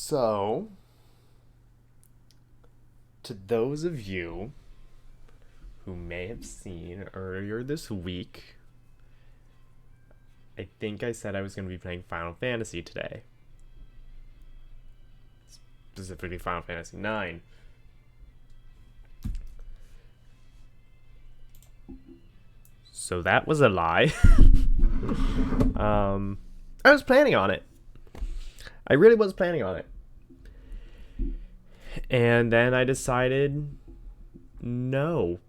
So, to those of you who may have seen earlier this week, I think I said I was going to be playing Final Fantasy today. Specifically Final Fantasy 9. So that was a lie. I was planning on it. I really was planning on it. And then I decided no.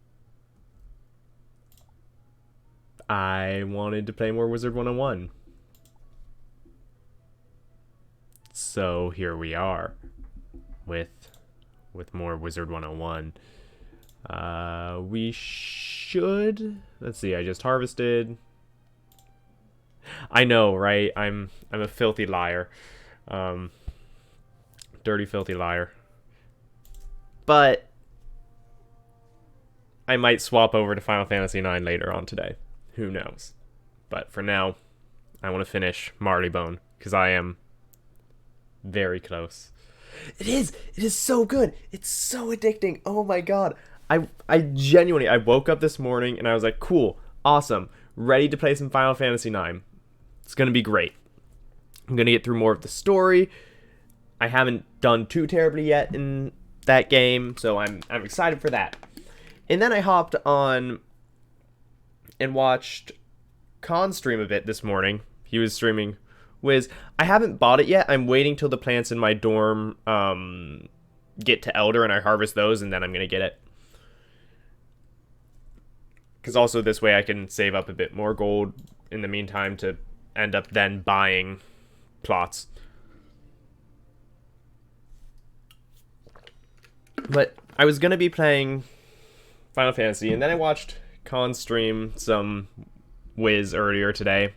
I wanted to play more Wizard 101. So here we are with more Wizard 101. We should, let's see, I just harvested. I know, right? I'm a filthy liar. Dirty filthy liar. But I might swap over to Final Fantasy 9 later on today. Who knows? But for now, I want to finish Marleybone because I am very close. It is so good. It's so addicting. Oh my god. I genuinely, I woke up this morning and I was like, cool, awesome, ready to play some Final Fantasy 9. It's going to be great. I'm going to get through more of the story. I haven't done too terribly yet in that game, so I'm excited for that. And then I hopped on and watched Khan stream a bit this morning. He was streaming Wiz. I haven't bought it yet. I'm waiting till the plants in my dorm get to Elder and I harvest those, and then I'm going to get it. Because also this way I can save up a bit more gold in the meantime to end up then buying plots. But I was going to be playing Final Fantasy, and then I watched Khan stream some Wiz earlier today.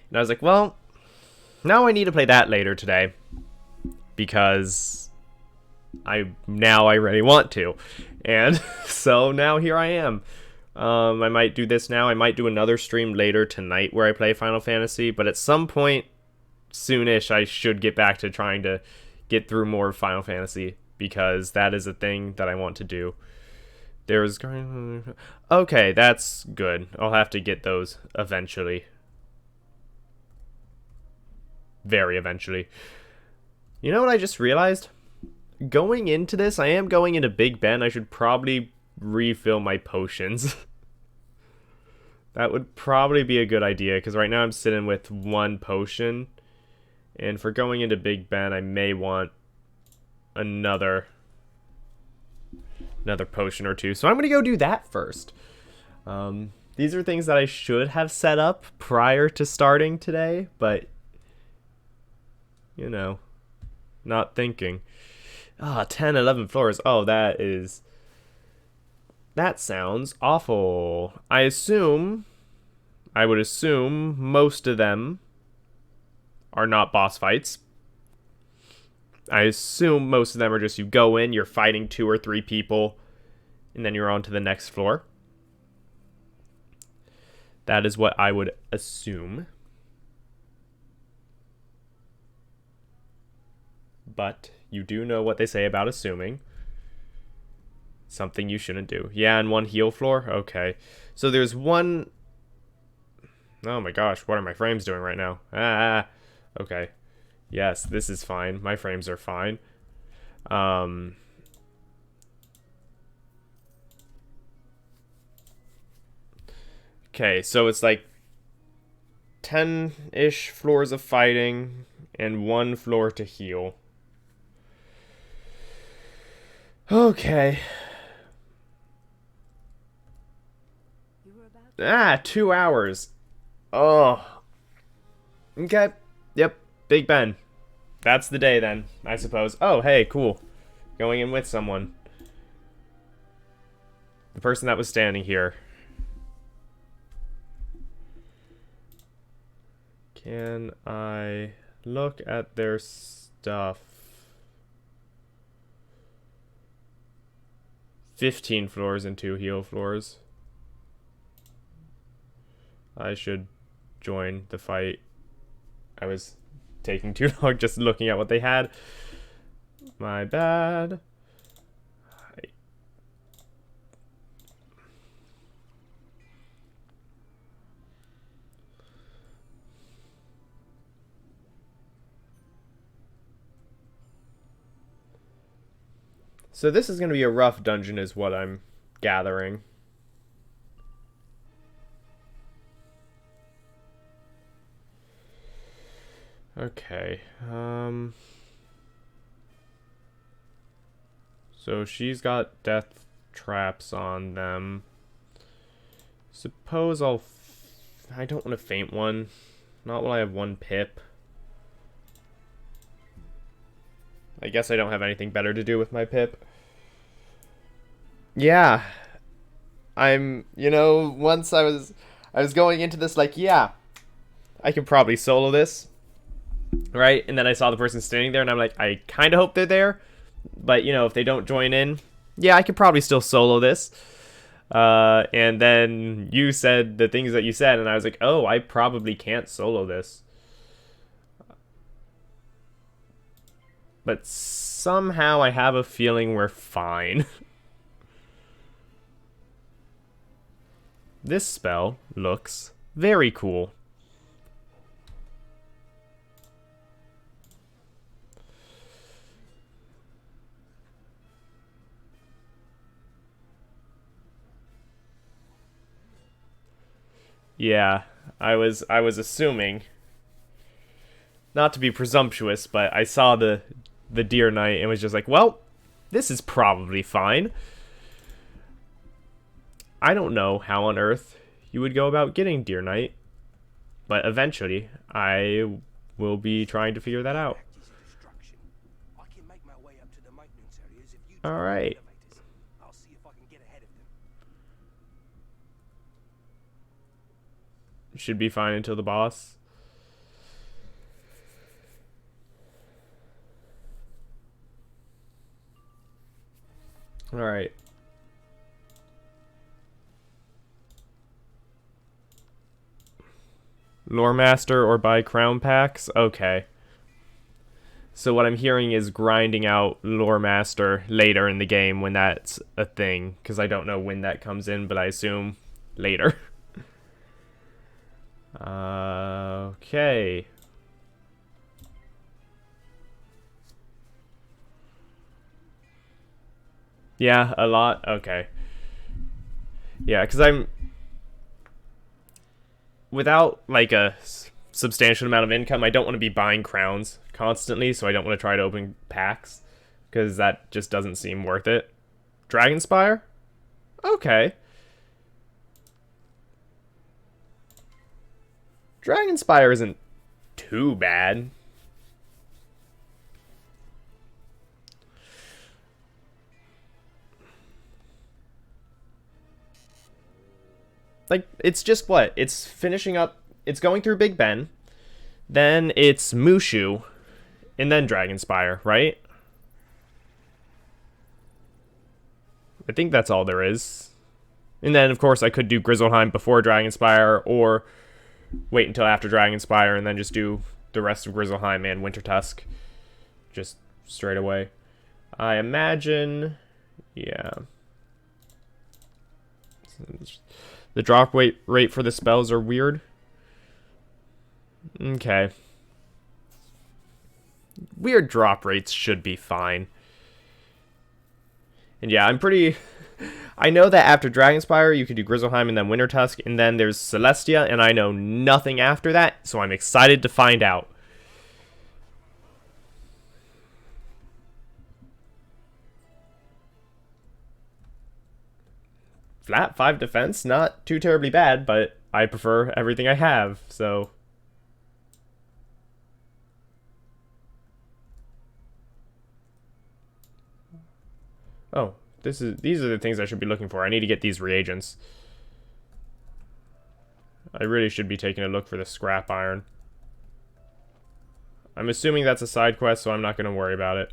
And I was like, well, now I need to play that later today. Because I really want to. And so now here I am. I might do this now. I might do another stream later tonight where I play Final Fantasy. But at some point soonish, I should get back to trying to get through more Final Fantasy. Because that is a thing that I want to do. There's... Okay, that's good. I'll have to get those eventually. Very eventually. You know what I just realized? Going into this, I am going into Big Ben. I should probably refill my potions. That would probably be a good idea, because right now I'm sitting with one potion. And for going into Big Ben, I may want another potion or two. So I'm going to go do that first. These are things that I should have set up prior to starting today, but, you know, not thinking. 10, 11 floors. Oh, that sounds awful. I would assume most of them are not boss fights. I assume most of them are just you go in, you're fighting 2 or 3 people, and then you're on to the next floor. That is what I would assume. But you do know what they say about assuming. Something you shouldn't do. Yeah, and 1 heal floor? Okay. So there's one... Oh my gosh, what are my frames doing right now? Okay. Yes, this is fine. My frames are fine. Okay, so it's like 10-ish floors of fighting and 1 floor to heal. Okay. 2 hours. Oh. Okay. Yep. Big Ben. That's the day then, I suppose. Oh, hey, cool. Going in with someone. The person that was standing here. Can I look at their stuff? 15 floors and 2 heal floors. I should join the fight. I was taking too long just looking at what they had. My bad. So this is going to be a rough dungeon is what I'm gathering. Okay. So she's got death traps on them. Suppose I don't want to faint one. Not while I have one pip. I guess I don't have anything better to do with my pip. Yeah. Once I was going into this like, yeah, I could probably solo this. Right? And then I saw the person standing there and I'm like, I kind of hope they're there. But, if they don't join in, yeah, I could probably still solo this. And then you said the things that you said and I was like, oh, I probably can't solo this. But somehow I have a feeling we're fine. This spell looks very cool. Yeah, I was assuming, not to be presumptuous, but I saw the Deer Knight and was just like, well, this is probably fine. I don't know how on earth you would go about getting Deer Knight, but eventually I will be trying to figure that out. Alright. Should be fine until the boss. Alright. Lore Master or buy crown packs? Okay. So what I'm hearing is grinding out Lore Master later in the game when that's a thing. Because I don't know when that comes in, but I assume later. Okay. Yeah, a lot? Okay. Yeah, because I'm... Without, like, a substantial amount of income, I don't want to be buying crowns constantly, so I don't want to try to open packs. Because that just doesn't seem worth it. Dragonspire? Okay. Dragonspire isn't too bad. Like, it's just what? It's finishing up... It's going through Big Ben. Then it's Mushu. And then Dragonspire, right? I think that's all there is. And then, of course, I could do Grizzleheim before Dragonspire, or wait until after Dragonspire and then just do the rest of Grizzleheim and Wintertusk. Just straight away. I imagine... Yeah. The drop rate for the spells are weird. Okay. Weird drop rates should be fine. And yeah, I'm pretty... I know that after Dragonspire, you can do Grizzleheim and then Wintertusk, and then there's Celestia, and I know nothing after that, so I'm excited to find out. Flat 5 defense, not too terribly bad, but I prefer everything I have, so... Oh, these are the things I should be looking for. I need to get these reagents. I really should be taking a look for the scrap iron. I'm assuming that's a side quest, so I'm not going to worry about it.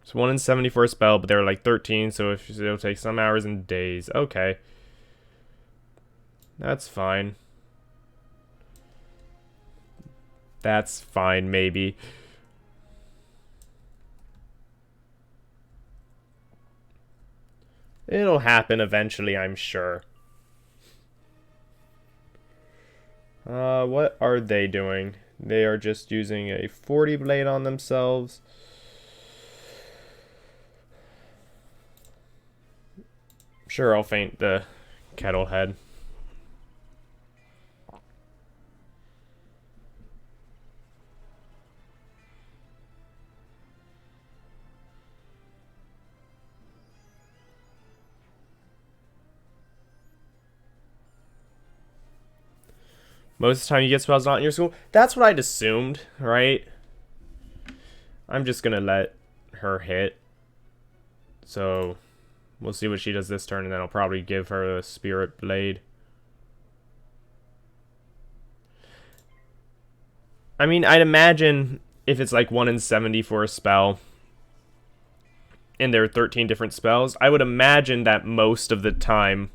It's 1 in 74 spell, but there are like 13, so it'll take some hours and days. Okay. That's fine. That's fine, maybe. It'll happen eventually, I'm sure. What are they doing? They are just using a 40 blade on themselves. Sure, I'll feint the kettle head. Most of the time you get spells not in your school. That's what I'd assumed, right? I'm just gonna let her hit. So we'll see what she does this turn, and then I'll probably give her a Spirit Blade. I mean, I'd imagine if it's like 1 in 70 for a spell, and there are 13 different spells, I would imagine that most of the time,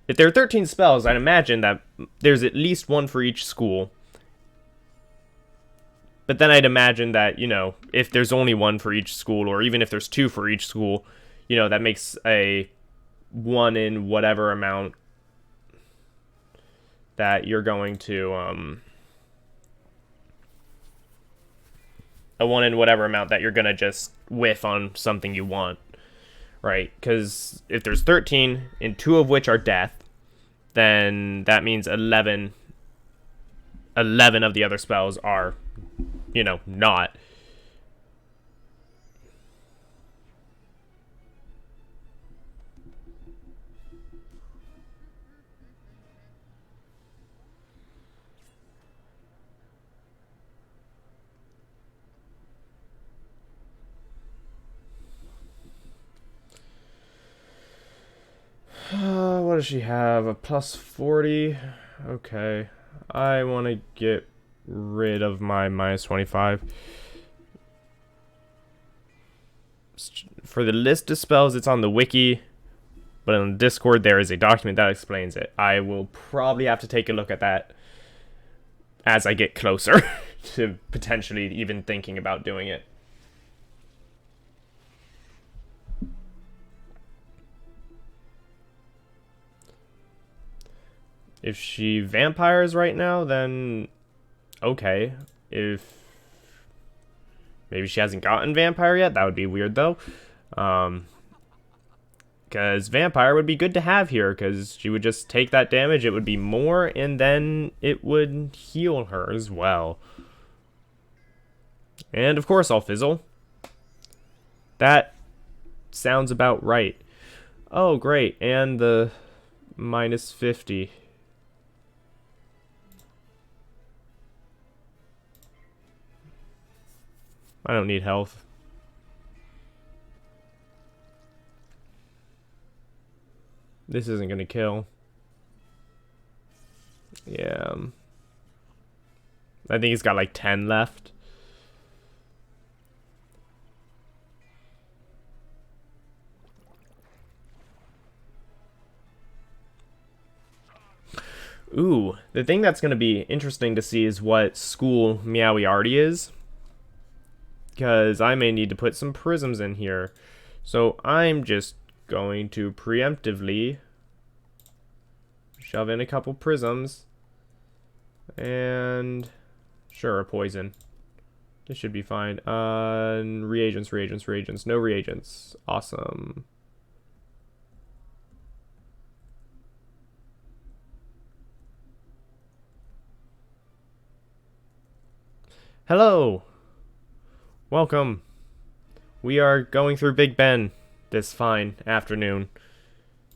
if there are 13 spells, I'd imagine that there's at least one for each school. But then I'd imagine that, you know, if there's only one for each school, or even if there's 2 for each school, you know, that makes a 1 in whatever amount that you're going to, a 1 in whatever amount that you're going to just whiff on something you want, right? Because if there's 13, and 2 of which are death, then that means 11 of the other spells are, you know, not. What does she have? A plus 40? Okay. I want to get rid of my minus 25. For the list of spells, it's on the wiki, but on Discord there is a document that explains it. I will probably have to take a look at that as I get closer to potentially even thinking about doing it. If she vampires right now, then okay. If maybe she hasn't gotten vampire yet, that would be weird though. Because vampire would be good to have here, because she would just take that damage, it would be more, and then it would heal her as well. And of course I'll fizzle. That sounds about right. Oh great, and the minus 50. I don't need health. This isn't gonna kill. Yeah. I think he's got like 10 left. Ooh, the thing that's gonna be interesting to see is what school Meowie already is. Because I may need to put some prisms in here. So I'm just going to preemptively shove in a couple prisms. And sure, a poison. This should be fine. Reagents. No reagents. Awesome. Hello. Welcome. We are going through Big Ben this fine afternoon.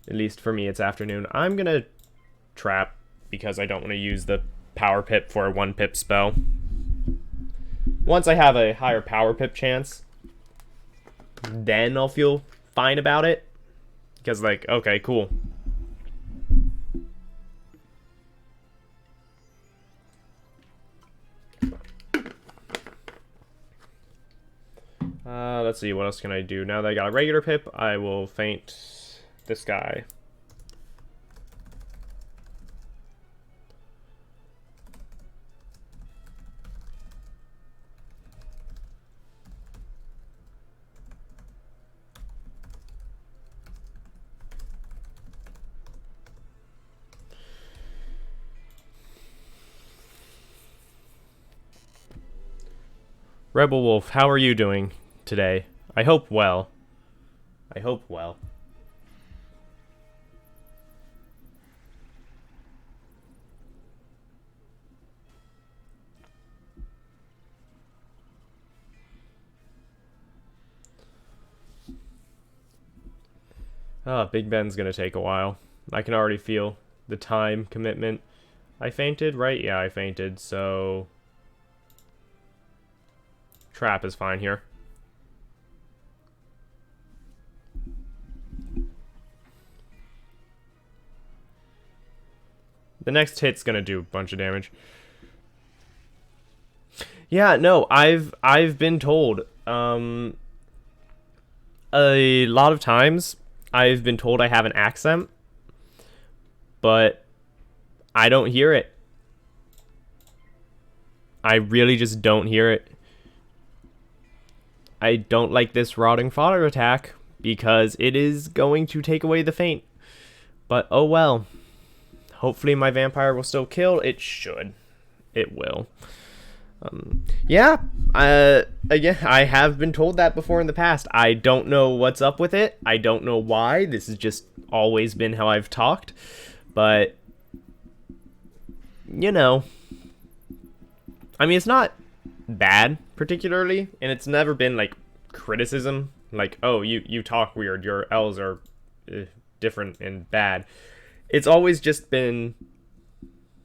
At least for me, it's afternoon. I'm gonna trap because I don't want to use the power pip for a 1 pip spell. Once I have a higher power pip chance, then I'll feel fine about it. Because, like, okay, cool. Let's see, what else can I do? Now that I got a regular pip, I will feint this guy. Rebel Wolf, how are you doing today? I hope well. I hope well. Big Ben's gonna take a while. I can already feel the time commitment. I fainted, right? Yeah, I fainted, so... Trap is fine here. The next hit's gonna do a bunch of damage. Yeah, no, I've been told, a lot of times I've been told I have an accent, but I don't hear it. I really just don't hear it. I don't like this rotting fodder attack because it is going to take away the feint. But oh well. Hopefully my vampire will still kill. It should. It will. Yeah. Again, I have been told that before in the past. I don't know what's up with it. I don't know why. This has just always been how I've talked. But, you know. I mean, it's not bad, particularly. And it's never been, like, criticism. Like, oh, you talk weird. Your L's are different and bad. It's always just been,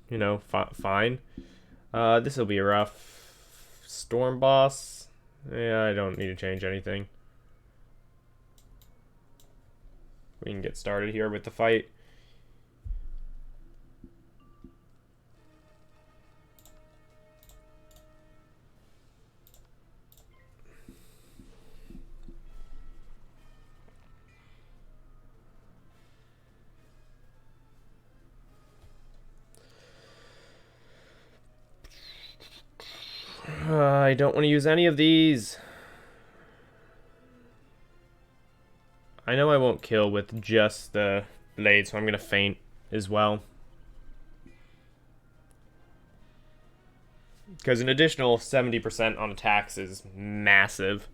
you know, fine. This will be a rough. Storm boss. Yeah, I don't need to change anything. We can get started here with the fight. I don't want to use any of these. I know I won't kill with just the blade, so I'm going to feint as well. Because an additional 70% on attacks is massive.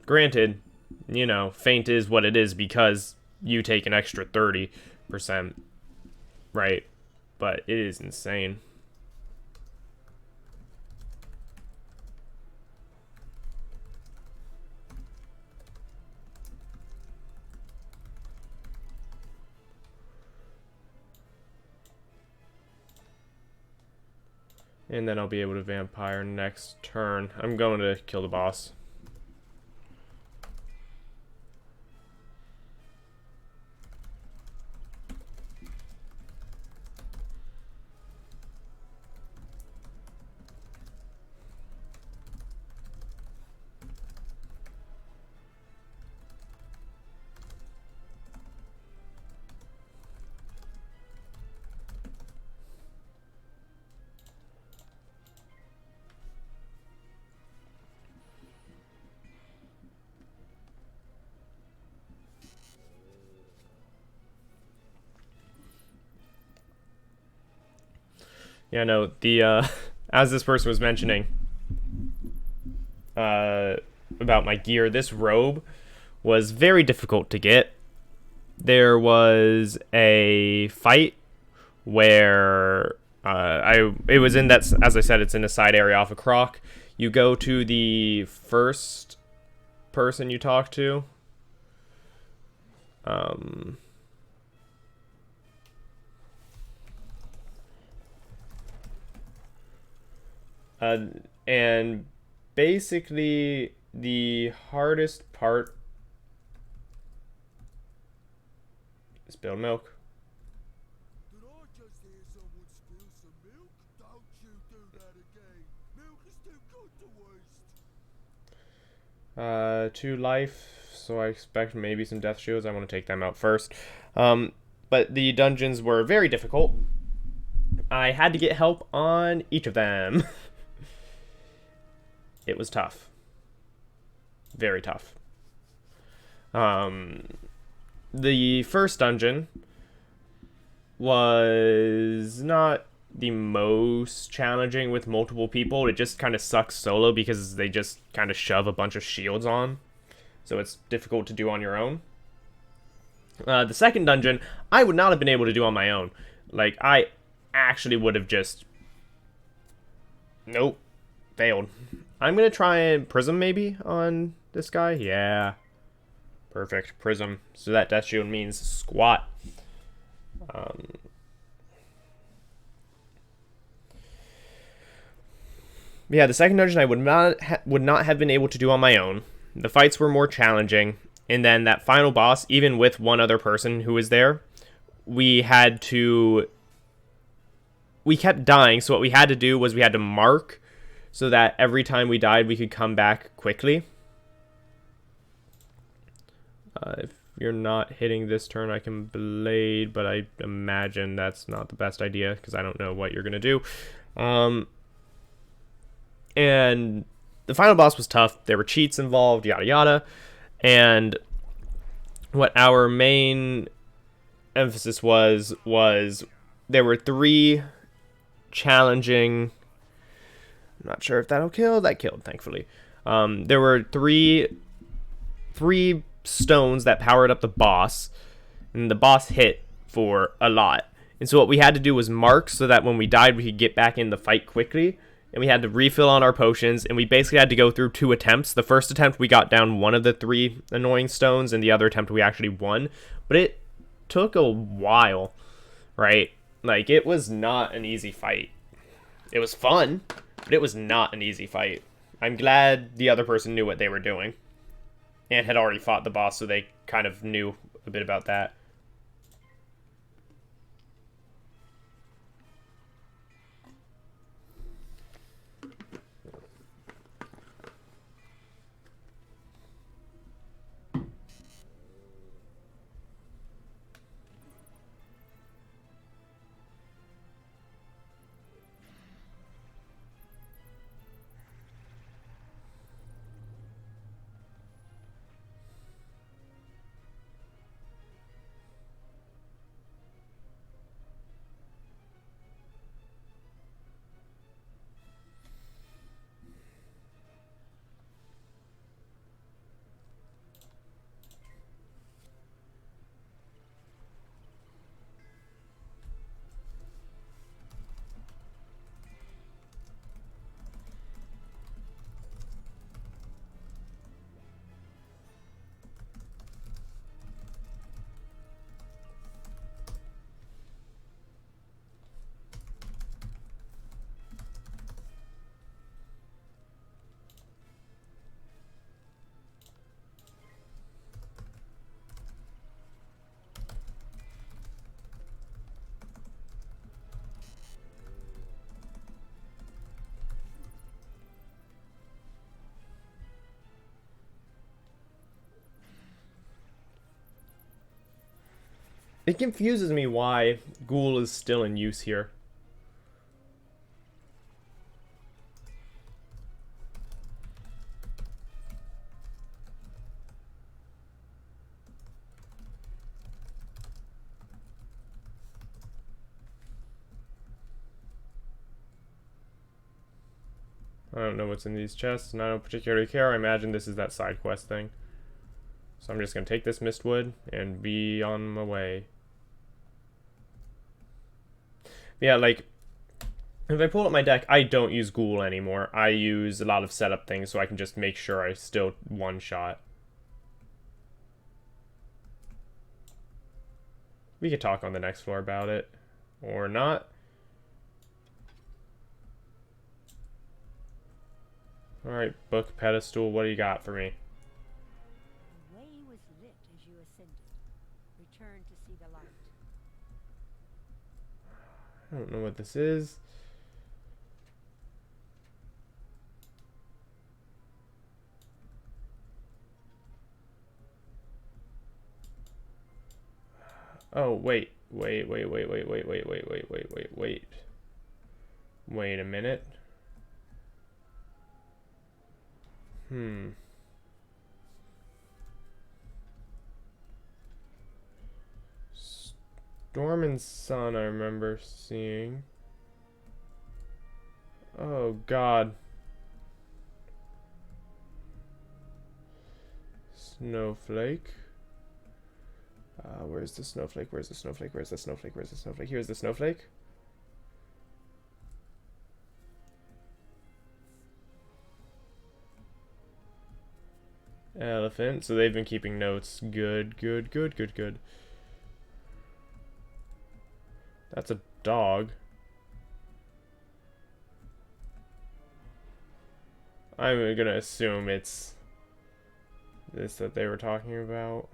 Granted, you know, feint is what it is because you take an extra 30%, right? But it is insane. And then I'll be able to vampire next turn. I'm going to kill the boss. Yeah, no, the, as this person was mentioning, about my gear, this robe was very difficult to get. There was a fight where, it was in that, as I said, it's in a side area off of Croc. You go to the first person you talk to, and basically the hardest part is spilled milk. Did I just hear someone spill some milk? Don't you do that again. Milk is too good to waste. 2 life, so I expect maybe some death shields. I want to take them out first. But the dungeons were very difficult. I had to get help on each of them. It was tough. Very tough. The first dungeon was not the most challenging with multiple people. It just kind of sucks solo because they just kind of shove a bunch of shields on. So it's difficult to do on your own. The second dungeon, I would not have been able to do on my own. Like, I actually would have just... Nope. Failed. I'm going to try and Prism, maybe, on this guy. Yeah. Perfect. Prism. So that Death Shield means squat. Yeah, the second dungeon I would not have been able to do on my own. The fights were more challenging, and then that final boss, even with one other person who was there, we kept dying. So what we had to do was we had to mark so that every time we died, we could come back quickly. If you're not hitting this turn, I can blade, but I imagine that's not the best idea because I don't know what you're gonna do. And the final boss was tough. There were cheats involved, yada yada. And what our main emphasis was there were 3 challenging... I'm not sure if that'll kill. That killed, thankfully. There were three stones that powered up the boss, and the boss hit for a lot. And so what we had to do was mark so that when we died, we could get back in the fight quickly. And we had to refill on our potions, and we basically had to go through 2 attempts. The first attempt, we got down one of the 3 annoying stones, and the other attempt, we actually won. But it took a while, right? Like, it was not an easy fight. It was fun, but it was not an easy fight. I'm glad the other person knew what they were doing and had already fought the boss, so they kind of knew a bit about that. It confuses me why Ghoul is still in use here. I don't know what's in these chests, and I don't particularly care. I imagine this is that side quest thing. So I'm just going to take this Mistwood and be on my way. Yeah, like, if I pull up my deck, I don't use Ghoul anymore. I use a lot of setup things so I can just make sure I still one-shot. We could talk on the next floor about it. Or not. Alright, book pedestal, what do you got for me? The way was lit as you ascended. Return to see the light. I don't know what this is. Oh, wait. Wait a minute. Storm and Sun I remember seeing. Oh god. Snowflake. Where's the snowflake? Where's the snowflake? Where's the snowflake? Where's the snowflake? Here's the snowflake. Elephant. So they've been keeping notes. Good, good, good, good, good. That's a dog. I'm gonna assume it's this that they were talking about.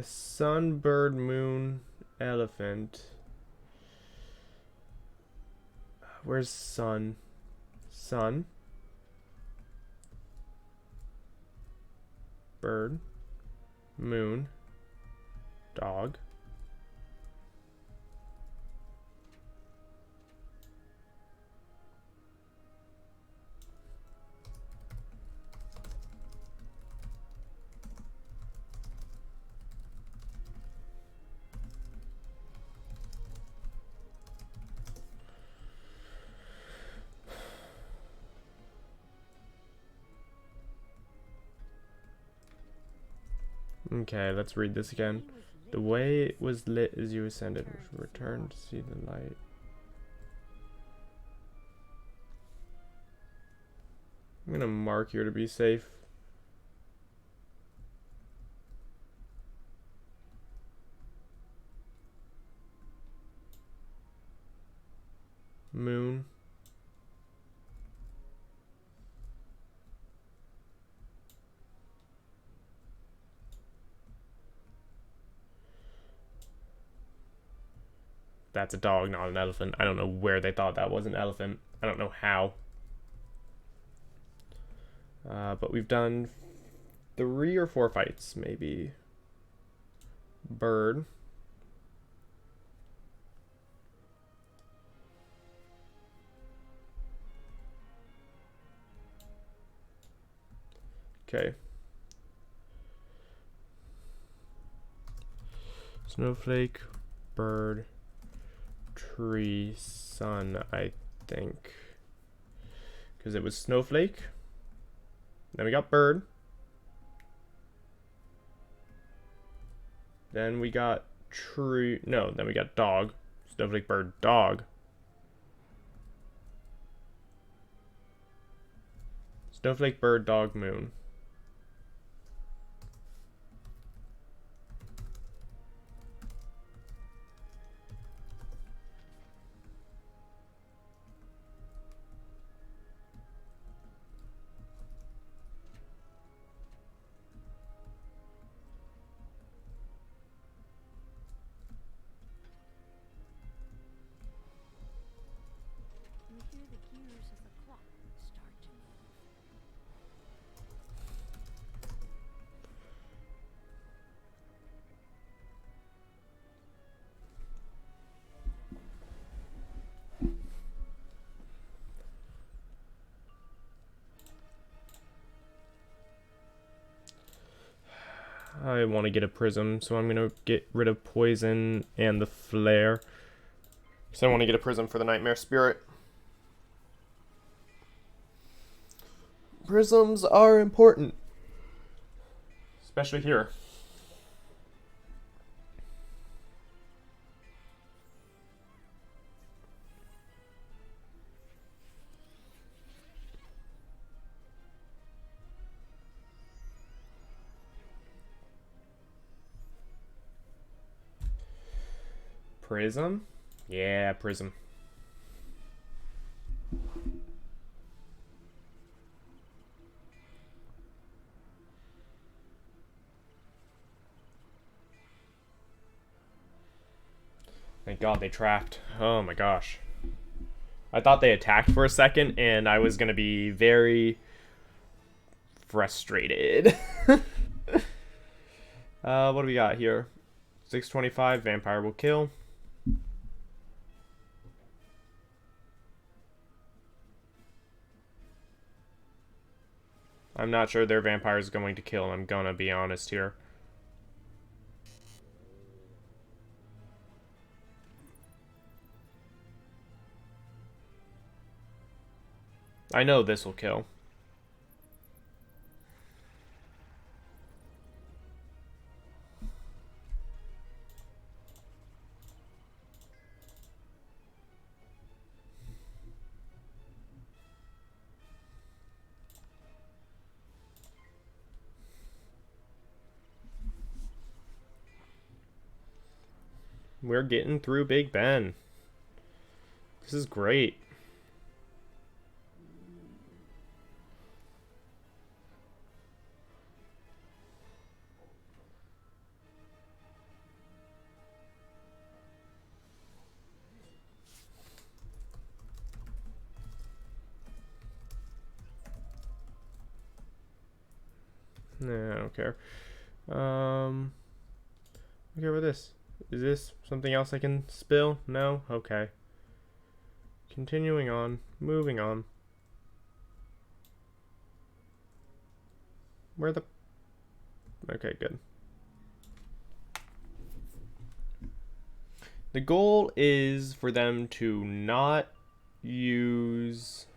Sun, bird, moon, elephant. Where's sun? Sun. Bird. Moon. Dog. Okay, let's read this again. The way it was lit as you ascended, return to see the light. I'm gonna mark here to be safe. Moon. That's a dog, not an elephant. I don't know where they thought that was an elephant. I don't know how. But we've done 3 or 4 fights, maybe. Bird. Okay. Snowflake, bird, tree, sun, I think. Because it was snowflake. Then we got bird. Then we got tree. No, then we got dog. Snowflake, bird, dog. Snowflake, bird, dog, moon. You hear the gears of the clock start to move. I want to get a prism, so I'm going to get rid of poison and the flare. So I want to get a prism for the nightmare spirit. Prisms are important. Especially here. Prism? Yeah, Prism. Thank God they tracked. Oh my gosh. I thought they attacked for a second and I was going to be very frustrated. What do we got here? 625, Vampire will kill. I'm not sure their vampire is going to kill, I'm gonna be honest here. I know this will kill. We're getting through Big Ben. This is great. Nah, I don't care. Okay, about this. Is this something else I can spill? No? Okay. Continuing on. Moving on. Where the... Okay, good. The goal is for them to not use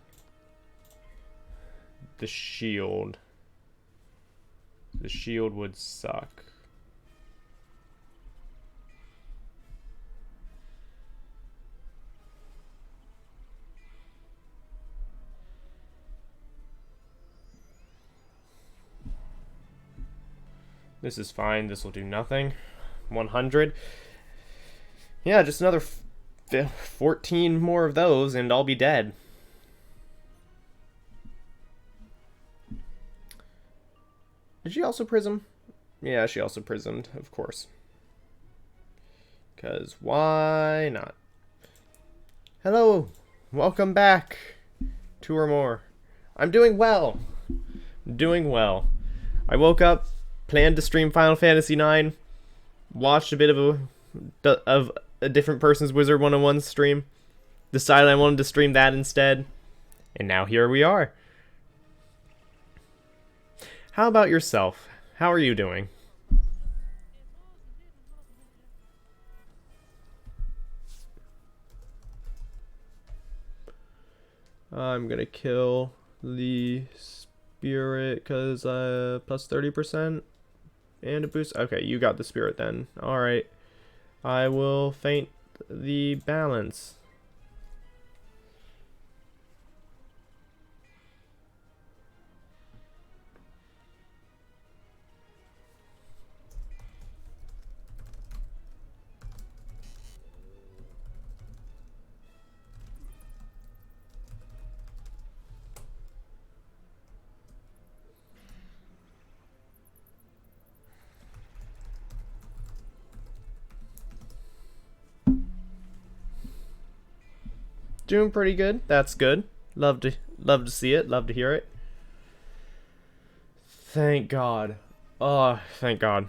the shield. The shield would suck. This is fine. This will do nothing. 100. Yeah, just another 14 more of those and I'll be dead. Did she also prism? Yeah, she also prismed, of course. Because why not? Hello. Welcome back. 2 or more. I'm doing well. Doing well. I woke up, planned to stream Final Fantasy IX, watched a bit of a different person's Wizard 101 stream, decided I wanted to stream that instead, and now here we are. How about yourself? How are you doing? I'm gonna kill the spirit because plus 30% and a boost. Okay, you got the spirit then. Alright. I will feint the balance. Doing pretty good. That's good. Love to see it. Love to hear it. Thank God. Oh, thank God.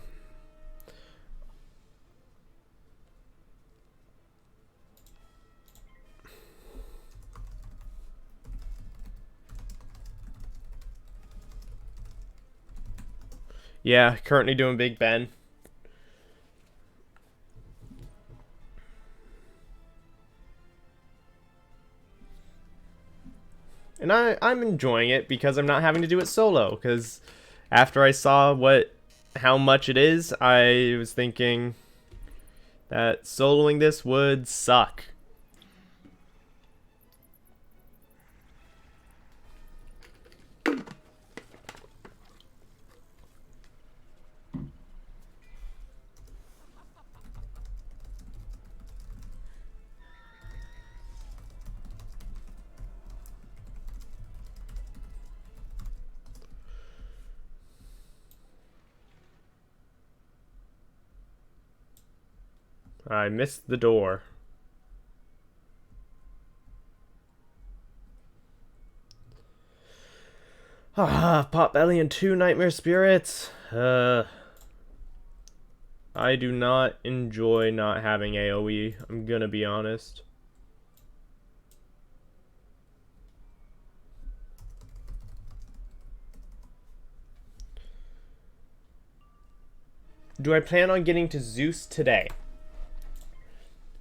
Yeah, currently doing Big Ben. And I'm enjoying it because I'm not having to do it solo. Because after I saw what how much it is, I was thinking that soloing this would suck. I missed the door. Ah, Potbelly and 2 Nightmare Spirits. I do not enjoy not having AoE, I'm gonna be honest. Do I plan on getting to Zeus today?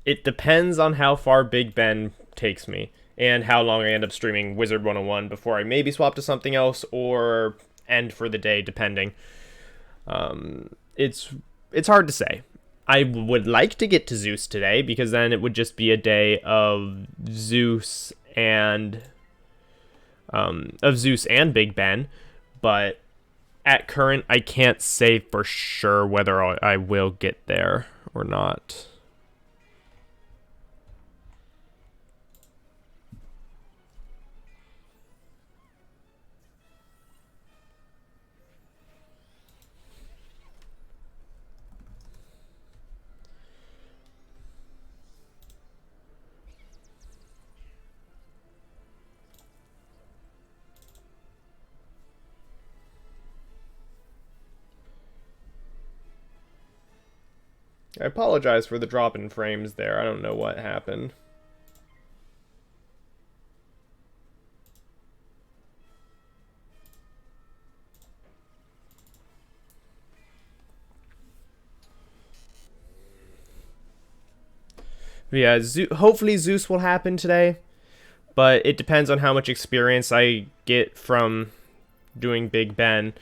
It depends on how far Big Ben takes me and how long I end up streaming Wizard 101 before I maybe swap to something else or end for the day, depending. It's hard to say. I would like to get to Zeus today because then it would just be a day of Zeus and Big Ben, but at current I can't say for sure whether I will get there or not. I apologize for the drop in frames there. I don't know what happened. But yeah, hopefully Zeus will happen today, but it depends on how much experience I get from doing Big Ben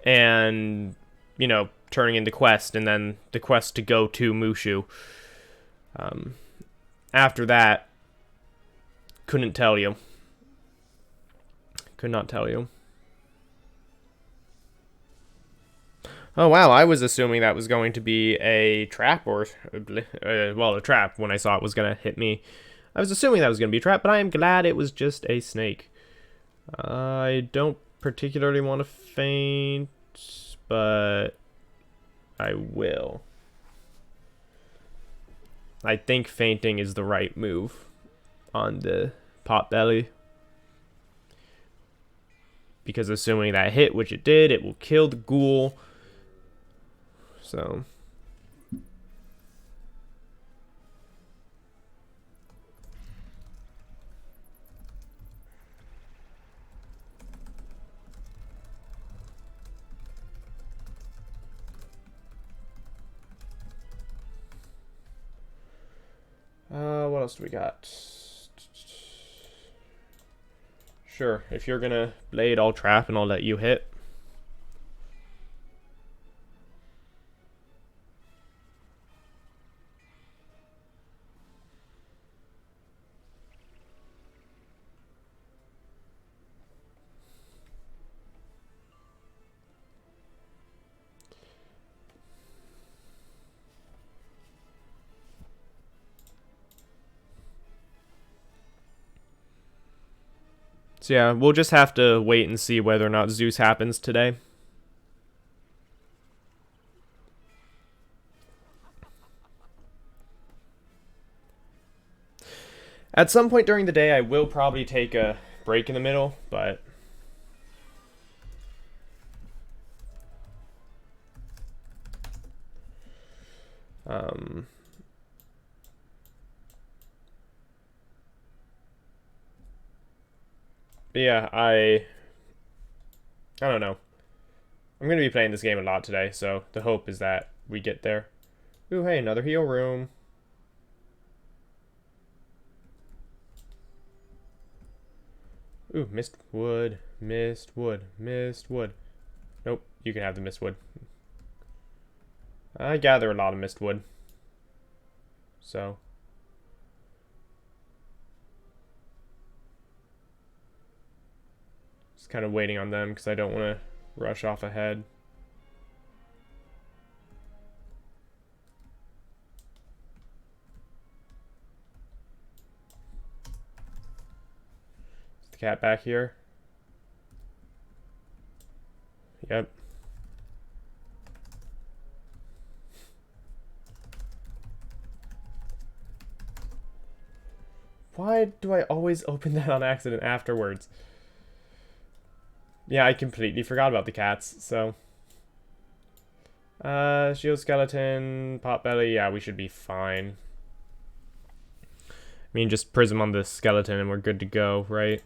and, you know, turning into quest and then the quest to go to Mushu. After that, couldn't tell you. Could not tell you. Oh wow, I was assuming that was going to be a trap or, well, a trap when I saw it was going to hit me. I was assuming that was going to be a trap, but I am glad it was just a snake. I don't particularly want to faint, but I will. I think fainting is the right move on the Potbelly. Because assuming that hit, which it did, it will kill the ghoul. So... what else do we got? Sure, if you're gonna blade, I'll trap and I'll let you hit. So yeah, we'll just have to wait and see whether or not Zeus happens today. At some point during the day, I will probably take a break in the middle, but... But yeah, I don't know. I'm going to be playing this game a lot today, so the hope is that we get there. Ooh, hey, another heal room. Ooh, mist wood, mist wood, mist wood. Nope, you can have the mist wood. I gather a lot of mistwood. So. Just kind of waiting on them because I don't want to rush off ahead. Is the cat back here? Yep. Why do I always open that on accident afterwards? Yeah, I completely forgot about the cats, so. Shield skeleton, potbelly, yeah, we should be fine. I mean, just prism on the skeleton and we're good to go, right?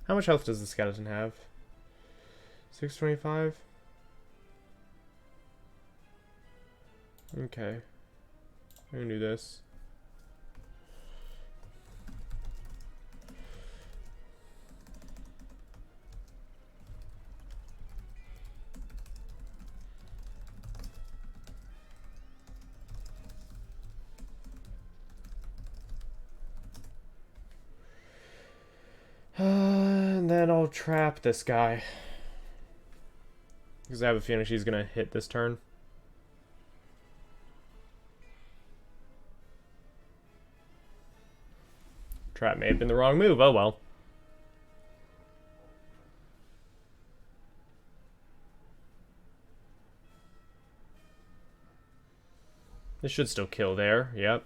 How much health does the skeleton have? 625? Okay. I'm gonna do this. And then I'll trap this guy. Because I have a feeling she's gonna hit this turn. Trap may have been the wrong move, oh well. This should still kill there, yep.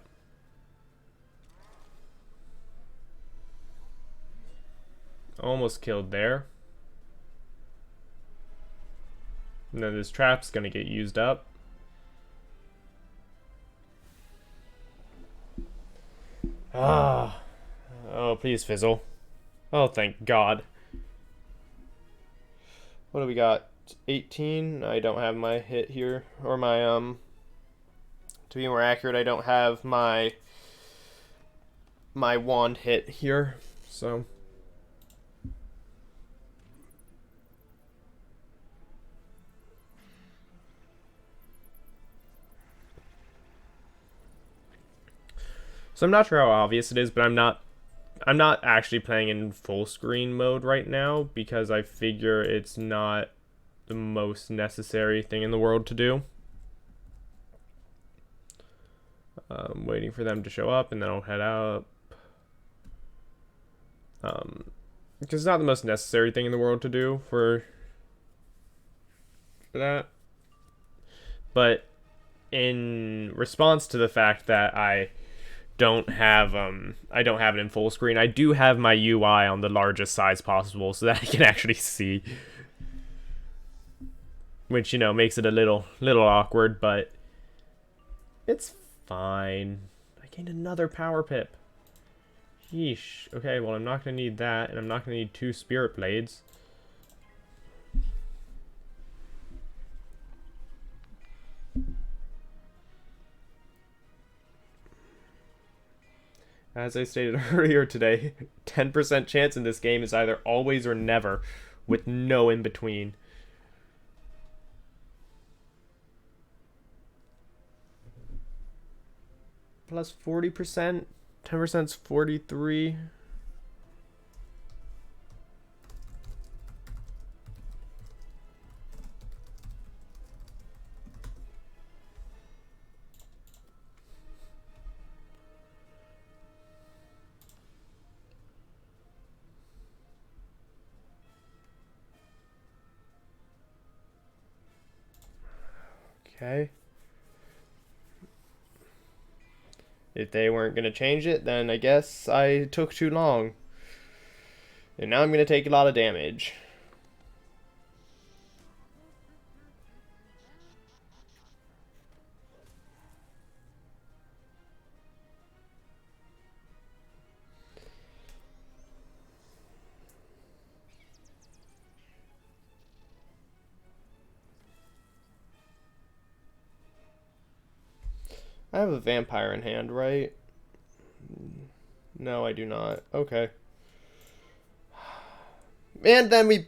Almost killed there. And then this trap's gonna get used up. Ah. Oh, please fizzle. Oh, thank God. What do we got? 18? I don't have my hit here. Or my, to be more accurate, I don't have my wand hit here. So. So I'm not sure how obvious it is, but I'm not actually playing in full screen mode right now because I figure it's not the most necessary thing in the world to do. I'm waiting for them to show up and then I'll head up. Because it's not the most necessary thing in the world to do for that. But in response to the fact that I don't have it in full screen, I do have my UI on the largest size possible so that I can actually see, which, you know, makes it a little awkward, but it's fine. I gained another power pip. Yeesh. Okay, well, I'm not gonna need that, and I'm not gonna need 2 spirit blades. As I stated earlier today, 10% chance in this game is either always or never, with no in between. Plus 40%, 10% is 43. Okay. If they weren't going to change it, then I guess I took too long. And now I'm going to take a lot of damage. I have a vampire in hand, right? No, I do not. Okay. And then we...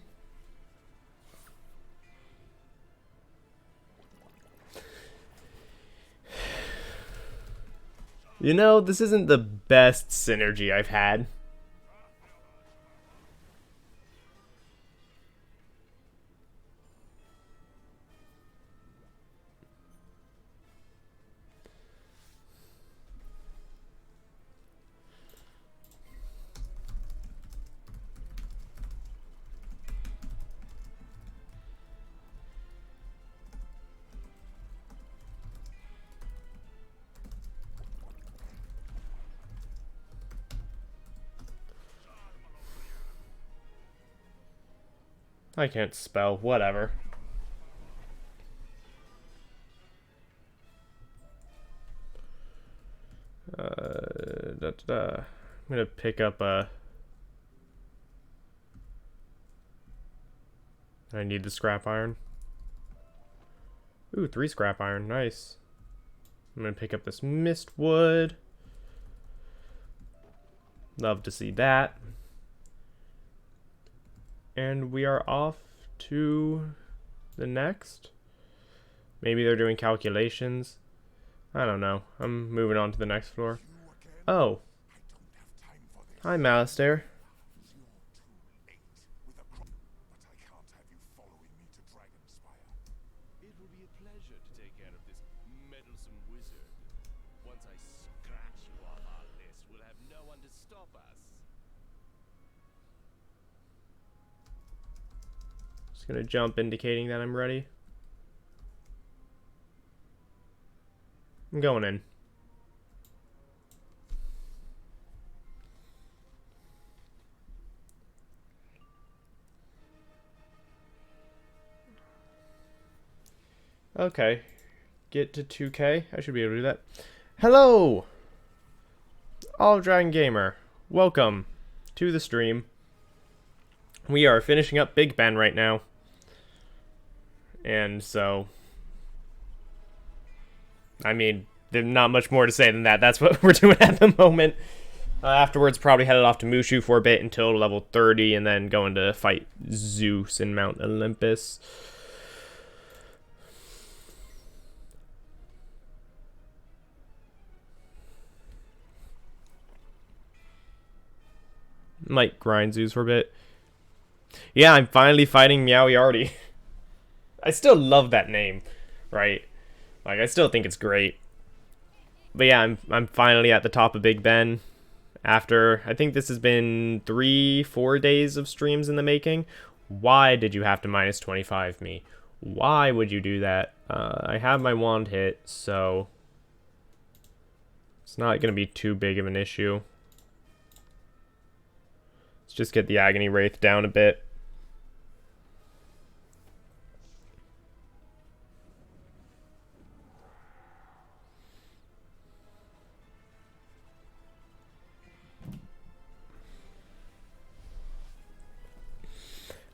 You know, this isn't the best synergy I've had. I can't spell. Whatever. I'm gonna pick up a... I need the scrap iron. Ooh, 3 scrap iron. Nice. I'm gonna pick up this mist wood. Love to see that. And we are off to the next. Maybe they're doing calculations. I don't know. I'm moving on to the next floor. Oh. Hi, Malastair. It will be a pleasure to take care of this meddlesome wizard. Once I scratch you off our list, we'll have no one to stop us. Just gonna jump, indicating that I'm ready. I'm going in. Okay. Get to 2K. I should be able to do that. Hello! Olive Dragon Gamer. Welcome to the stream. We are finishing up Big Ben right now. And so... I mean, there's not much more to say than that. That's what we're doing at the moment. Afterwards, probably headed off to Mushu for a bit until level 30, and then going to fight Zeus in Mount Olympus. Might grind Zeus for a bit. Yeah, I'm finally fighting Meowiarty. I still love that name, right? Like, I still think it's great. But yeah, I'm finally at the top of Big Ben. After, I think this has been 3-4 days of streams in the making. Why did you have to minus 25 me? Why would you do that? I have my wand hit, so... it's not going to be too big of an issue. Let's just get the Agony Wraith down a bit.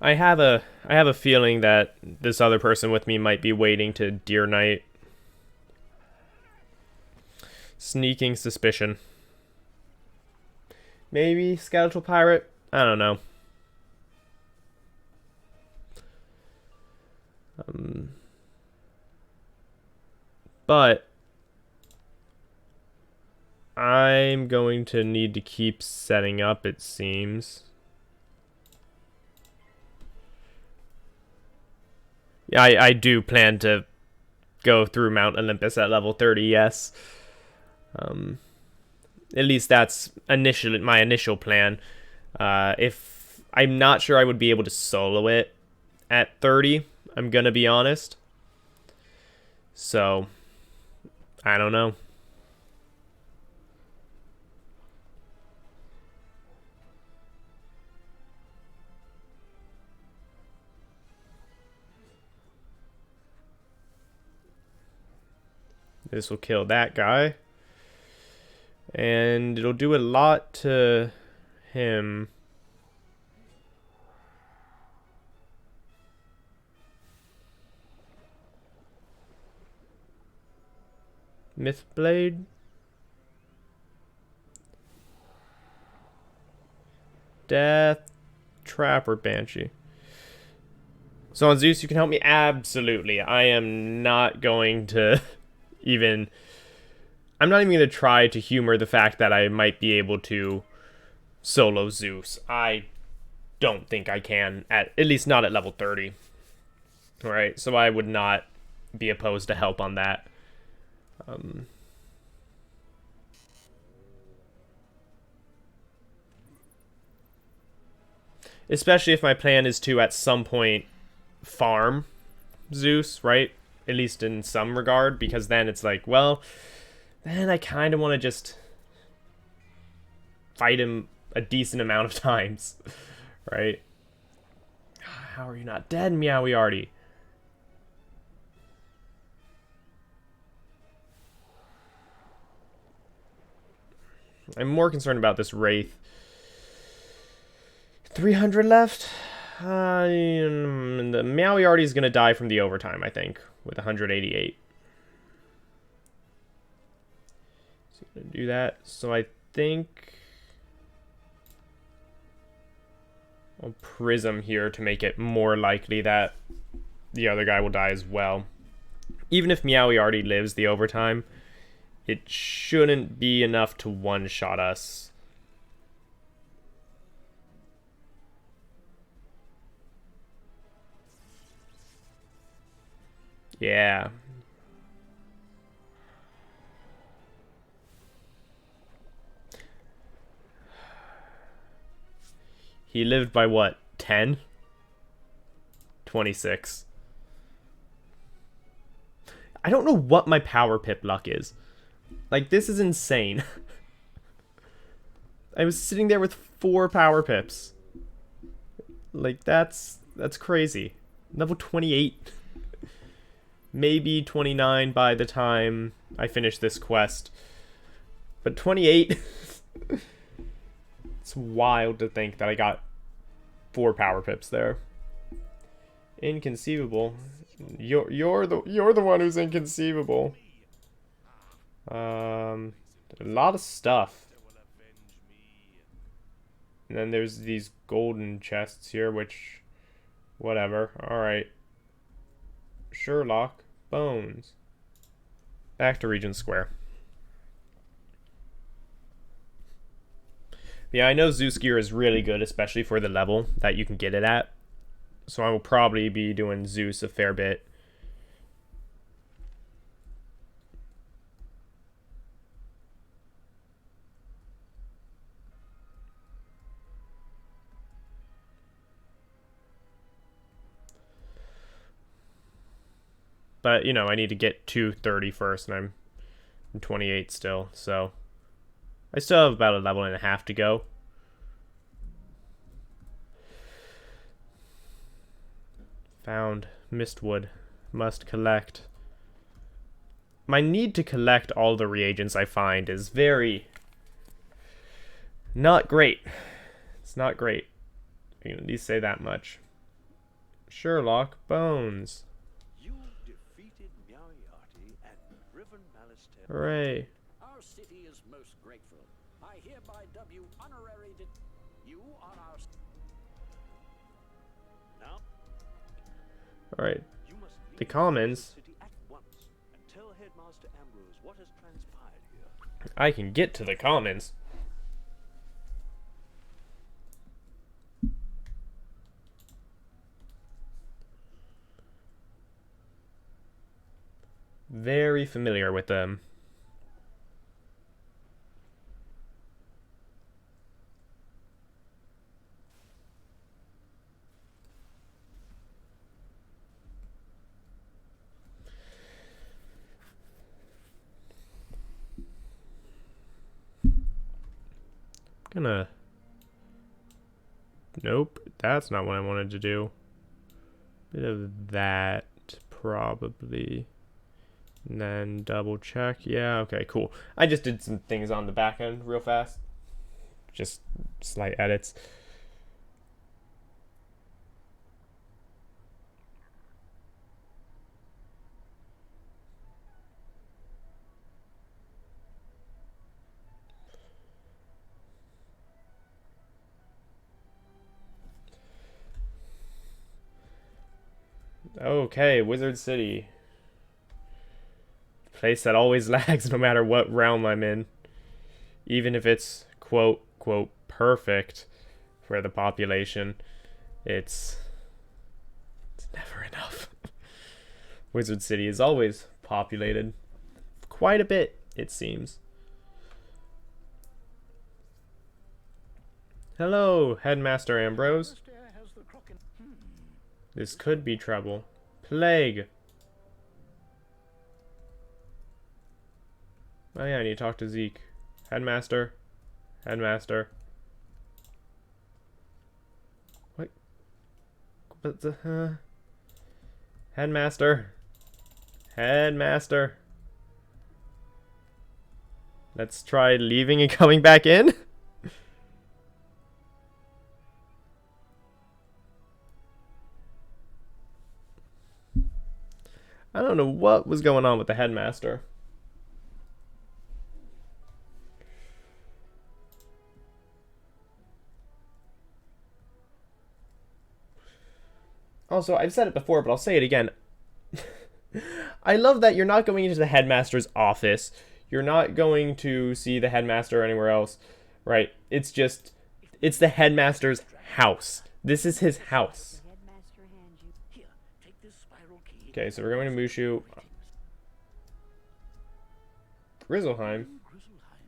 I have a feeling that this other person with me might be waiting to Deer Knight. Sneaking suspicion. Maybe Skeletal Pirate? I don't know. But I'm going to need to keep setting up, it seems. Yeah, I do plan to go through Mount Olympus at level 30, yes. At least that's my initial plan. If I'm not sure I would be able to solo it at 30, I'm gonna be honest. So, I don't know. This will kill that guy. And it'll do a lot to him. Mythblade. Death Trap or Banshee. So on Zeus, you can help me? Absolutely. I am not going to even... I'm not even going to try to humor the fact that I might be able to solo Zeus. I don't think I can, at least not at level 30. Alright, so I would not be opposed to help on that. Especially if my plan is to, at some point, farm Zeus, right? At least in some regard, because then it's like, well, then I kind of want to just fight him a decent amount of times, right? How are you not dead, Meowie Artie? I'm more concerned about this Wraith. 300 left? The Meowie Artie is going to die from the overtime, I think, with 188. So I'm going to do that. So I think I'll Prism here to make it more likely that the other guy will die as well. Even if Meowie Artie lives the overtime, it shouldn't be enough to one-shot us. Yeah. He lived by what? 10? 26. I don't know what my power pip luck is. Like, this is insane. I was sitting there with 4 power pips. Like, that's crazy. Level 28. Maybe 29 by the time I finish this quest. But 28... It's wild to think that I got 4 power pips there. Inconceivable. You're the one who's inconceivable. A lot of stuff. And then there's these golden chests here, which, whatever. All right. Sherlock Bones. Back to Regent Square. Yeah, I know Zeus gear is really good, especially for the level that you can get it at. So I will probably be doing Zeus a fair bit. But, you know, I need to get to 30 first, and I'm 28 still, so... I still have about a level and a half to go. Found Mistwood. Must collect. My need to collect all the reagents I find is very... not great. It's not great. I can at least say that much. Sherlock Bones. You defeated Meowie Artie and driven Malice Temple. Hooray. Our city is most grateful. I hereby dub you honorary you are our... Now, Alright. you must leave The Commons. city at once and tell Headmaster Ambrose what has transpired here. I can get to the Commons. Very familiar with them. Gonna... Nope, that's not what I wanted to do. Bit of that, probably. And then double check. Yeah, okay, cool. I just did some things on the back end real fast. Just slight edits. Okay, Wizard City. Place that always lags no matter what realm I'm in. Even if it's quote perfect for the population, it's never enough. Wizard City is always populated. Quite a bit, it seems. Hello, Headmaster Ambrose. This could be trouble. Plague. Oh yeah, I need to talk to Zeke. Headmaster. Headmaster. What? What the, Headmaster. Headmaster. Let's try leaving and coming back in. I don't know what was going on with the headmaster. Also, I've said it before, but I'll say it again. I love that you're not going into the headmaster's office. You're not going to see the headmaster or anywhere else, right? It's the headmaster's house. This is his house. The headmaster hands you. Here, take this spiral key. Okay, so we're going to Mushu. Grizzleheim. Grizzleheim,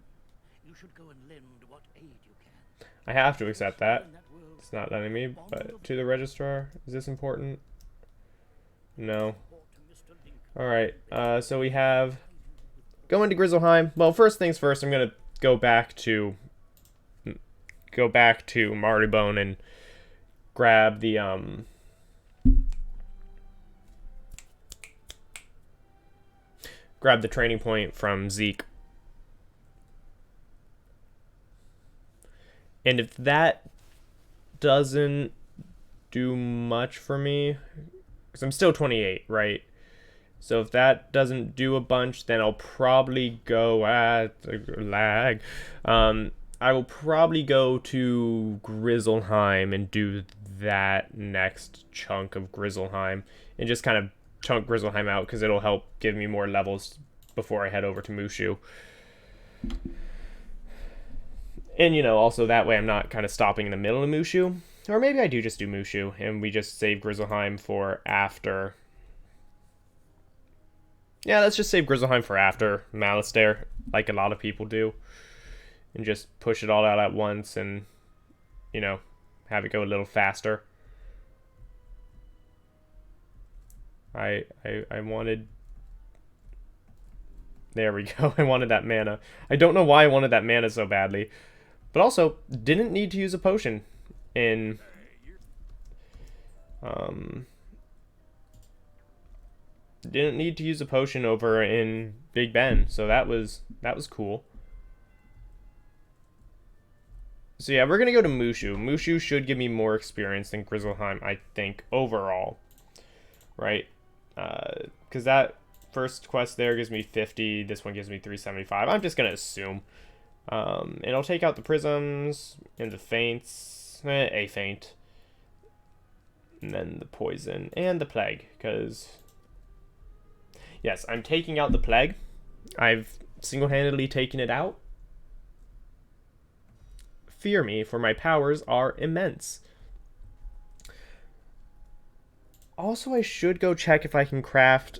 you should go and lend what aid you can. I have to accept that. In that world, It's not letting me, but to the registrar. Is this important? No. Alright, so we have going to Grizzleheim. Well, first things first, I'm gonna go back to Marleybone and grab the training point from Zeke. And if that doesn't do much for me, because I'm still 28, right? So if that doesn't do a bunch, then I'll probably go at lag. I will probably go to Grizzleheim and do that next chunk of Grizzleheim and just kind of chunk Grizzleheim out because it'll help give me more levels before I head over to Mushu. And, you know, also that way I'm not kind of stopping in the middle of Mushu. Or maybe I do just do Mushu and we just save Grizzleheim for after. Yeah, let's just save Grizzleheim for after Malastare, like a lot of people do. And just push it all out at once and, you know, have it go a little faster. I wanted... There we go. I wanted that mana. I don't know why I wanted that mana so badly. But also, didn't need to use a potion in... Didn't need to use a potion over in Big Ben, so that was cool. So yeah, we're gonna go to Mushu. Mushu should give me more experience than Grizzleheim, I think, overall. Right? Because that first quest there gives me 50, this one gives me 375. I'm just gonna assume. And I'll take out the prisms and the feints, a feint, and then the poison and the plague, because... Yes, I'm taking out the plague. I've single-handedly taken it out. Fear me, for my powers are immense. Also, I should go check if I can craft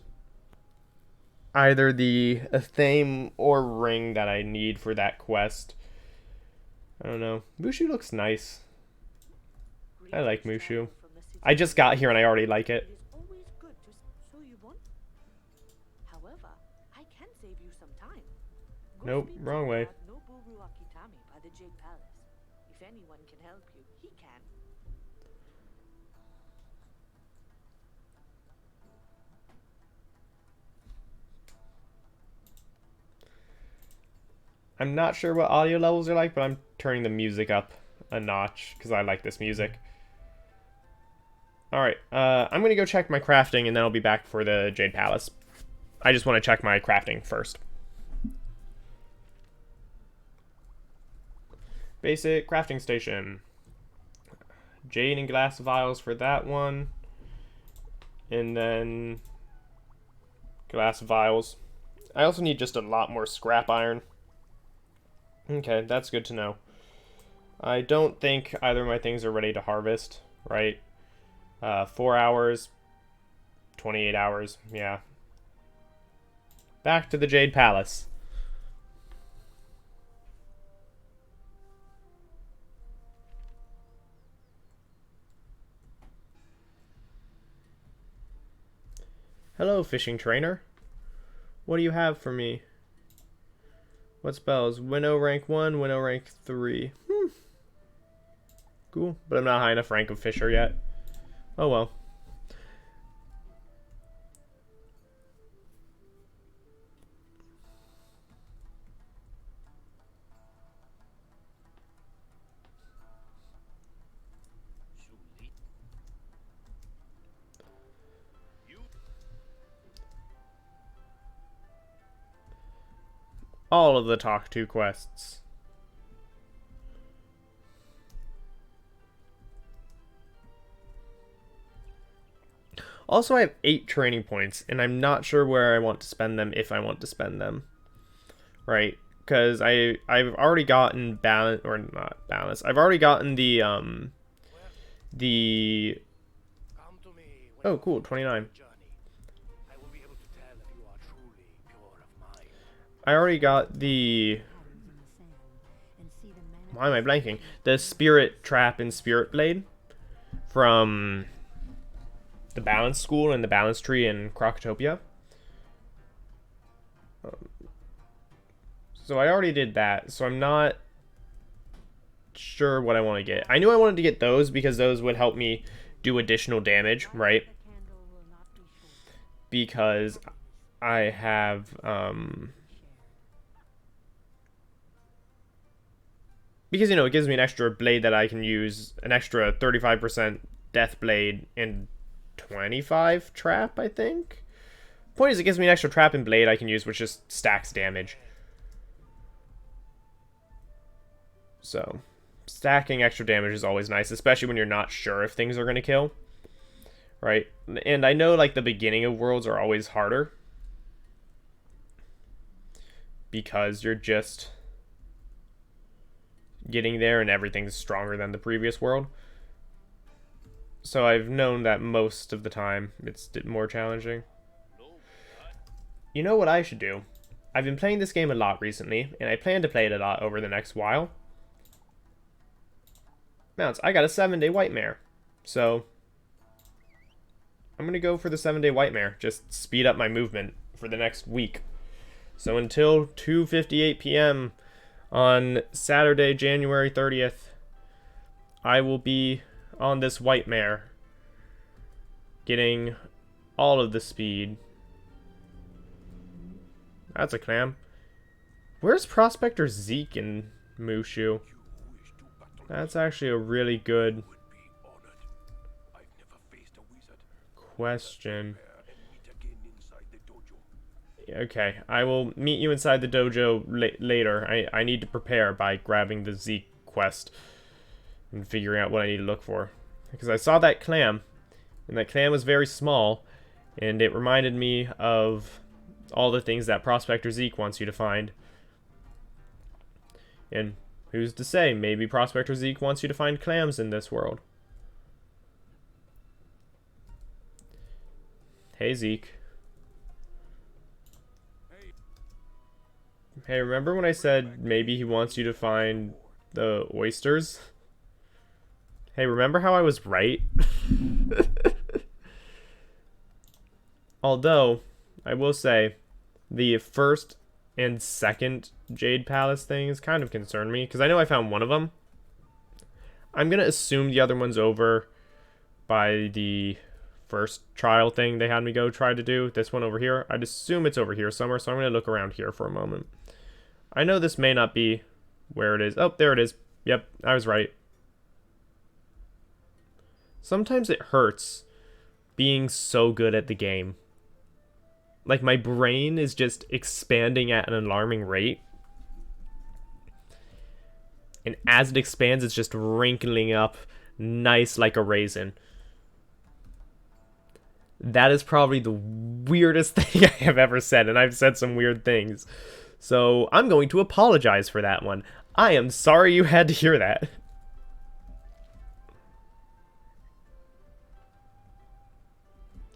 either the Athame or ring that I need for that quest. I don't know. Mushu looks nice. I like Mushu. I just got here and I already like it. Nope, wrong way. By the Jade Palace. If anyone can help you, he can. I'm not sure what audio levels are like, but I'm turning the music up a notch because I like this music. Alright, I'm going to go check my crafting and then I'll be back for the Jade Palace. I just want to check my crafting first. Basic crafting station. Jade and glass vials for that one. And then glass vials. I also need just a lot more scrap iron. Okay, that's good to know. I don't think either of my things are ready to harvest, right? 4 hours, 28 hours, yeah. Back to the Jade Palace. Hello, fishing trainer. What do you have for me? What spells? Winnow rank 1, Winnow rank 3. Cool, but I'm not high enough rank of fisher yet. Oh well. All of the talk to quests. Also, I have 8 training points, and I'm not sure where I want to spend them, if I want to spend them. Right? Because I've already gotten balance, or not balance. I've already gotten the oh, cool, 29. I already got the. Why am I blanking? The Spirit Trap and Spirit Blade from the Balance School and the Balance Tree in Crocotopia. So I already did that, so I'm not sure what I want to get. I knew I wanted to get those because those would help me do additional damage, right? Because I have because, you know, it gives me an extra blade that I can use, an extra 35% death blade and 25 trap, I think. Point is, it gives me an extra trap and blade I can use, which just stacks damage. So, stacking extra damage is always nice, especially when you're not sure if things are going to kill. Right? And I know, like, the beginning of worlds are always harder. Because you're just getting there and everything's stronger than the previous world. So I've known that most of the time it's more challenging. You know what I should do? I've been playing this game a lot recently, and I plan to play it a lot over the next while. Mounts, I got a 7-day white mare. So I'm going to go for the 7-day white mare. Just speed up my movement for the next week. So until 2:58 p.m. on Saturday, January 30th, I will be on this white mare, getting all of the speed. That's a clam. Where's Prospector Zeke and Mushu? That's actually a really good question. Okay, I will meet you inside the dojo later. I need to prepare by grabbing the Zeke quest and figuring out what I need to look for. Because I saw that clam, and that clam was very small, and it reminded me of all the things that Prospector Zeke wants you to find. And who's to say, maybe Prospector Zeke wants you to find clams in this world. Hey, Zeke. Hey, remember when I said maybe he wants you to find the oysters? Hey, remember how I was right? Although, I will say, the first and second Jade Palace things kind of concern me, because I know I found one of them. I'm going to assume the other one's over by the first trial thing they had me go try to do. This one over here. I'd assume it's over here somewhere, so I'm going to look around here for a moment. I know this may not be where it is. Oh, there it is. Yep, I was right. Sometimes it hurts being so good at the game. Like, my brain is just expanding at an alarming rate. And as it expands, it's just wrinkling up nice like a raisin. That is probably the weirdest thing I have ever said, and I've said some weird things. So I'm going to apologize for that one. I am sorry you had to hear that.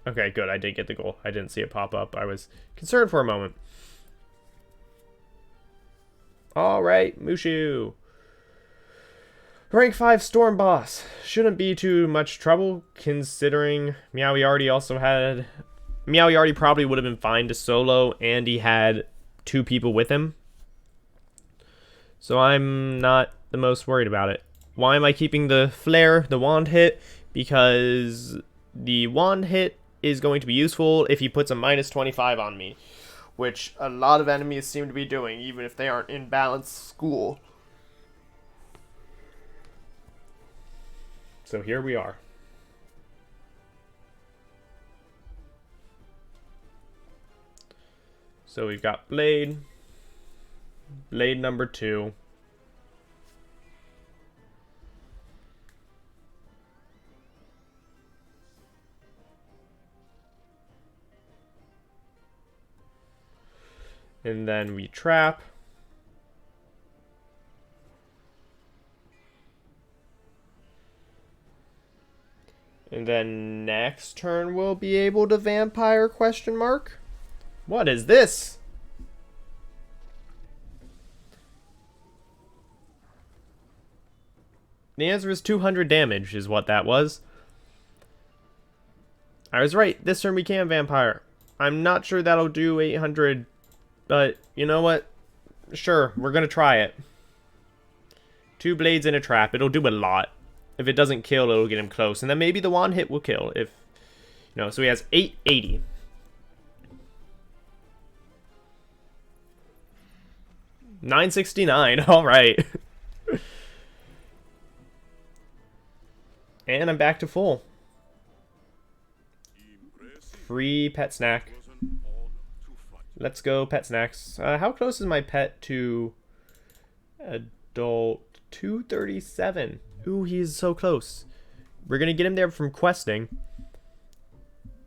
Okay, good. I did get the goal. I didn't see it pop up. I was concerned for a moment. Alright, Mushu. Rank 5 Storm Boss. Shouldn't be too much trouble, considering Meowie already probably would have been fine to solo, and he had 2 people with him. So I'm not the most worried about it. Why am I keeping the flare, the wand hit? Because the wand hit is going to be useful if he puts a minus 25 on me, which a lot of enemies seem to be doing, even if they aren't in balanced school. So here we are. So we've got Blade number 2. And then we trap. And then next turn we'll be able to vampire ? What is this? The answer is 200 damage is what that was. I was right. This turn we can vampire. I'm not sure that'll do 800, but you know what? Sure, we're going to try it. 2 blades in a trap. It'll do a lot. If it doesn't kill, it'll get him close. And then maybe the wand hit will kill. If, you know, so he has 880. $969. All right. And I'm back to full. Free pet snack. Let's go pet snacks. How close is my pet to adult? 237. Ooh, he's so close. We're going to get him there from questing.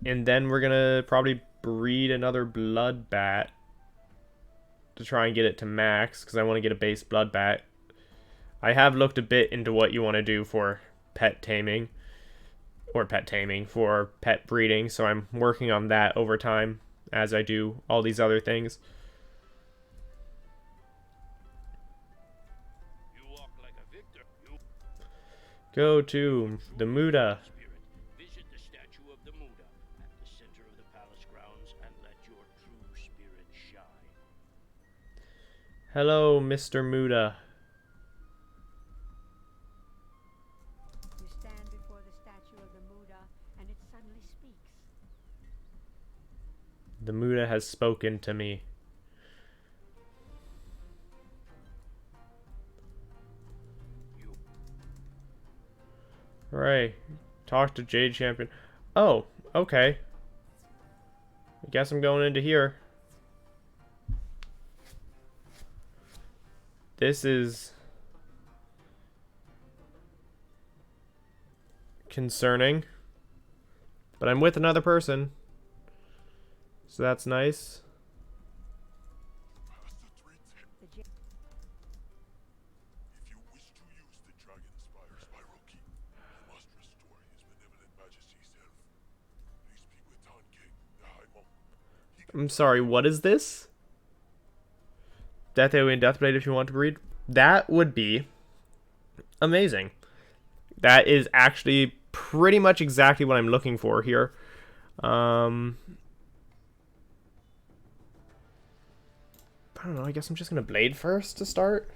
And then we're going to probably breed another blood bat to try and get it to max, because I want to get a base blood bat. I have looked a bit into what you want to do for pet taming. Or pet taming, for pet breeding. So I'm working on that over time as I do all these other things. Go to the Muda. Visit the statue of the Muda at the center of the palace grounds and let your true spirit shine. Hello, Mr. Muda. You stand before the statue of the Muda, and it suddenly speaks. The Muda has spoken to me. Right. Talk to Jade Champion. Oh, okay. I guess I'm going into here. This is concerning. But I'm with another person. So that's nice. The j- If you wish to use the Dragonspire Spiral Key, you must restore His Benevolent Majesty's health. Please speak with Tan King, the High Monk. I'm sorry, what is this? Death AoE and Deathblade if you want to breed. That would be amazing. That is actually pretty much exactly what I'm looking for here. I don't know, I guess I'm just going to Blade first to start.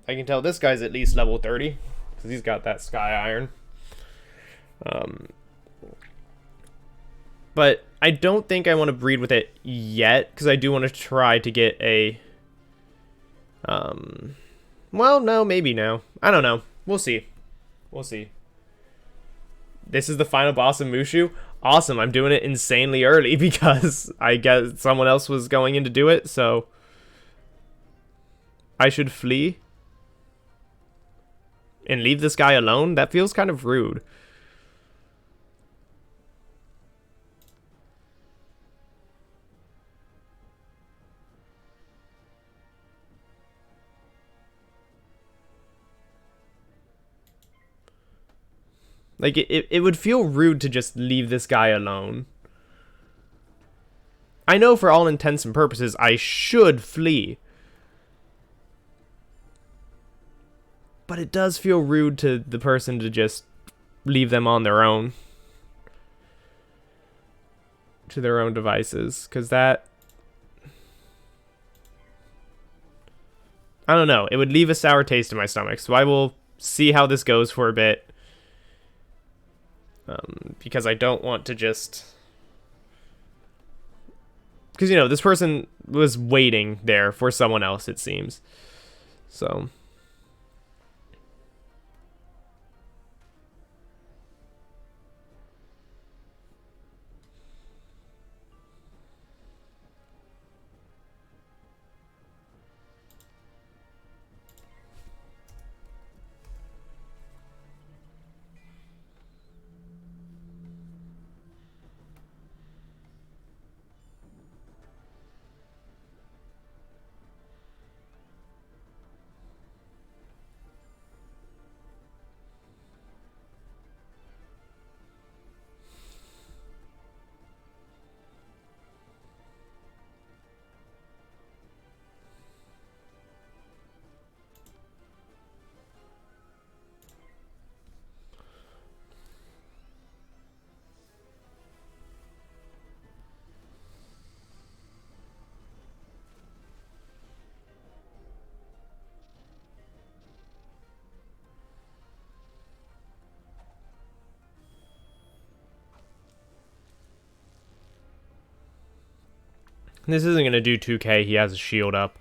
I can tell this guy's at least level 30, because he's got that Sky Iron. But I don't think I want to breed with it yet, because I do want to try to get a... well, no, maybe now. I don't know. We'll see. We'll see. This is the final boss of Mushu. Awesome, I'm doing it insanely early because I guess someone else was going in to do it, so... I should flee? And leave this guy alone? That feels kind of rude. Like, it would feel rude to just leave this guy alone. I know for all intents and purposes I should flee. But it does feel rude to the person to just leave them on their own. To their own devices. Because that... I don't know. It would leave a sour taste in my stomach. So I will see how this goes for a bit. Because I don't want to just... Because, you know, this person was waiting there for someone else, it seems. So... This isn't going to do 2k, he has a shield up.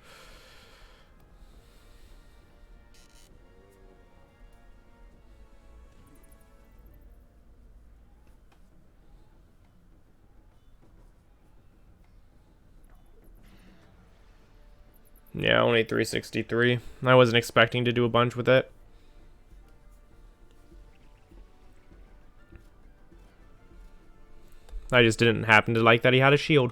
Yeah, only 363. I wasn't expecting to do a bunch with it. I just didn't happen to like that he had a shield.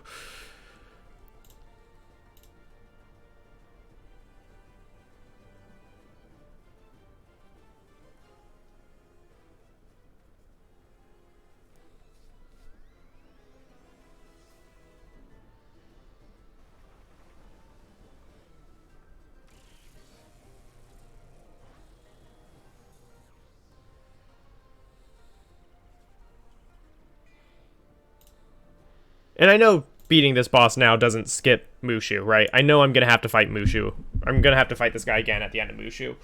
And I know beating this boss now doesn't skip Mushu, right? I know I'm going to have to fight Mushu. I'm going to have to fight this guy again at the end of Mushu.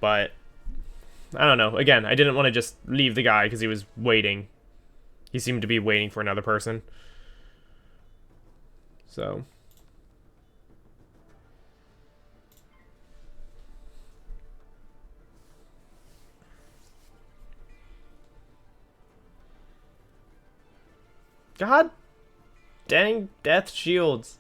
But, I don't know. Again, I didn't want to just leave the guy because he was waiting. He seemed to be waiting for another person. So... God dang death shields.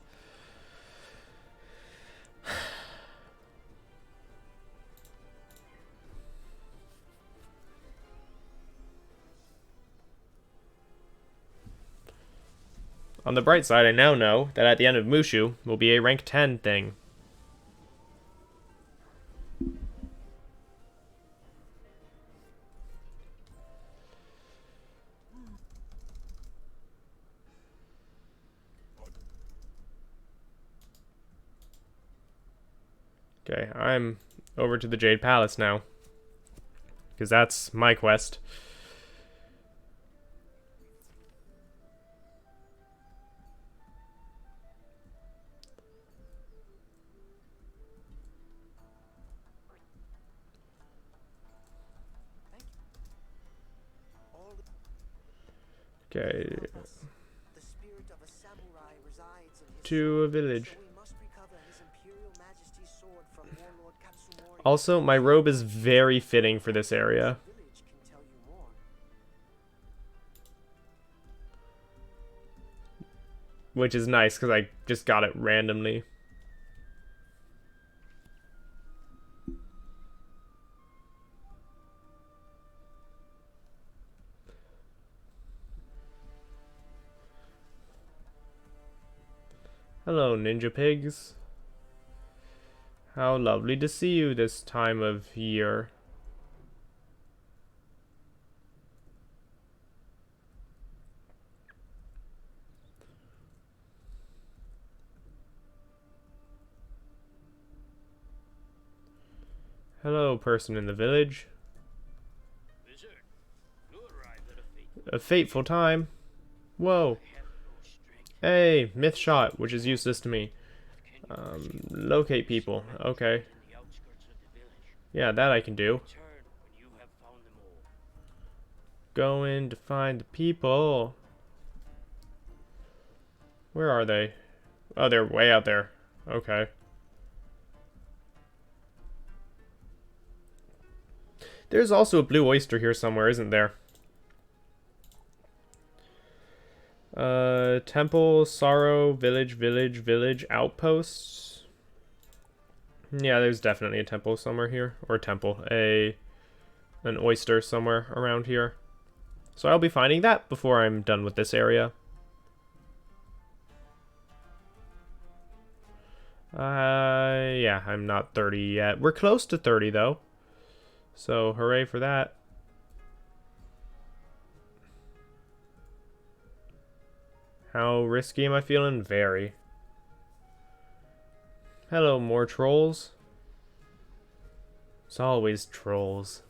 On the bright side, I now know that at the end of Mushu will be a rank 10 thing. Okay, I'm over to the Jade Palace now. Because that's my quest. Okay. The spirit of a samurai resides in his To a village. so we must recover his Imperial Majesty's sword from Warlord Katsumori. Also, my robe is very fitting for this area. The village can tell you more. Which is nice, because I just got it randomly. Hello, ninja pigs. How lovely to see you this time of year. Hello, person in the village. Wizard, you arrived at A fateful time. Whoa. I have no strength. Hey, myth shot, which is useless to me. Can you persuade me Locate to people. spend Okay. in the outskirts of the village? Yeah, that I can do. Return when you have found them all. Going to find the people. Where are they? Oh, they're way out there. Okay. There's also a blue oyster here somewhere, isn't there? Temple, Sorrow, Village, Outposts. Yeah, there's definitely a temple somewhere here. Or temple. An oyster somewhere around here. So I'll be finding that before I'm done with this area. Yeah, I'm not 30 yet. We're close to 30 though. So hooray for that. How risky am I feeling? Very. Hello, more trolls. It's always trolls.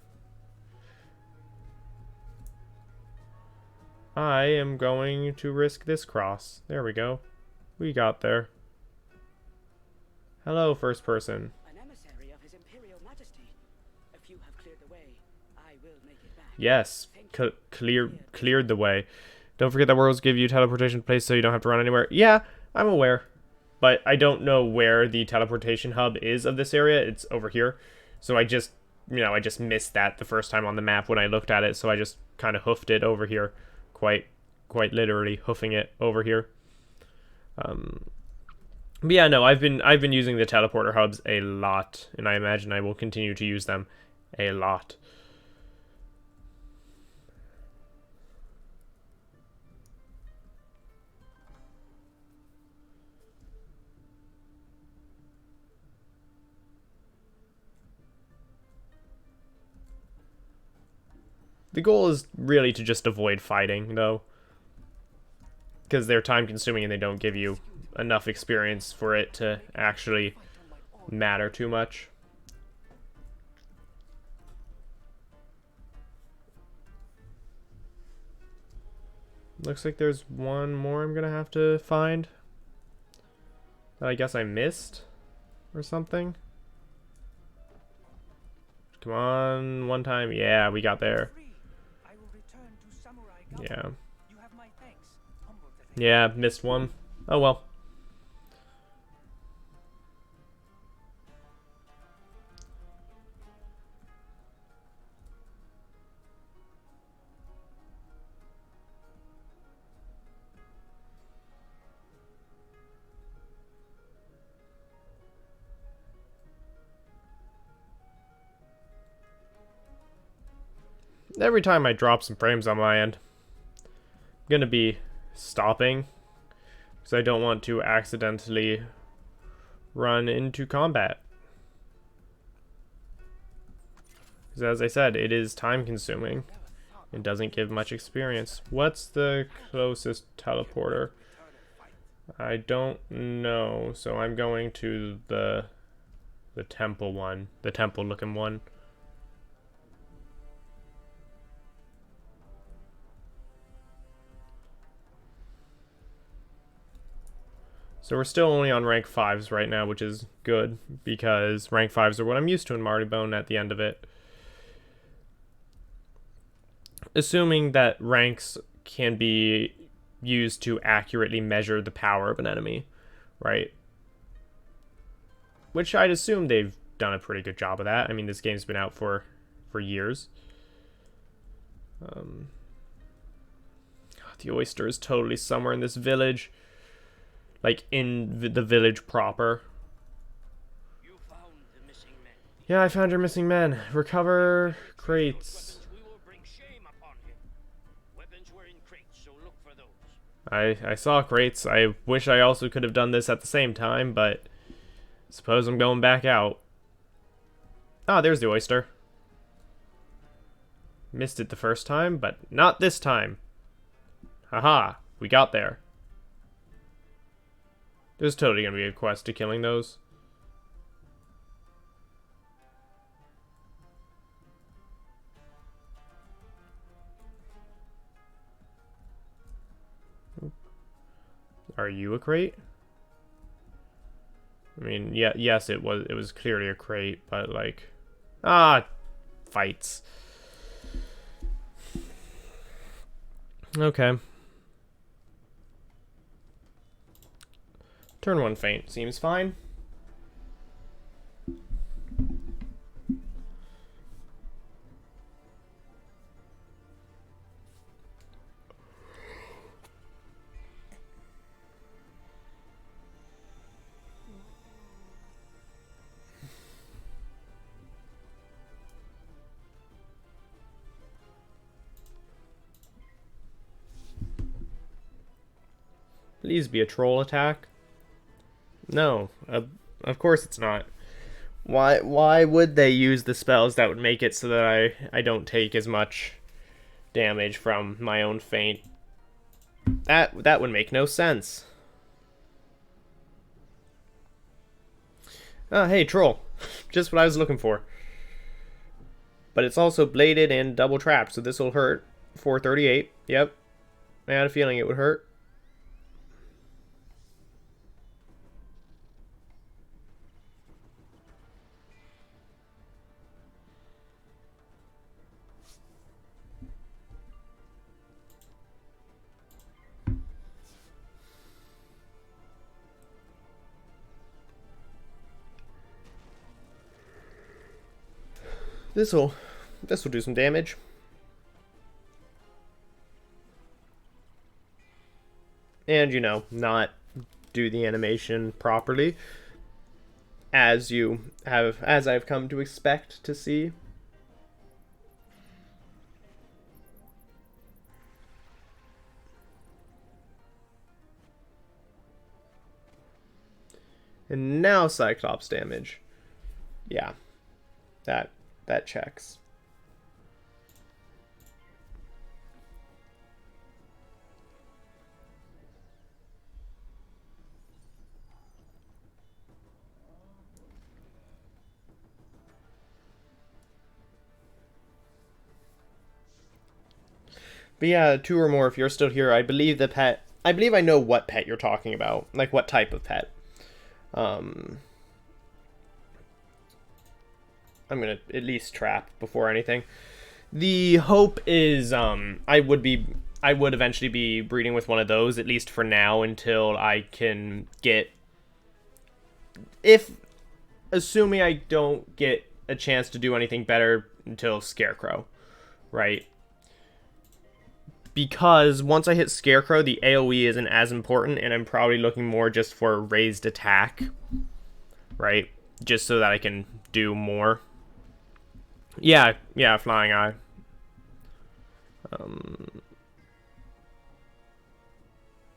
I am going to risk this cross. There we go. We got there. Hello, first person. An emissary of His Imperial Majesty. If you have cleared the way, I will make it back. Yes, cleared the way. Don't forget that worlds give you teleportation place so you don't have to run anywhere. Yeah, I'm aware. But I don't know where the teleportation hub is of this area. It's over here. So I just missed that the first time on the map when I looked at it. So I just kind of hoofed it over here. Quite literally hoofing it over here. But yeah, no, I've been using the teleporter hubs a lot. And I imagine I will continue to use them a lot. The goal is really to just avoid fighting, though. Because they're time consuming and they don't give you enough experience for it to actually matter too much. Looks like there's one more I'm gonna have to find. That I guess I missed or something. Come on, one time. Yeah, we got there. Yeah. Yeah, missed one. Oh well. Every time I drop some frames on my end, I'm gonna be stopping because I don't want to accidentally run into combat. Because as I said, it is time consuming. It doesn't give much experience. What's the closest teleporter? I don't know, so I'm going to the temple one, the temple looking one. So we're still only on rank 5s right now, which is good, because rank 5s are what I'm used to in Marleybone at the end of it. Assuming that ranks can be used to accurately measure the power of an enemy, right? Which I'd assume they've done a pretty good job of that. I mean, this game's been out for years. The oyster is totally somewhere in this village. Like, in the village proper. You found the missing men. Yeah, I found your missing men. Recover crates. We will bring shame upon him. Weapons were in crates, so look for those. I saw crates. I wish I also could have done this at the same time, but suppose I'm going back out. Ah, there's the oyster. Missed it the first time, but not this time. Haha, we got there. There's totally gonna be a quest to killing those. Are you a crate? I mean, yeah, yes, it was clearly a crate, but like, fights. Okay. Turn 1 faint seems fine. Please be a troll attack. No, of course it's not. Why would they use the spells that would make it so that I don't take as much damage from my own feint? That would make no sense. Oh, hey, troll. Just what I was looking for. But it's also bladed and double trapped, so this will hurt. 438. Yep. I had a feeling it would hurt. This'll do some damage. And, you know, not do the animation properly, as I've come to expect to see. And now Cyclops damage. Yeah. That checks. But yeah, 2 or more if you're still here. I believe I know what pet you're talking about. Like, what type of pet. I'm gonna at least trap before anything. The hope is I would eventually be breeding with one of those, at least for now, until I can get, assuming I don't get a chance to do anything better until Scarecrow, right? Because once I hit Scarecrow, the AoE isn't as important, and I'm probably looking more just for raised attack, right? Just so that I can do more. Yeah, Flying Eye.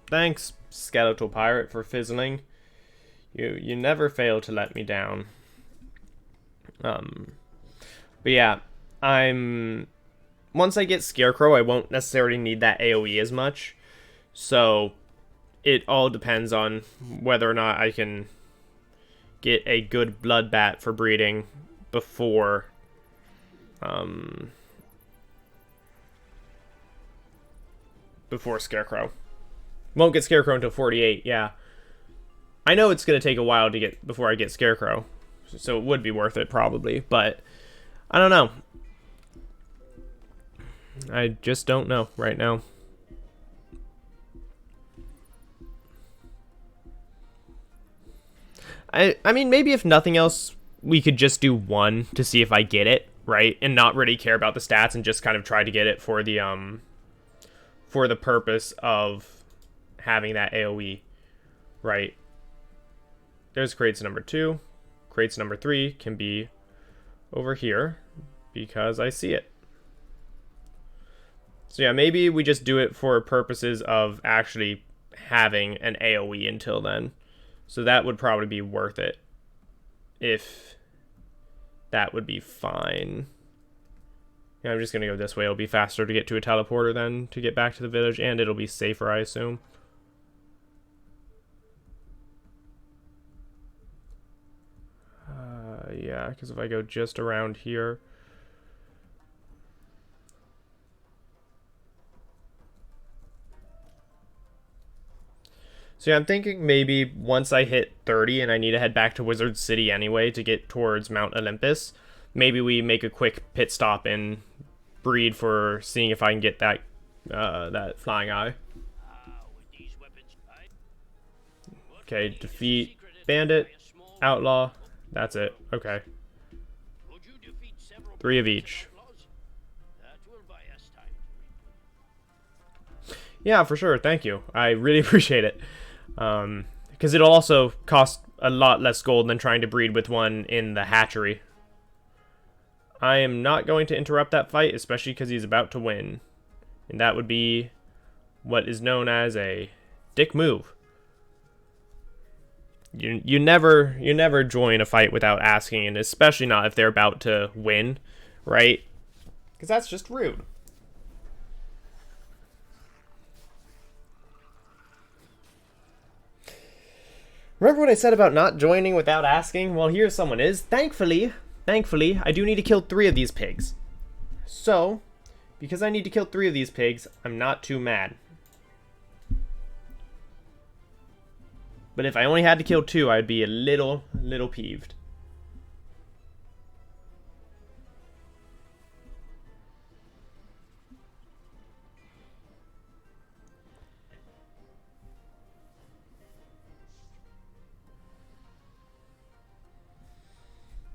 Thanks, Skeletal Pirate, for fizzling. You never fail to let me down. But yeah, once I get Scarecrow, I won't necessarily need that AoE as much. So it all depends on whether or not I can get a good Bloodbat for breeding before Scarecrow. Won't get Scarecrow until 48, yeah. I know it's going to take a while to get before I get Scarecrow, so it would be worth it probably, but I don't know. I just don't know right now. I mean, maybe if nothing else, we could just do 1 to see if I get it, right? And not really care about the stats and just kind of try to get it for the purpose of having that AoE, right? There's crates number 2. Crates number 3 can be over here because I see it. So yeah, maybe we just do it for purposes of actually having an AoE until then. So that would probably be worth it. If that would be fine. Yeah, I'm just going to go this way. It'll be faster to get to a teleporter than to get back to the village, and it'll be safer, I assume. Yeah, because if I go just around here... So yeah, I'm thinking maybe once I hit 30 and I need to head back to Wizard City anyway to get towards Mount Olympus, maybe we make a quick pit stop and breed for seeing if I can get that that flying eye. With these weapons, Okay, defeat bandit, outlaw. That's it. Okay, Would you defeat several 3 of bandits and each. outlaws? That will buy us time to Yeah, for sure. Thank you. I really appreciate it. Because it'll also cost a lot less gold than trying to breed with one in the hatchery. I am not going to interrupt that fight, especially because he's about to win. And that would be what is known as a dick move. You never join a fight without asking, and especially not if they're about to win, right? Because that's just rude. Remember what I said about not joining without asking? Well, here someone is. Thankfully, I do need to kill 3 of these pigs. So, because I need to kill 3 of these pigs, I'm not too mad. But if I only had to kill 2, I'd be a little peeved.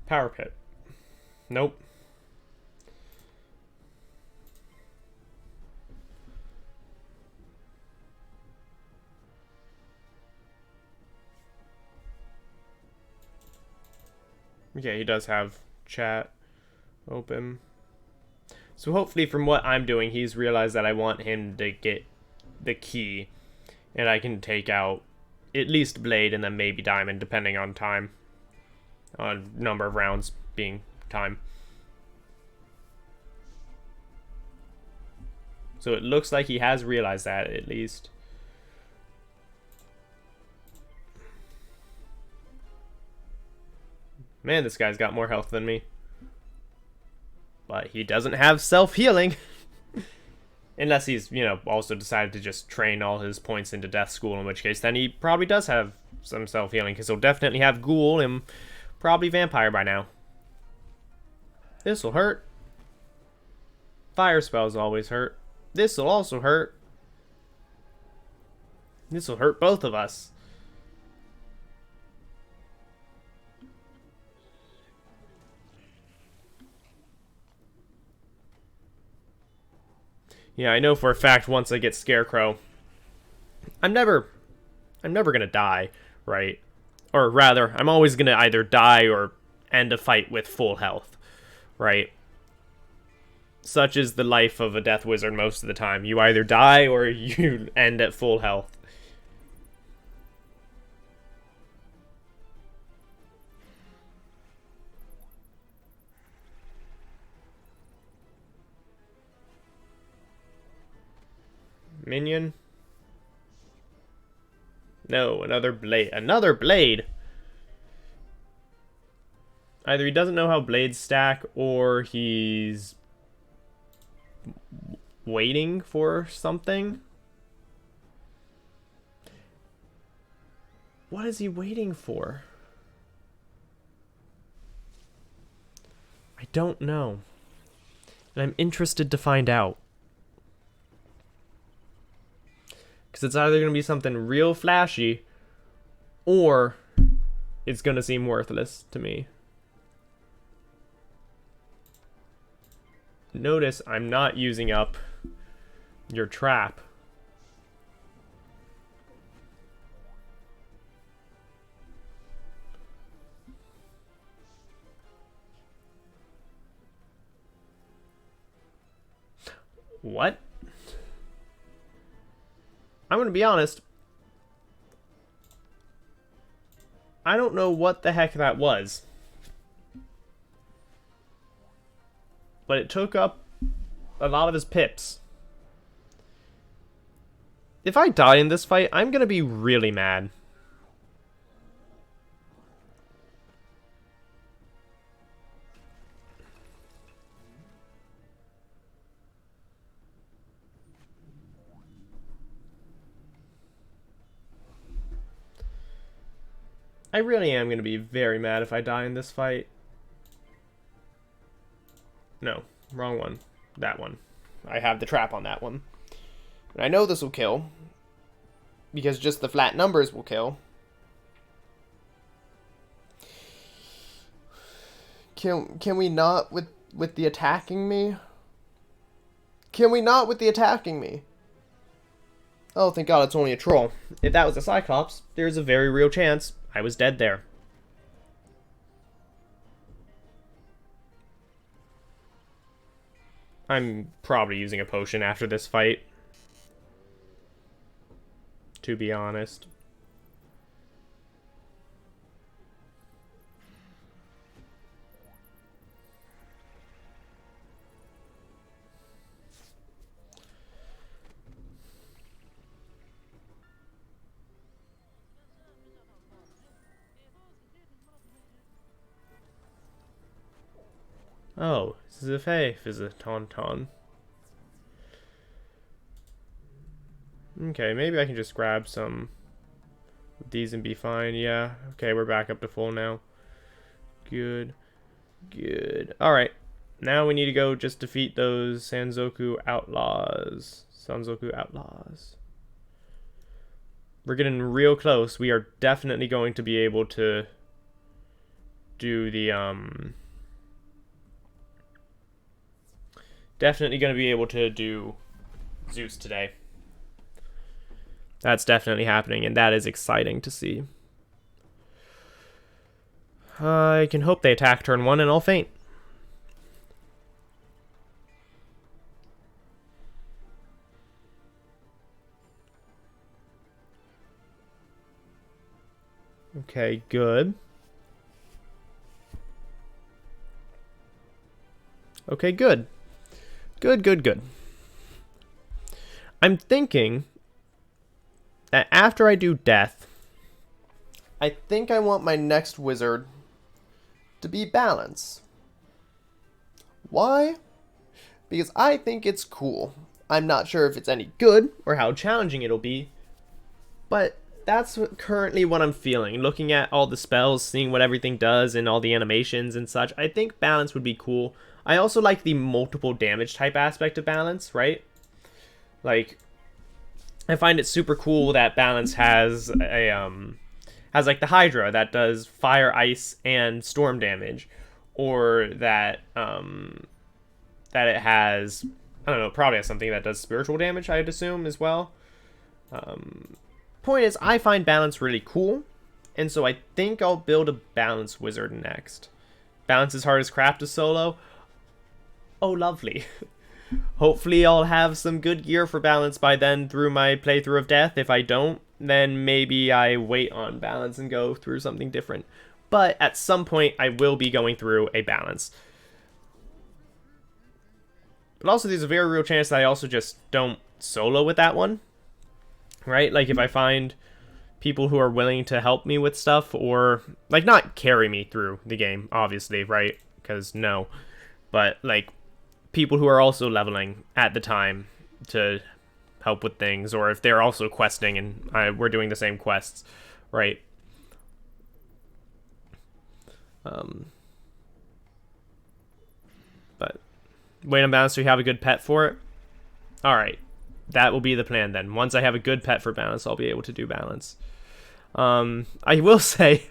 Power pit. Nope. Yeah, he does have chat open. So hopefully from what I'm doing, he's realized that I want him to get the key. And I can take out at least Blade and then maybe Diamond, depending on time. On number of rounds being time. So it looks like he has realized that, at least. Man, this guy's got more health than me. But he doesn't have self-healing. Unless he's, also decided to just train all his points into Death School, in which case then he probably does have some self-healing, because he'll definitely have Ghoul and probably Vampire by now. This'll hurt. Fire spells always hurt. This'll also hurt. This'll hurt both of us. Yeah, I know for a fact once I get Scarecrow, I'm never gonna die, right? Or rather, I'm always gonna either die or end a fight with full health, right? Such is the life of a Death Wizard most of the time. You either die or you end at full health. Minion? No, another blade. Another blade! Either he doesn't know how blades stack, or he's waiting for something. What is he waiting for? I don't know. And I'm interested to find out. Because it's either going to be something real flashy, or it's going to seem worthless to me. Notice I'm not using up your trap. What? I'm going to be honest. I don't know what the heck that was. But it took up a lot of his pips. If I die in this fight, I'm going to be really mad. I really am going to be very mad if I die in this fight. No, wrong one. That one. I have the trap on that one. And I know this will kill, because just the flat numbers will kill. Can we not with the attacking me? Can we not with the attacking me? Oh, thank God it's only a troll. If that was a Cyclops, there's a very real chance I was dead there. I'm probably using a potion after this fight, to be honest. Oh, Zephyr is a tauntaun. Okay, maybe I can just grab some of these and be fine. Yeah, okay, we're back up to full now. Good. Good. Alright, now we need to go just defeat those Sanzoku outlaws. We're getting real close. We are definitely going to be able to do the, definitely going to be able to do Zeus today. That's definitely happening, and that is exciting to see. I can hope they attack turn 1 and I'll faint. Okay, good. Okay, good. Good. I'm thinking that after I do death, I think I want my next wizard to be balance. Why? Because I think it's cool. I'm not sure if it's any good or how challenging it'll be, but that's currently what I'm feeling. Looking at all the spells, seeing what everything does and all the animations and such, I think balance would be cool. I also like the multiple damage type aspect of balance, right? Like, I find it super cool that balance has a has like the Hydra that does fire, ice, and storm damage, or that that it has, I don't know, probably has something that does spiritual damage, I'd assume as well. Point is, I find balance really cool, and so I think I'll build a balance wizard next. Balance is hard as crap to solo. Oh, lovely. Hopefully I'll have some good gear for balance by then through my playthrough of death. If I don't, then maybe I wait on balance and go through something different. But at some point, I will be going through a balance. But also, there's a very real chance that I also just don't solo with that one. Right? Like, if I find people who are willing to help me with stuff, or, like, not carry me through the game, obviously, right? Because, no. But, like, people who are also leveling at the time to help with things, or if they're also questing and we're doing the same quests, right? But wait on balance so you have a good pet for it. All right, that will be the plan then. Once I have a good pet for balance, I'll be able to do balance. I will say,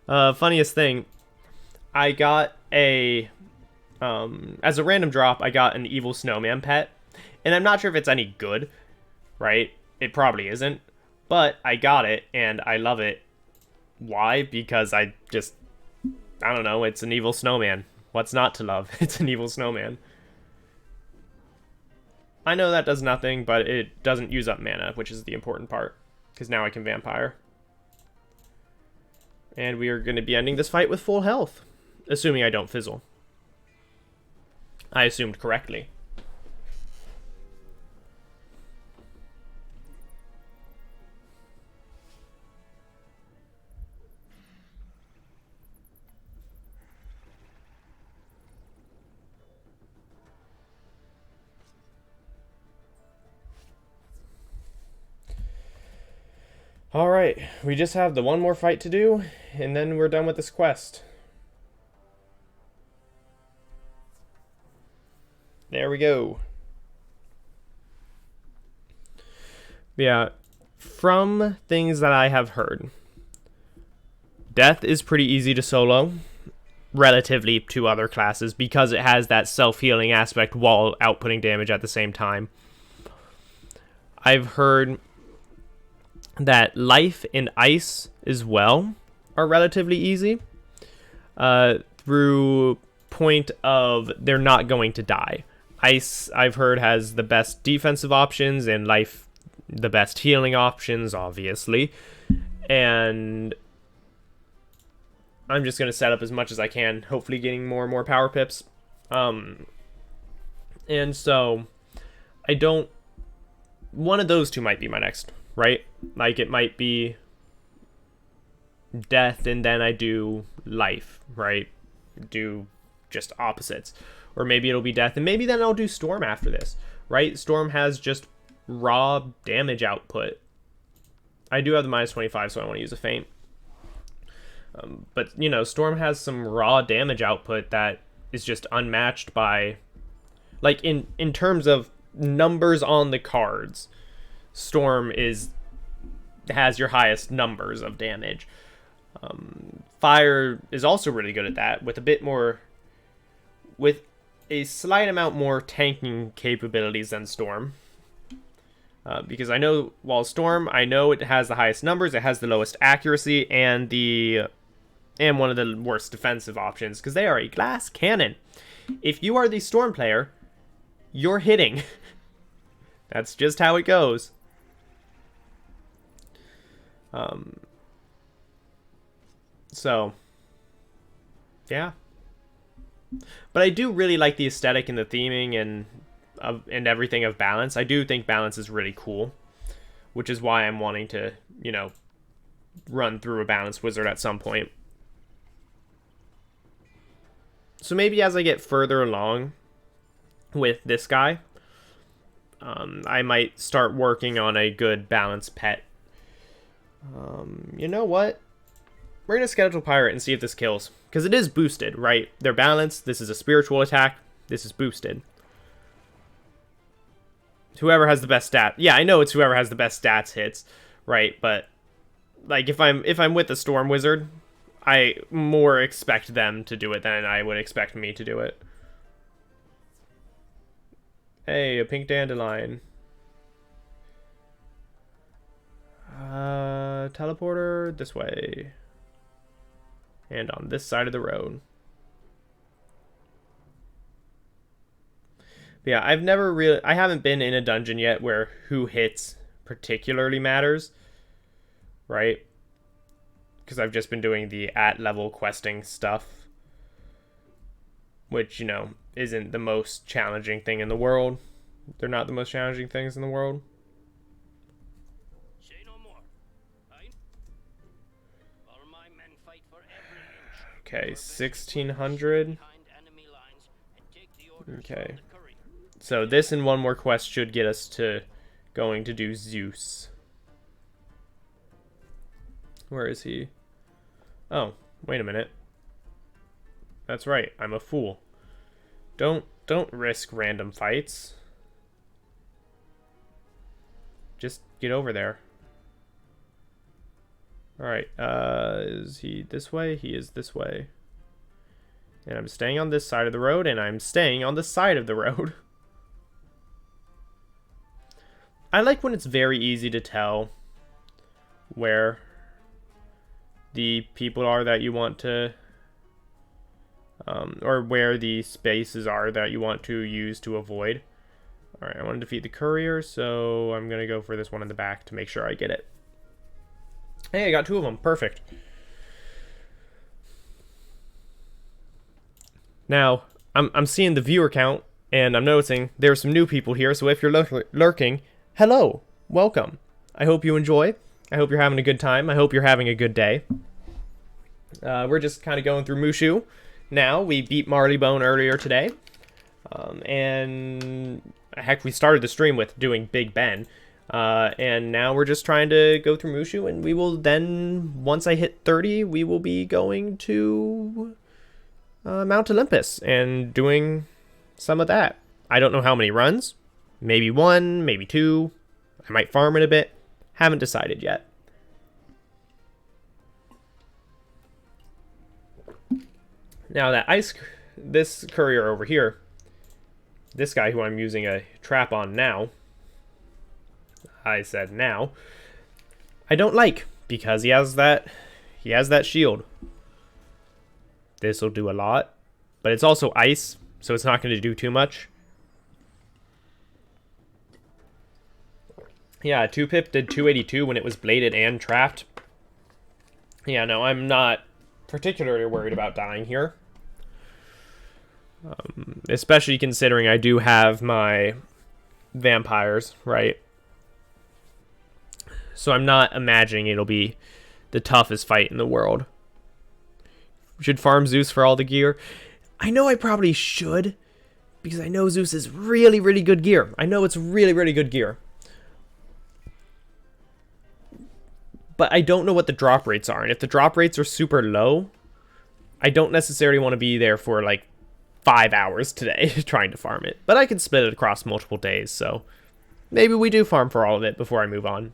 funniest thing, I got a as a random drop, I got an evil snowman pet, and I'm not sure if it's any good, right? It probably isn't, but I got it, and I love it. Why? Because I don't know, it's an evil snowman. What's not to love? It's an evil snowman. I know that does nothing, but it doesn't use up mana, which is the important part, because now I can vampire. And we are going to be ending this fight with full health, assuming I don't fizzle. I assumed correctly. Alright, we just have the one more fight to do, and then we're done with this quest. There we go. Yeah, from things that I have heard, Death is pretty easy to solo, relatively to other classes, because it has that self-healing aspect while outputting damage at the same time. I've heard that Life and Ice as well are relatively easy, through point of they're not going to die. Ice, I've heard, has the best defensive options, and Life the best healing options, obviously. And I'm just going to set up as much as I can, hopefully getting more and more power pips. And so I don't... One of those two might be my next, right? Like, it might be Death, and then I do Life, right? Do just opposites. Or maybe it'll be Death, and maybe then I'll do Storm after this, right? Storm has just raw damage output. I do have the minus 25, so I want to use a feint. But, you know, Storm has some raw damage output that is just unmatched by... Like, in terms of numbers on the cards, Storm has your highest numbers of damage. Fire is also really good at that, with a bit more... With a slight amount more tanking capabilities than Storm. Because I know, while Storm, I know it has the highest numbers, it has the lowest accuracy, and one of the worst defensive options, because they are a glass cannon. If you are the Storm player, you're hitting. That's just how it goes. So, yeah. But I do really like the aesthetic and the theming and everything of balance. I do think balance is really cool, which is why I'm wanting to, you know, run through a balanced wizard at some point. So maybe as I get further along with this guy, I might start working on a good balanced pet. You know what? We're going to schedule Pirate and see if this kills. Because it is boosted, right? They're balanced. This is a spiritual attack. This is boosted. Whoever has the best stat. Yeah, I know it's whoever has the best stats hits, right? But like if I'm with the Storm Wizard, I more expect them to do it than I would expect me to do it. Hey, a pink dandelion. Teleporter this way. And on this side of the road. But yeah, I haven't been in a dungeon yet where who hits particularly matters, right? Because I've just been doing the at-level questing stuff, which, you know, isn't the most challenging thing in the world. They're not the most challenging things in the world. Say no more. All my men fight for every inch. Okay, 1600. Okay. So this and one more quest should get us to going to do Zeus. Where is he? Oh, wait a minute. That's right, I'm a fool. Don't risk random fights. Just get over there. Alright, is he this way? He is this way. And I'm staying on this side of the road, and I'm staying on the side of the road. I like when it's very easy to tell where the people are that you want to, or where the spaces are that you want to use to avoid. Alright, I want to defeat the courier, so I'm going to go for this one in the back to make sure I get it. Hey, I got two of them. Perfect. Now, I'm seeing the viewer count, and I'm noticing there are some new people here, so if you're lurking, hello, welcome. I hope you enjoy. I hope you're having a good time. I hope you're having a good day. We're just kind of going through Mushu. Now, we beat Marleybone earlier today, and heck, we started the stream with doing Big Ben. And now we're just trying to go through Mushu, and we will then, once I hit 30, we will be going to Mount Olympus and doing some of that. I don't know how many runs. Maybe 1, maybe 2. I might farm it a bit. Haven't decided yet. Now that this courier over here, this guy who I'm using a trap on now, I said now, I don't like, because he has that shield. This will do a lot, but it's also ice, so it's not going to do too much. Yeah, 2-pip did 282 when it was bladed and trapped. Yeah, no, I'm not particularly worried about dying here. Especially considering I do have my vampires, right? So I'm not imagining it'll be the toughest fight in the world. Should farm Zeus for all the gear? I know I probably should, because I know Zeus is really, really good gear. I know it's really, really good gear. But I don't know what the drop rates are, and if the drop rates are super low, I don't necessarily want to be there for like 5 hours today trying to farm it. But I can split it across multiple days, so maybe we do farm for all of it before I move on.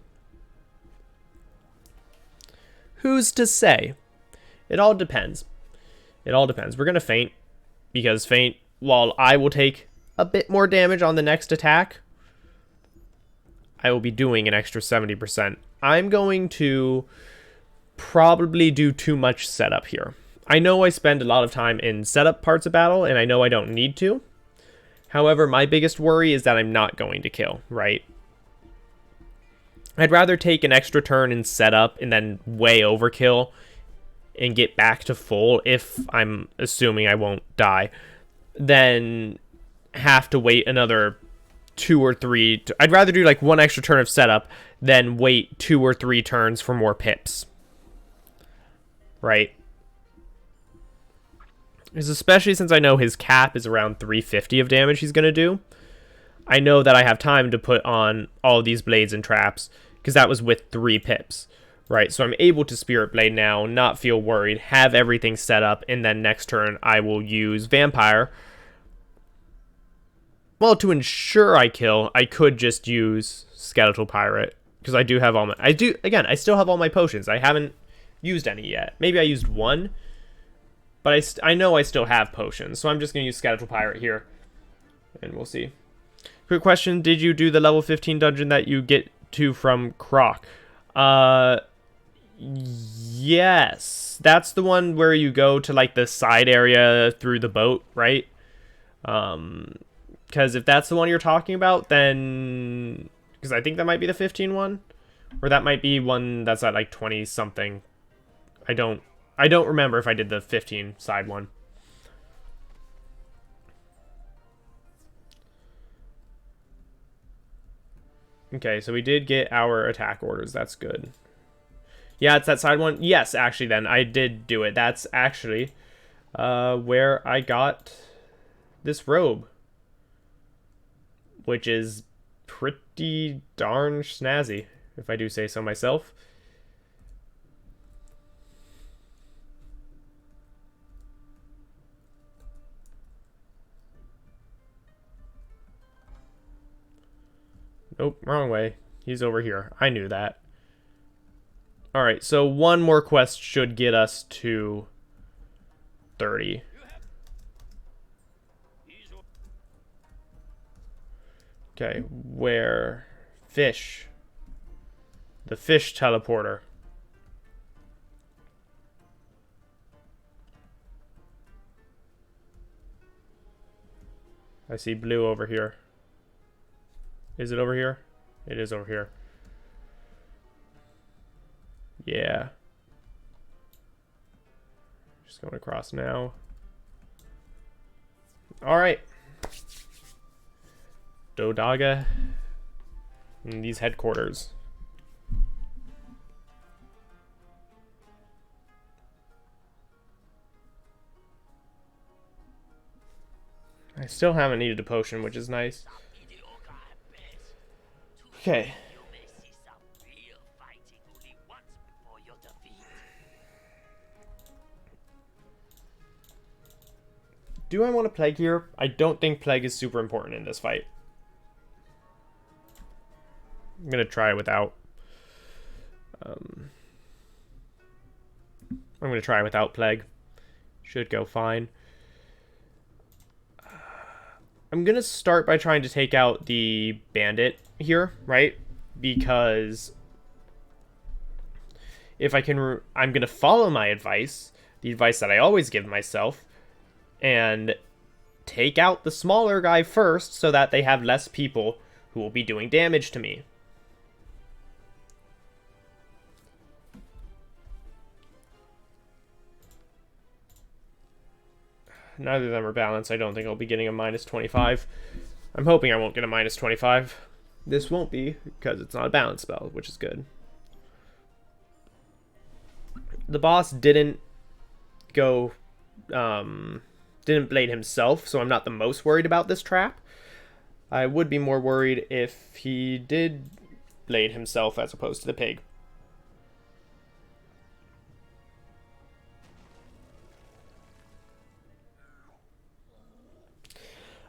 Who's to say? It all depends. It all depends. We're going to feint, because feint, while I will take a bit more damage on the next attack, I will be doing an extra 70%. I'm going to probably do too much setup here. I know I spend a lot of time in setup parts of battle, and I know I don't need to. However, my biggest worry is that I'm not going to kill, right? I'd rather take an extra turn in setup and then way overkill and get back to full if I'm assuming I won't die, than have to wait another 2 or 3. I'd rather do like 1 extra turn of setup than wait 2 or 3 turns for more pips. Right? Because especially since I know his cap is around 350 of damage he's going to do, I know that I have time to put on all these blades and traps, because that was with 3 pips. Right, so I'm able to Spirit Blade now, not feel worried, have everything set up, and then next turn I will use Vampire. Well, to ensure I kill, I could just use Skeletal Pirate, because I do have all my... I still have all my potions. I haven't used any yet. Maybe I used 1, but I know I still have potions, so I'm just going to use Skeletal Pirate here, and we'll see. Quick question, did you do the level 15 dungeon that you get to from Croc? Yes, that's the one where you go to like the side area through the boat, right? Because if that's the one you're talking about, then, because I think that might be the 15 one, or that might be one that's at like 20 something. I don't remember if I did the 15 side one. Okay, so we did get our attack orders. That's good. Yeah, it's that side one. Yes, actually, then I did do it. That's actually where I got this robe, which is pretty darn snazzy, if I do say so myself. Nope, wrong way. He's over here. I knew that. Alright, so 1 more quest should get us to 30. Okay, where? Fish. The fish teleporter. I see blue over here. Is it over here? It is over here. Yeah. Just going across now. Alright. Dodaga. And these headquarters. I still haven't needed a potion, which is nice. Okay. Do I want to Plague here? I don't think Plague is super important in this fight. I'm going to try it without. I'm going to try without Plague. Should go fine. I'm going to start by trying to take out the bandit here, right? Because if I can, I'm going to follow my advice, the advice that I always give myself, and take out the smaller guy first so that they have less people who will be doing damage to me. Neither of them are balanced. I don't think I'll be getting a minus 25. I'm hoping I won't get a minus 25. This won't be, because it's not a balance spell, which is good. The boss didn't go, didn't blade himself, so I'm not the most worried about this trap. I would be more worried if he did blade himself as opposed to the pig.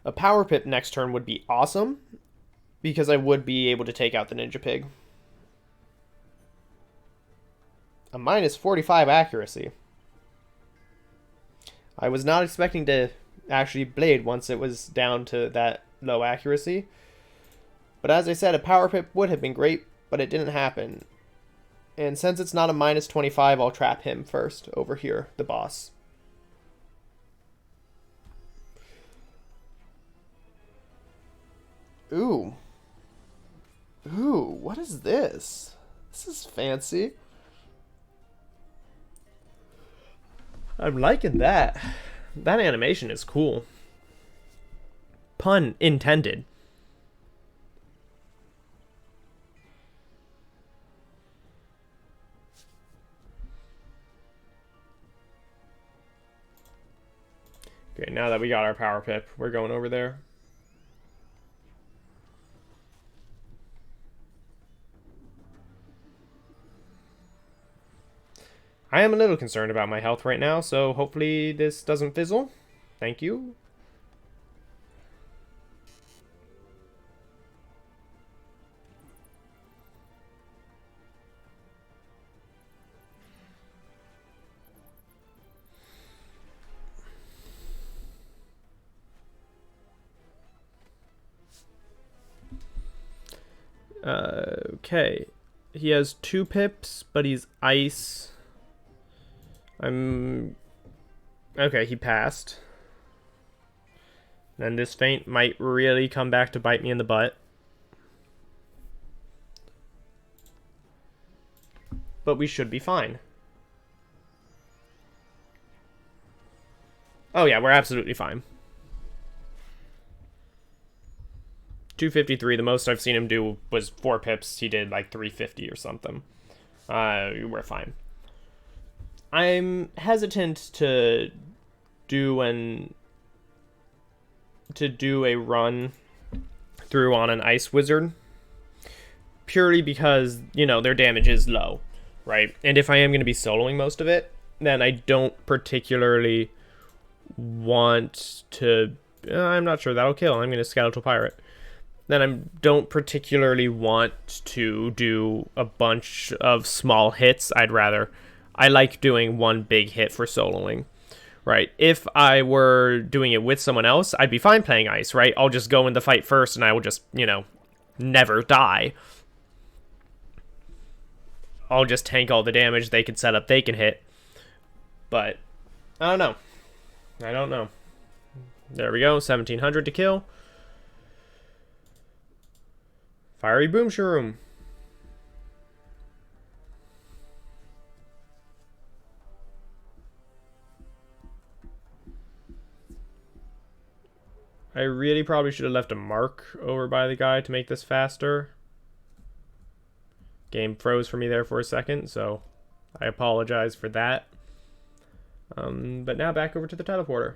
A power pip next turn would be awesome, because I would be able to take out the ninja pig. A minus 45 accuracy. I was not expecting to actually blade once it was down to that low accuracy. But as I said, a power pip would have been great, but it didn't happen. And since it's not a minus 25, I'll trap him first over here, the boss. Ooh. Ooh, what is this? This is fancy. I'm liking that. That animation is cool. Pun intended. Okay, now that we got our power pip, we're going over there. I am a little concerned about my health right now, so hopefully this doesn't fizzle. Thank you. Okay. He has 2 pips, but he's ice. Okay, he passed. And this feint might really come back to bite me in the butt. But we should be fine. Oh yeah, we're absolutely fine. 253, the most I've seen him do was 4 pips. He did like 350 or something. We're fine. I'm hesitant to do a run through on an ice wizard, purely because, you know, their damage is low, right? And if I am going to be soloing most of it, then I don't particularly want to... I'm not sure that'll kill. I'm going to Skeletal Pirate. Then I don't particularly want to do a bunch of small hits. I like doing one big hit for soloing, right? If I were doing it with someone else, I'd be fine playing ice, right? I'll just go in the fight first and I will just, you know, never die. I'll just tank all the damage they can set up, they can hit. But, I don't know. I don't know. There we go, 1700 to kill. Fiery Boom Shroom. I really probably should have left a mark over by the guy to make this faster. Game froze for me there for a second, so I apologize for that. But now back over to the teleporter.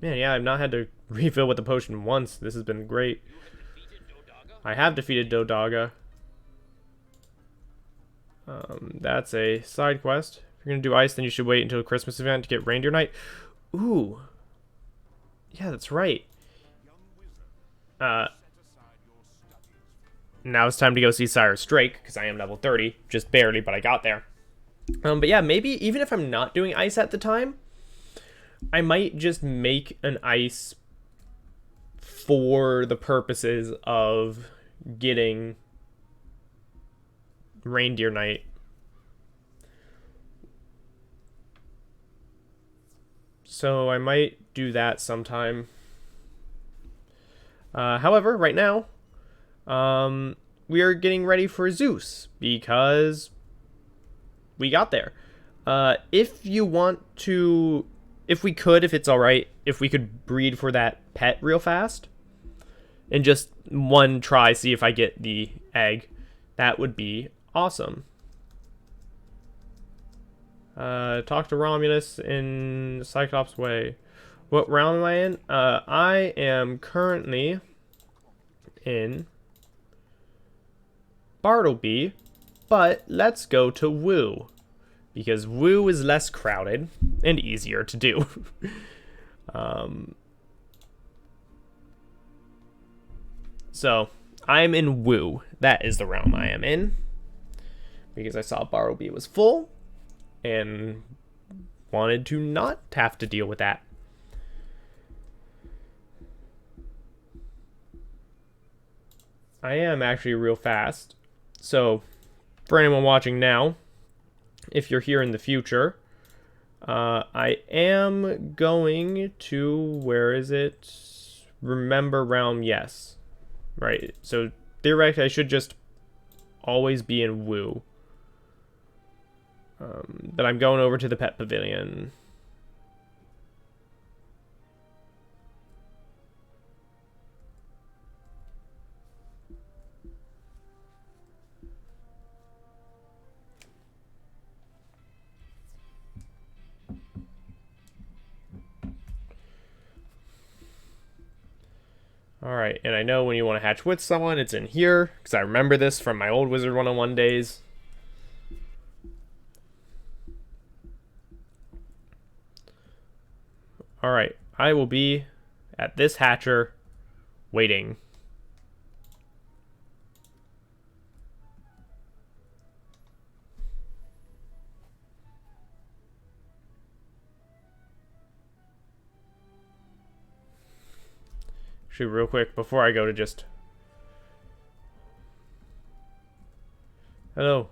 Man, yeah, I've not had to refill with the potion once. This has been great. I have defeated Dodaga. That's a side quest. If you're gonna do ice, then you should wait until the Christmas event to get Reindeer Night. Ooh. Yeah, that's right. Now it's time to go see Cyrus Drake, because I am level 30. Just barely, but I got there. But yeah, maybe even if I'm not doing ice at the time, I might just make an ice for the purposes of getting Reindeer Night. So I might do that sometime. However, right now, we are getting ready for Zeus because we got there. If you want to, if it's alright, if we could breed for that pet real fast and just one try, see if I get the egg, that would be awesome. Talk to Romulus in Cyclops Way. What round am I in? I am currently in Bartleby, but let's go to Woo, because Woo is less crowded and easier to do. So, I'm in Woo. That is the realm I am in, because I saw Bartleby was full and wanted to not have to deal with that. I am actually real fast. So, for anyone watching now, if you're here in the future, I am going to, where is it? Remember Realm, yes. Right, so theoretically I should just always be in Woo. But I'm going over to the Pet Pavilion. Alright, and I know when you want to hatch with someone, it's in here, because I remember this from my old Wizard 101 days. Alright, I will be at this hatcher waiting. Actually, real quick, before I go to just... Hello.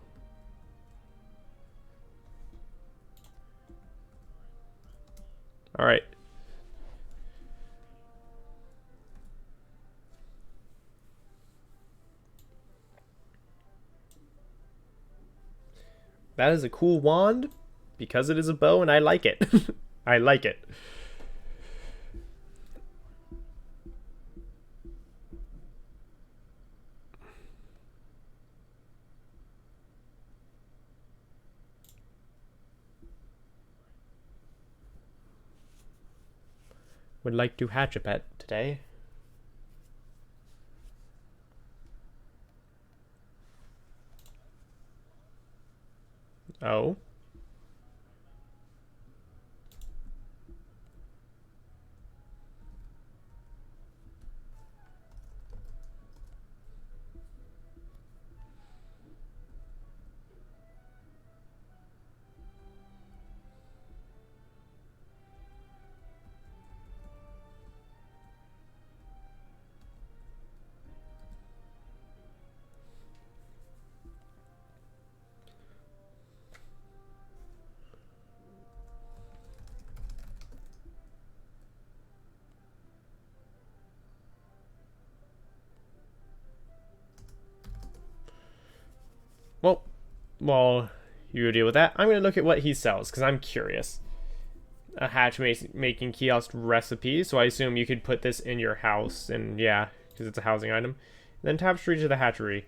Alright. That is a cool wand because it is a bow and I like it. I like it. Would like to hatch a pet today. Oh. Well, while you deal with that, I'm going to look at what he sells, because I'm curious. A hatch making kiosk recipe, so I assume you could put this in your house, and yeah, because it's a housing item. And then tapestry to the hatchery,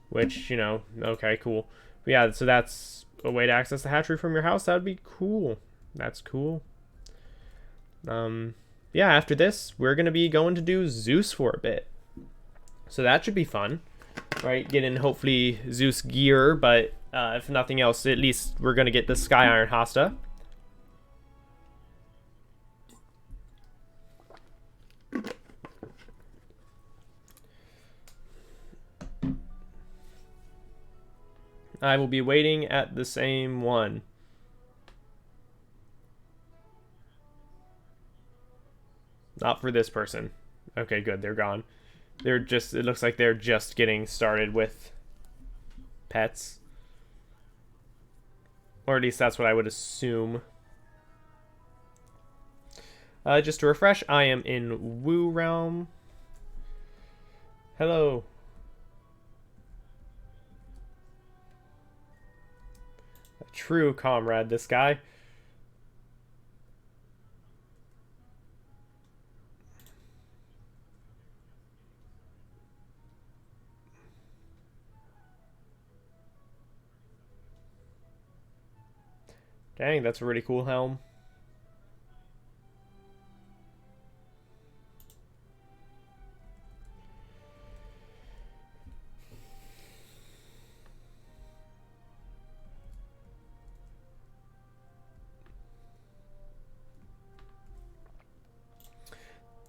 which, you know, okay, cool. But yeah, so that's a way to access the hatchery from your house. That would be cool. That's cool. Yeah, after this, we're going to be going to do Zeus for a bit. So that should be fun. Right, get in hopefully Zeus gear, but If nothing else, at least we're gonna get the Sky Iron Hasta. I will be waiting at the same one. Not for this person. Okay, good. They're gone. They're just, it looks like they're just getting started with pets. Or at least that's what I would assume. Just to refresh, I am in Woo Realm. Hello. A true comrade, this guy. Dang, that's a really cool helm.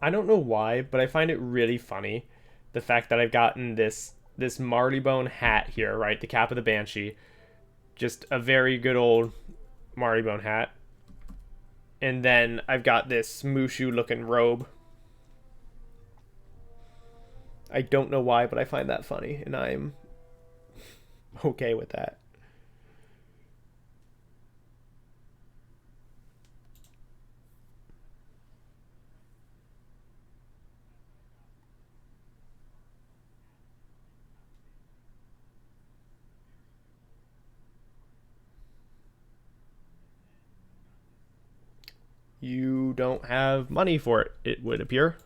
I don't know why, but I find it really funny the fact that I've gotten this Marleybone hat here, right? The cap of the Banshee. Just a very good old Marleybone hat. And then I've got this Mushu looking robe. I don't know why, but I find that funny, and I'm okay with that. You don't have money for it, it would appear.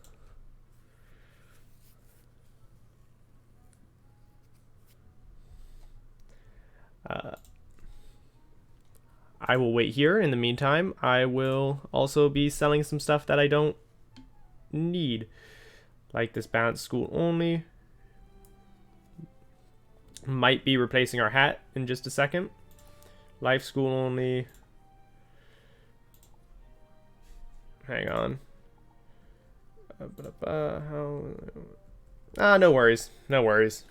I will wait here. In the meantime, I will also be selling some stuff that I don't need. Like this balance school only. Might be replacing our hat in just a second. Life school only. Hang on. No worries. No worries.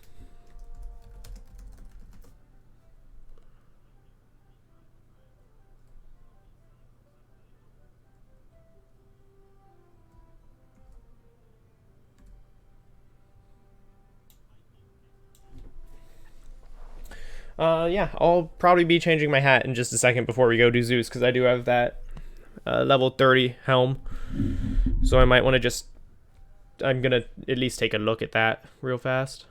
Yeah, I'll probably be changing my hat in just a second before we go do Zeus, because I do have that level 30 helm. So I might want to just... I'm going to at least take a look at that real fast.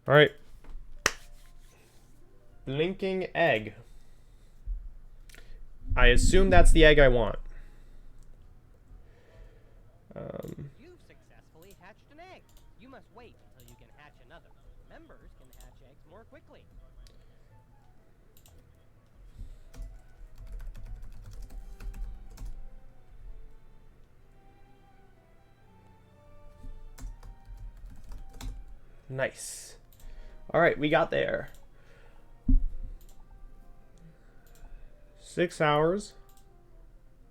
Alright. Blinking egg. I assume that's the egg I want. You've successfully hatched an egg. You must wait until you can hatch another. Members can hatch eggs more quickly. Nice. Alright, we got there. 6 hours.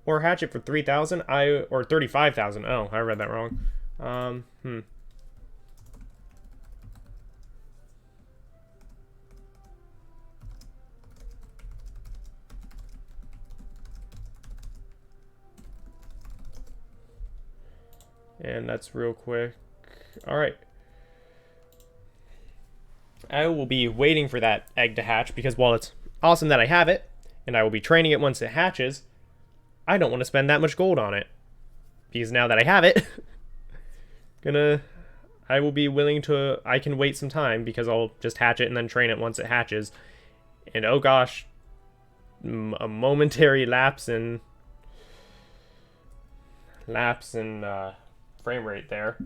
Or hatch it for 3,000. Or 35,000. Oh, I read that wrong. And that's real quick. Alright. I will be waiting for that egg to hatch, because while it's awesome that I have it, and I will be training it once it hatches, I don't want to spend that much gold on it. Because now that I have it, I will be willing to, I can wait some time, because I'll just hatch it and then train it once it hatches. And oh gosh, a momentary lapse in frame rate there.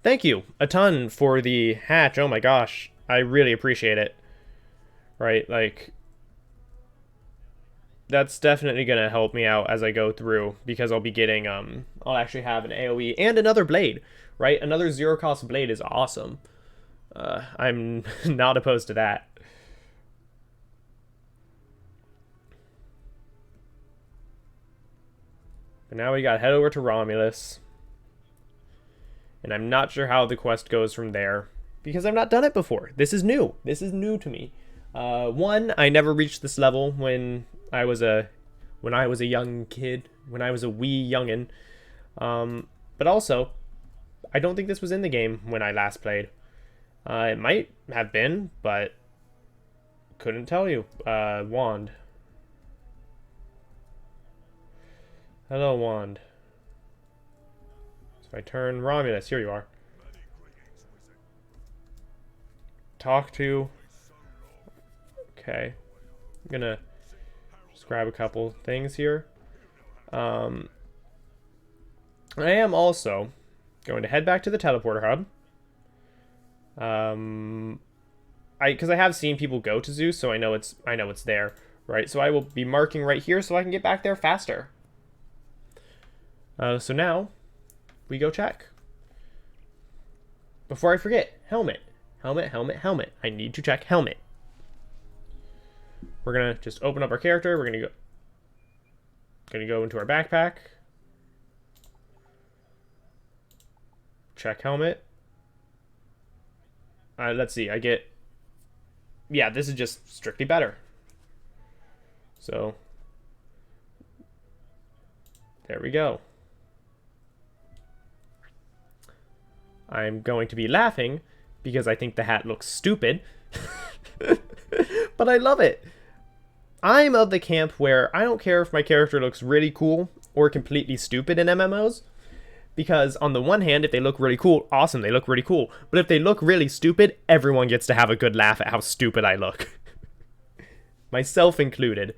Thank you a ton for the hatch. Oh my gosh, I really appreciate it. Right, like, that's definitely gonna help me out as I go through, because I'll be getting I'll actually have an AoE and another blade, right? Another zero cost blade is awesome. I'm not opposed to that. But now we gotta head over to Romulus. And I'm not sure how the quest goes from there, because I've not done it before. This is new. This is new to me. One, I never reached this level when I was a young kid, when I was a wee youngin. But also, I don't think this was in the game when I last played. It might have been, but couldn't tell you. Wand. Hello, Wand. So if I turn Romulus, here you are. Talk to. Okay. I'm gonna just grab a couple things here. I am also going to head back to the teleporter hub. Because I have seen people go to Zeus, so I know it's there, right? So I will be marking right here so I can get back there faster. So now we go check. Before I forget, helmet. Helmet. I need to check helmet. We're gonna just open up our character. We're gonna go into our backpack. Check helmet. Let's see. Yeah, this is just strictly better. So there we go. I'm going to be laughing because I think the hat looks stupid. But I love it. I'm of the camp where I don't care if my character looks really cool or completely stupid in MMOs. Because on the one hand, if they look really cool, awesome, they look really cool. But if they look really stupid, everyone gets to have a good laugh at how stupid I look. Myself included.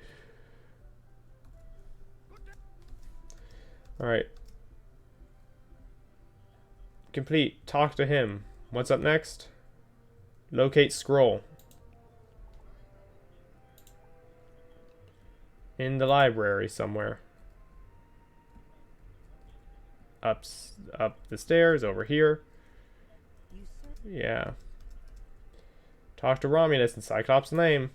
Alright. Complete. Talk to him. What's up next? Locate scroll. In the library somewhere. Up the stairs, over here. Yeah. Talk to Romulus in Cyclops' name.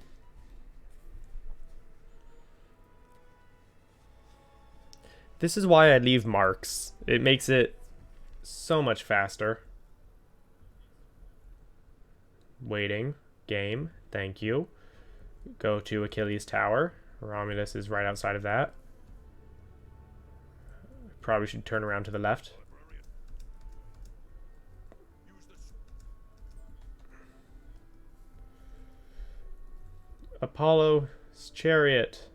This is why I leave marks. It makes it so much faster. Waiting. Game. Thank you. Go to Achilles Tower. Romulus is right outside of that. Probably should turn around to the left. Apollo's chariot.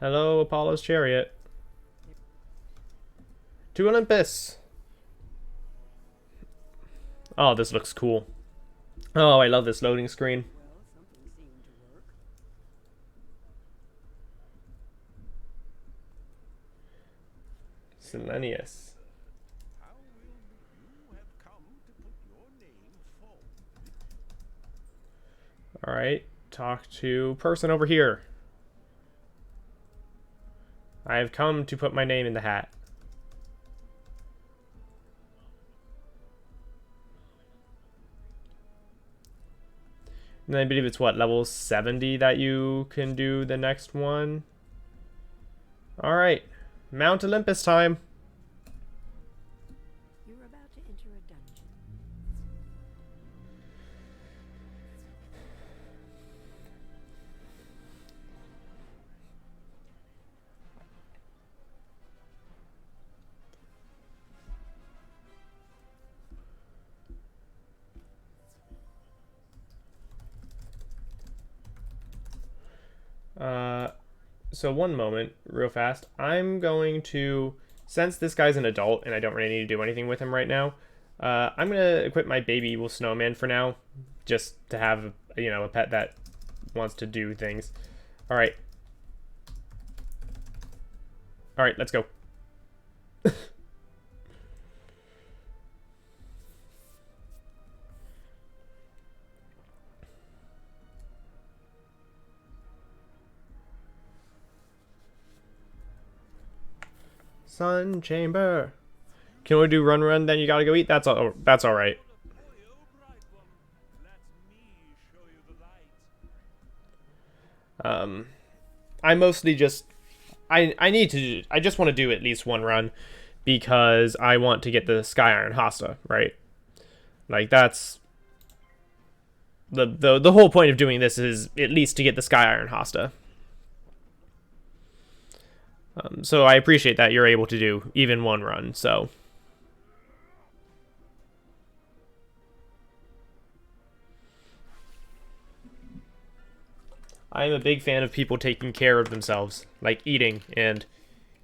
Hello, Apollo's chariot. To Olympus. Oh, this looks cool. Oh, I love this loading screen. Selenius. How will you have come to put your name forward? Alright, talk to person over here. I have come to put my name in the hat. And I believe it's what, level 70 that you can do the next one? Alright, Mount Olympus time. You're about to enter a dungeon. So one moment, real fast. I'm going to, since this guy's an adult and I don't really need to do anything with him right now, I'm going to equip my baby evil snowman for now, just to have, you know, a pet that wants to do things. Alright. Alright, let's go. Sun chamber. Can we do run? Then you gotta go eat. That's all. That's all right. I mostly just I just want to do at least one run because I want to get the Sky Iron Hasta, right? Like that's the whole point of doing this is at least to get the Sky Iron Hasta. So I appreciate that you're able to do even one run. So I am a big fan of people taking care of themselves, like eating and,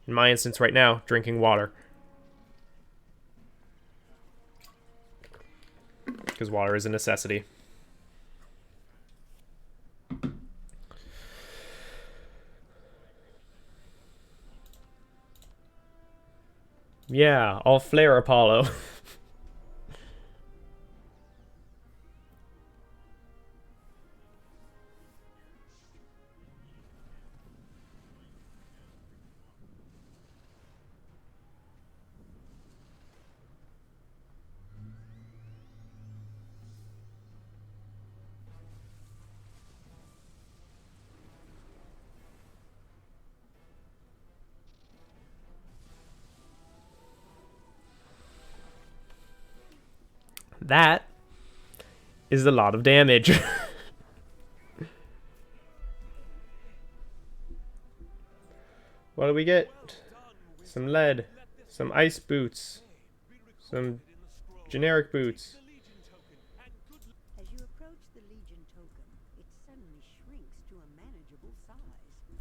in my instance right now, drinking water. Because water is a necessity. Yeah, I'll flare Apollo. That is a lot of damage. What do we get? Some lead, some ice boots, some generic boots. As you approach the Legion token, it suddenly shrinks to a manageable size.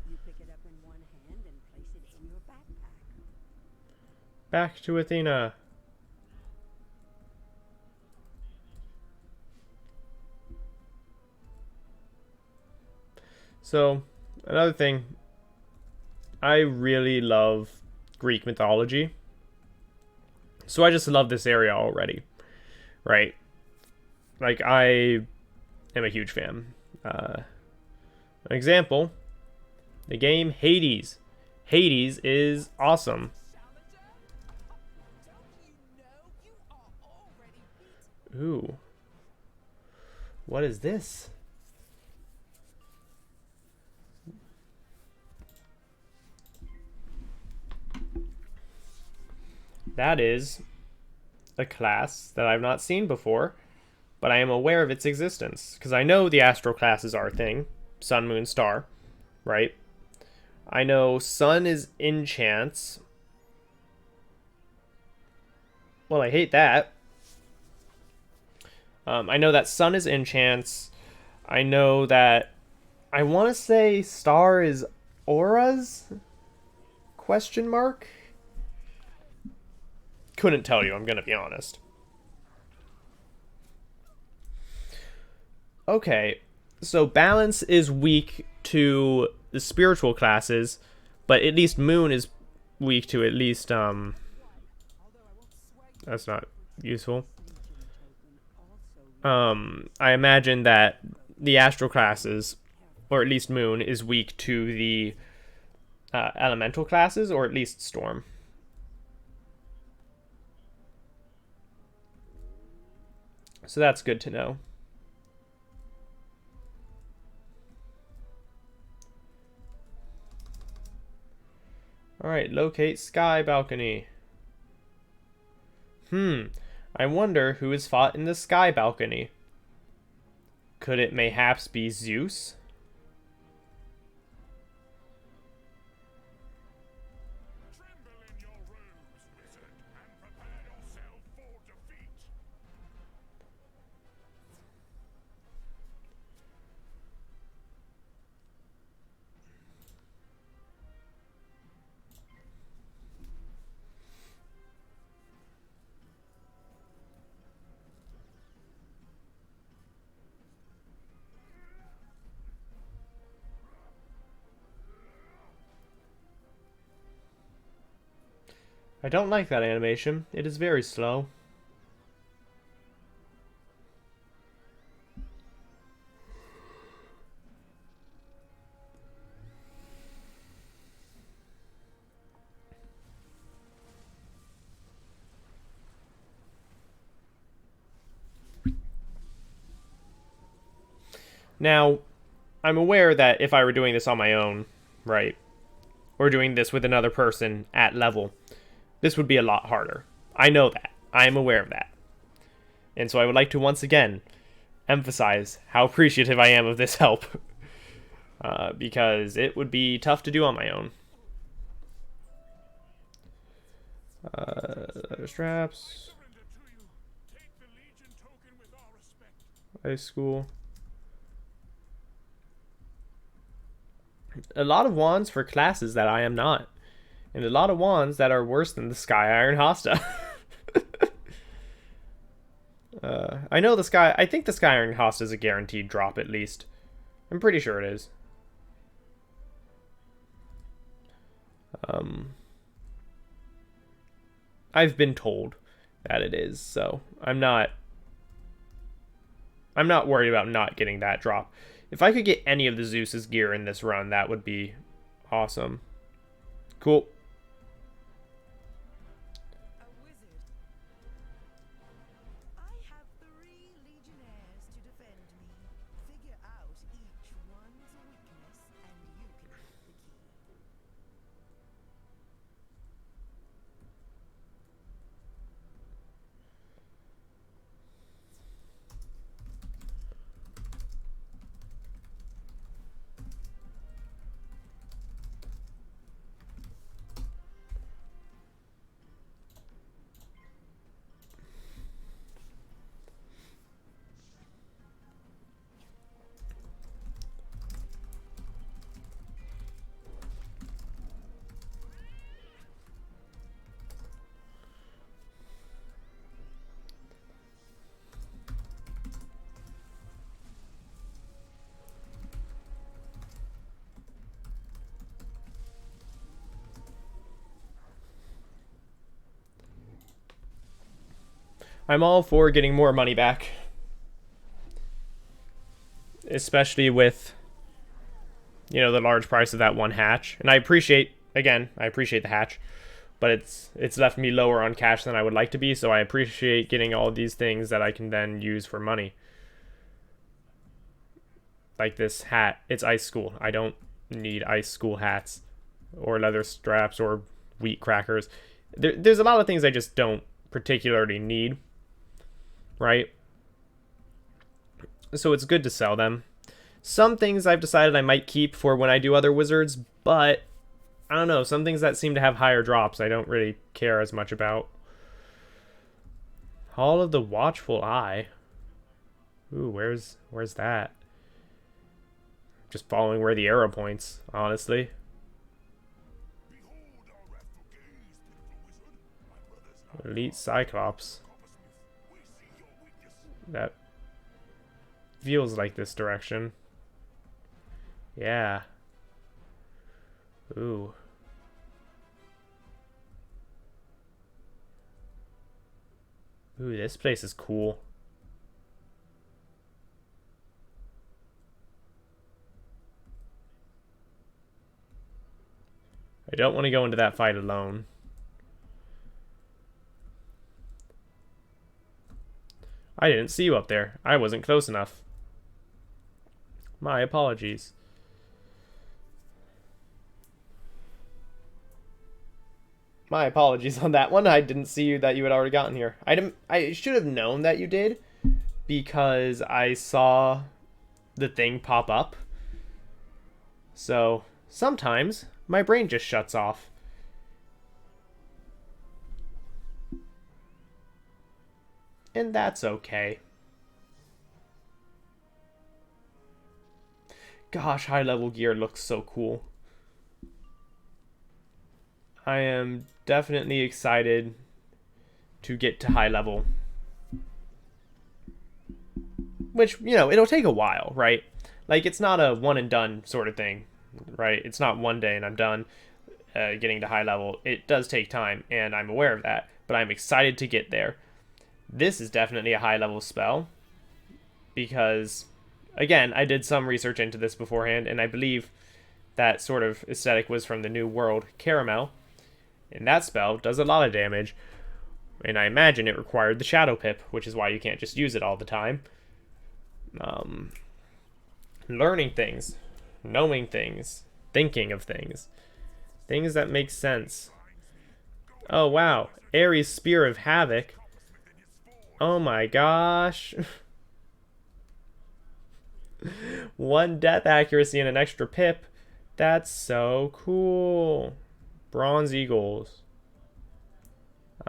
You pick it up in one hand and place it in your backpack. Back to Athena. So, another thing, I really love Greek mythology. So I just love this area already, right? Like, I am a huge fan. An example, the game Hades. Hades is awesome. Ooh. What is this? That is a class that I've not seen before, but I am aware of its existence. Because I know the astral classes are a thing. Sun, Moon, Star. Right? I know Sun is enchants. Well, I hate that. I know that Sun is enchants. I know that... I want to say Star is auras? Question mark? Couldn't tell you, I'm gonna be honest. Okay, so balance is weak to the spiritual classes, but at least Moon is weak to at least, that's not useful. I imagine that the astral classes, or at least Moon, is weak to the elemental classes, or at least Storm. So that's good to know. Alright, locate sky balcony. I wonder who has fought in the sky balcony. Could it mayhaps be Zeus? Tremble in your robes, wizard, and prepare yourself for defeat. I don't like that animation. It is very slow. Now, I'm aware that if I were doing this on my own, right, or doing this with another person at level, this would be a lot harder. I know that. I am aware of that. And so I would like to once again emphasize how appreciative I am of this help. Because it would be tough to do on my own. Leather straps. High school. A lot of wands for classes that I am not. And a lot of wands that are worse than the Sky Iron Hosta. I know I think the Sky Iron Hosta is a guaranteed drop at least. I'm pretty sure it is. I've been told that it is, so I'm not worried about not getting that drop. If I could get any of the Zeus's gear in this run, that would be awesome. Cool. A wizard. I have 3 legionnaires to defend me. Figure out each one's weakness, and you can have the key. I'm all for getting more money back. Especially with, you know, the large price of that one hatch. And I appreciate the hatch. But it's left me lower on cash than I would like to be, so I appreciate getting all these things that I can then use for money. Like this hat. It's ice school. I don't need ice school hats. Or leather straps or wheat crackers. There's a lot of things I just don't particularly need. Right? So it's good to sell them. Some things I've decided I might keep for when I do other wizards, but I don't know, some things that seem to have higher drops I don't really care as much about. Hall of the Watchful Eye. Ooh, where's that? Just following where the arrow points, honestly. Elite Cyclops. That feels like this direction. Yeah. Ooh. Ooh, this place is cool. I don't want to go into that fight alone. I didn't see you up there. I wasn't close enough. My apologies. My apologies on that one. I didn't see you that you had already gotten here. I should have known that you did because I saw the thing pop up. So sometimes my brain just shuts off. And that's okay. Gosh, high level gear looks so cool. I am definitely excited to get to high level. Which, you know, it'll take a while, right? Like, it's not a one and done sort of thing, right? It's not one day and I'm done getting to high level. It does take time, and I'm aware of that, but I'm excited to get there. This is definitely a high level spell because, again, I did some research into this beforehand, and I believe that sort of aesthetic was from the New World Caramel, and that spell does a lot of damage, and I imagine it required the Shadow Pip, which is why you can't just use it all the time. Learning things, knowing things, thinking of things. Things that make sense. Oh wow, Ares' Spear of Havoc. Oh my gosh. 1 death accuracy and an extra pip. That's so cool. Bronze Eagles.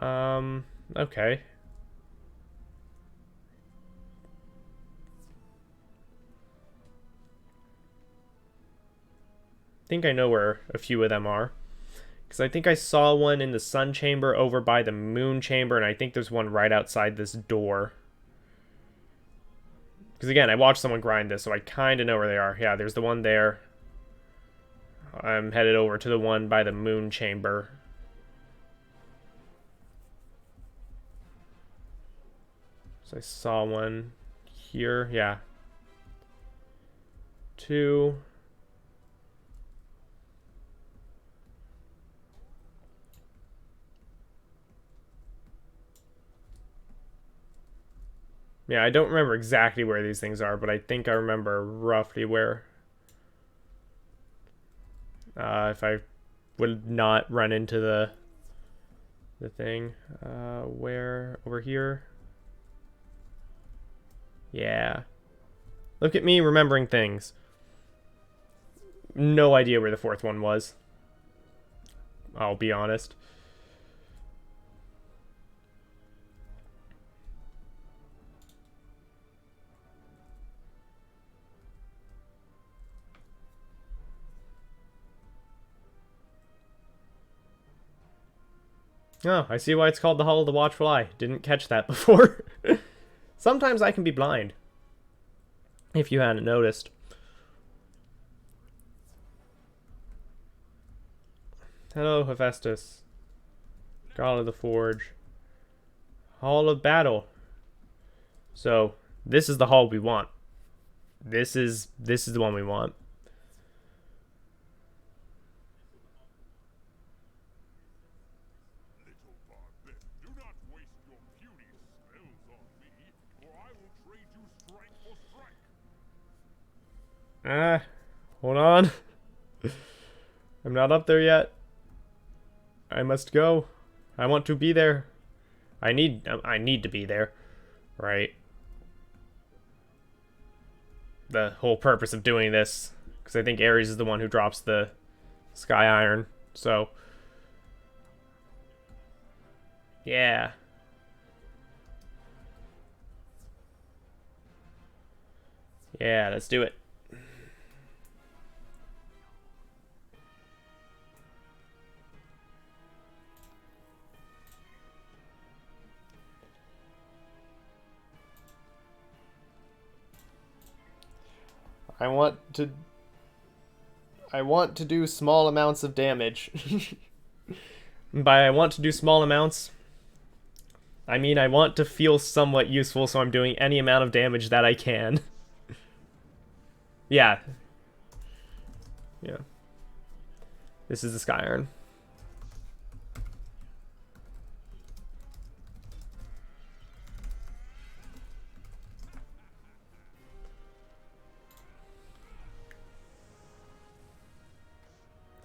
Okay. I think I know where a few of them are. Because I think I saw one in the Sun Chamber over by the Moon Chamber, and I think there's one right outside this door. Because again, I watched someone grind this, so I kind of know where they are. Yeah, there's the one there. I'm headed over to the one by the Moon Chamber. So I saw one here. Yeah. 2. Yeah, I don't remember exactly where these things are, but I think I remember roughly where. If I would not run into the thing. Where? Over here? Yeah. Look at me remembering things. No idea where the 4th one was. I'll be honest. Oh, I see why it's called the Hall of the Watchful Eye. Didn't catch that before. Sometimes I can be blind. If you hadn't noticed. Hello, Hephaestus. God of the Forge. Hall of Battle. So, this is the hall we want. This is the one we want. Hold on. I'm not up there yet. I must go. I want to be there. I need to be there. Right? The whole purpose of doing this, because I think Ares is the one who drops the Sky Iron. So, yeah. Yeah, let's do it. I want to do small amounts of damage. By I want to do small amounts, I mean I want to feel somewhat useful, so I'm doing any amount of damage that I can. Yeah. Yeah. This is the Sky Iron.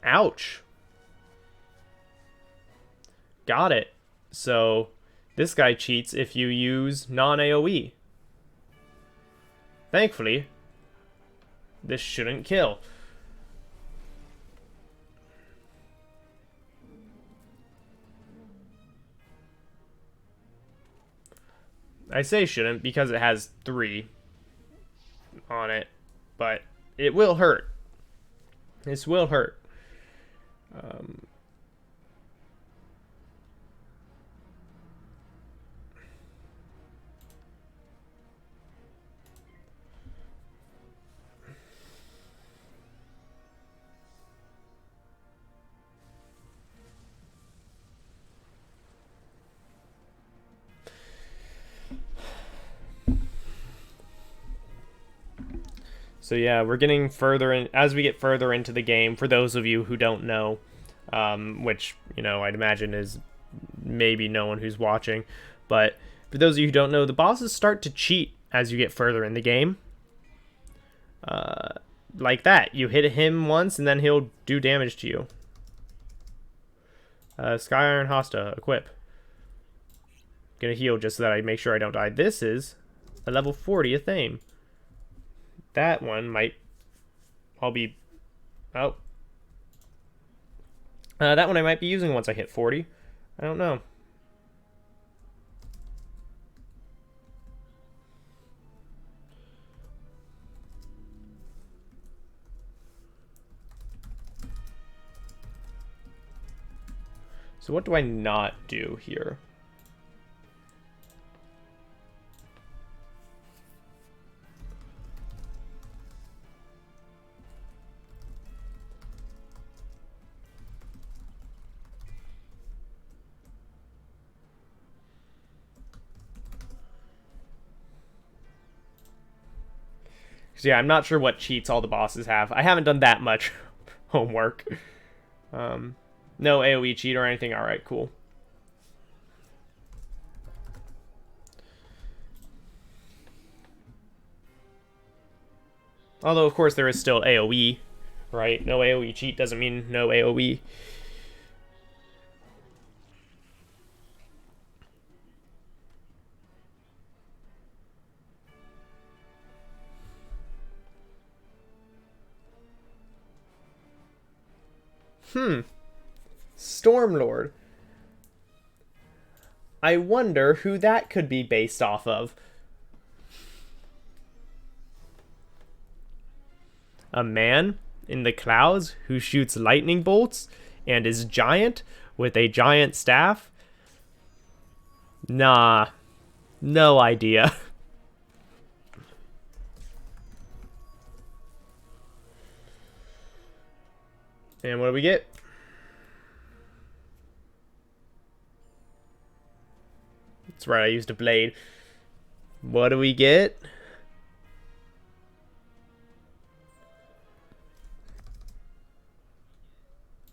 Ouch. Got it. So, this guy cheats if you use non-AoE. Thankfully, this shouldn't kill. I say shouldn't because it has 3 on it, but it will hurt. This will hurt. So yeah, we're getting further in as we get further into the game. For those of you who don't know, which I'd imagine is maybe no one who's watching, but for those of you who don't know, the bosses start to cheat as you get further in the game. Like that. You hit him once, and then he'll do damage to you. Sky Iron Hosta, equip. Gonna heal just so that I make sure I don't die. This is a level 40 Athame. That one might... I'll be... Oh. That one I might be using once I hit 40. I don't know. So what do I not do here? So yeah, I'm not sure what cheats all the bosses have. I haven't done that much homework. No AoE cheat or anything. Alright, cool. Although, of course, there is still AoE, right? No AoE cheat doesn't mean no AoE. Stormlord. I wonder who that could be based off of. A man in the clouds who shoots lightning bolts and is giant with a giant staff? Nah. No idea. And what do we get? That's right, I used a blade. What do we get?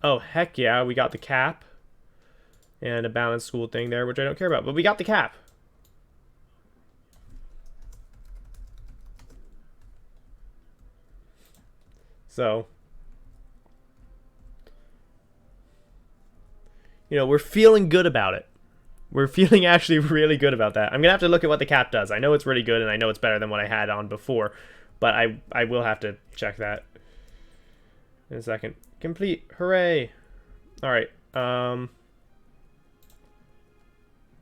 Oh, heck yeah, we got the cap. And a balanced school thing there, which I don't care about. But we got the cap. So, you know, we're feeling good about it. We're feeling actually really good about that. I'm going to have to look at what the cap does. I know it's really good, and I know it's better than what I had on before. But I will have to check that in a second. Complete. Hooray. Alright.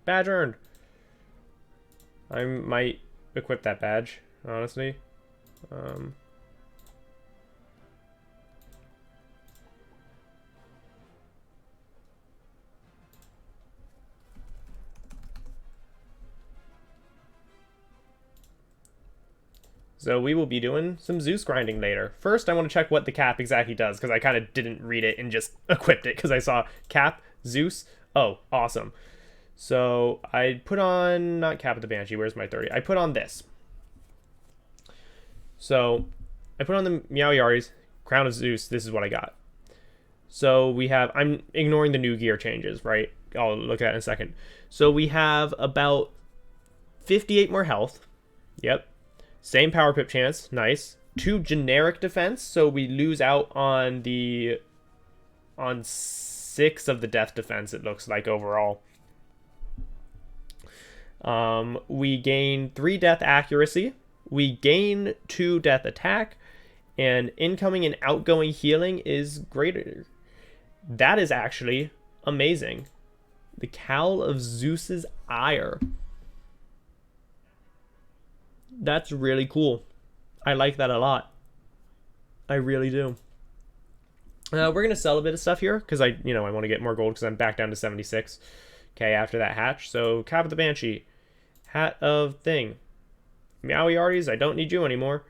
Badge earned. I might equip that badge, honestly. So we will be doing some Zeus grinding later. First, I want to check what the cap exactly does, because I kind of didn't read it and just equipped it, because I saw cap, Zeus. Oh, awesome. So I put on, not Cap of the Banshee, where's my 30? I put on this. So I put on the Meow Yaris, Crown of Zeus, this is what I got. So we have, I'm ignoring the new gear changes, right? I'll look at it in a second. So we have about 58 more health. Yep. Same power pip chance, nice. 2 generic defense, so we lose out on 6 of the death defense, it looks like, overall. We gain 3 death accuracy, we gain 2 death attack, and incoming and outgoing healing is greater. That is actually amazing. The Cowl of Zeus's Ire. That's really cool. I like that a lot. I really do. We're going to sell a bit of stuff here because I want to get more gold because I'm back down to 76. Okay, after that hatch. So, Cap of the Banshee. Hat of Thing. Meowie Arties, I don't need you anymore.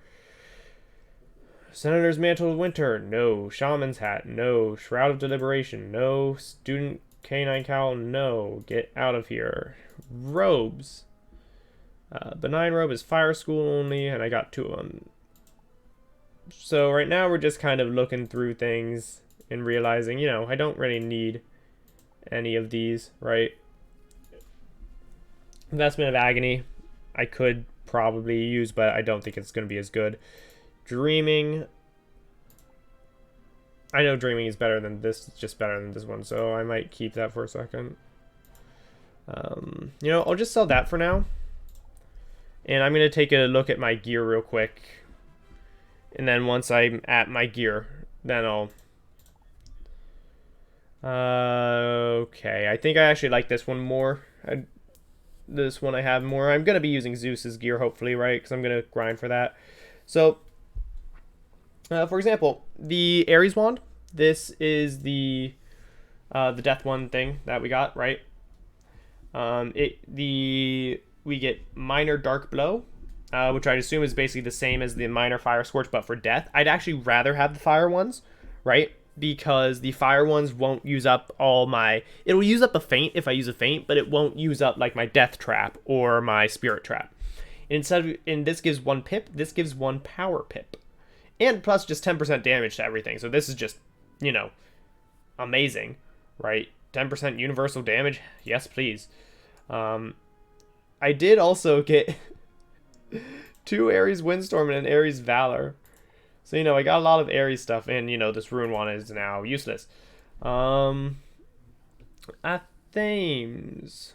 Senator's Mantle of Winter. No. Shaman's Hat. No. Shroud of Deliberation. No. Student Canine Cowl. No. Get out of here. Robes. Benign Robe is Fire School only, and I got 2 of them. So right now we're just kind of looking through things and realizing, I don't really need any of these, right? Investment of Agony, I could probably use, but I don't think it's going to be as good. Dreaming. I know dreaming is better than this, it's just better than this one, so I might keep that for a second. You know, I'll just sell that for now. And I'm going to take a look at my gear real quick. And then once I'm at my gear, then I'll... okay, I think I actually like this one more. This one I have more. I'm going to be using Zeus's gear, hopefully, right? Because I'm going to grind for that. So, for example, the Ares wand. This is the death one thing that we got, right? We get minor dark blow, which I'd assume is basically the same as the minor fire scorch, but for death. I'd actually rather have the fire ones, right? Because the fire ones won't use up all my... It'll use up a feint if I use a feint, but it won't use up like my death trap or my spirit trap. And this gives 1 pip, this gives 1 power pip. And plus just 10% damage to everything. So this is just, you know, amazing, right? 10% universal damage? Yes, please. I did also get 2 Ares Windstorm and an Ares Valor. So, you know, I got a lot of Ares stuff, and, you know, this Rune one is now useless. Thames.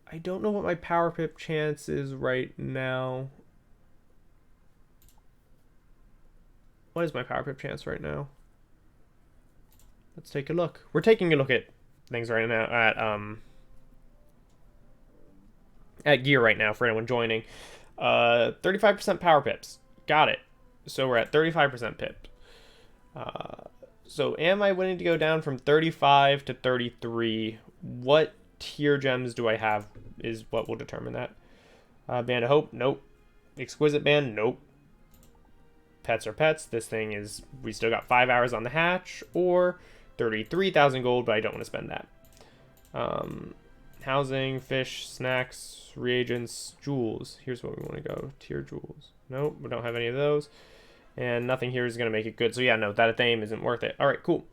I don't know what my power pip chance is right now. What is my power pip chance right now? Let's take a look. We're taking a look at things right now at gear right now for anyone joining. 35% power pips. Got it. So we're at 35% pip. So am I willing to go down from 35 to 33? What tier gems do I have is what will determine that. Band of Hope? Nope. Exquisite Band? Nope. Pets are pets. This thing is... We still got 5 hours on the hatch. Or 33,000 gold, but I don't want to spend that. Housing, fish, snacks, reagents, jewels. Here's what we want to go. Tier jewels. Nope, we don't have any of those. And nothing here is going to make it good. So yeah, no, that theme isn't worth it. Alright, cool.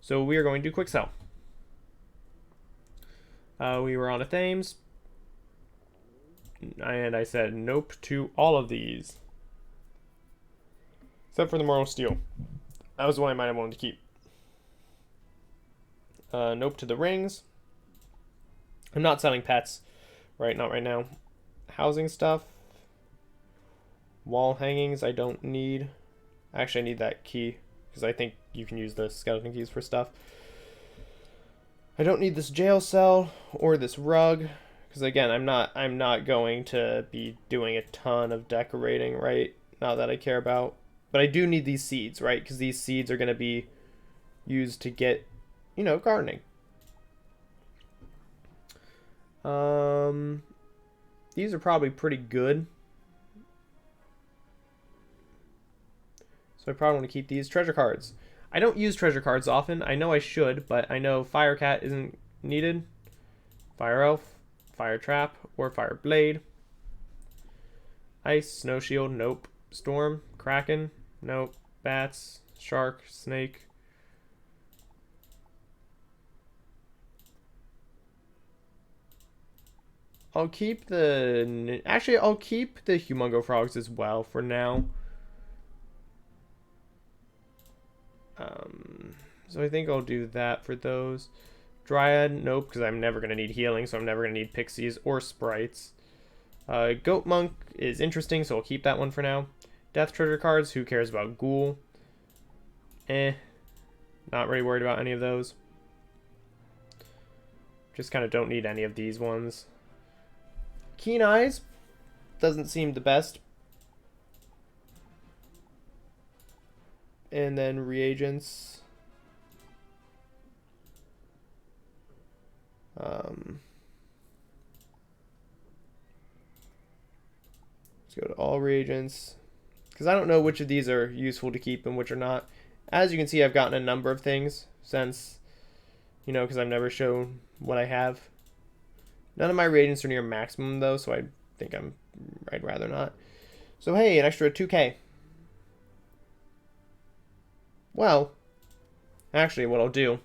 So we are going to do quick sell. We were on a Thames. And I said nope to all of these. Except for the Mortal Steel. That was the one I might have wanted to keep. Nope to the rings. I'm not selling pets. Right, not right now. Housing stuff. Wall hangings I don't need. Actually, I need that key. Because I think you can use the skeleton keys for stuff. I don't need this jail cell or this rug. Because again, I'm not going to be doing a ton of decorating, right? Not that I care about. But I do need these seeds, right? Because these seeds are going to be used to get, you know, gardening. These are probably pretty good. So I probably want to keep these treasure cards. I don't use treasure cards often. I know I should, but I know Fire Cat isn't needed. Fire Elf, Fire Trap, or Fire Blade. Ice, Snow Shield, nope. Storm, Kraken, nope. Bats, Shark, Snake. I'll keep the... Actually, I'll keep the Humongo Frogs as well for now. So I think I'll do that for those. Dryad, nope, because I'm never going to need healing, so I'm never going to need pixies or sprites. Goat Monk is interesting, so I'll keep that one for now. Death Treasure cards, who cares about Ghoul? Not really worried about any of those. Just kind of don't need any of these ones. Keen Eyes doesn't seem the best. And then reagents. Let's go to all reagents. Because I don't know which of these are useful to keep and which are not. As you can see, I've gotten a number of things since, you know, because I've never shown what I have. None of my reagents are near maximum, though, so I think I'd rather not. So, hey, an extra 2k. Well, actually, what I'll do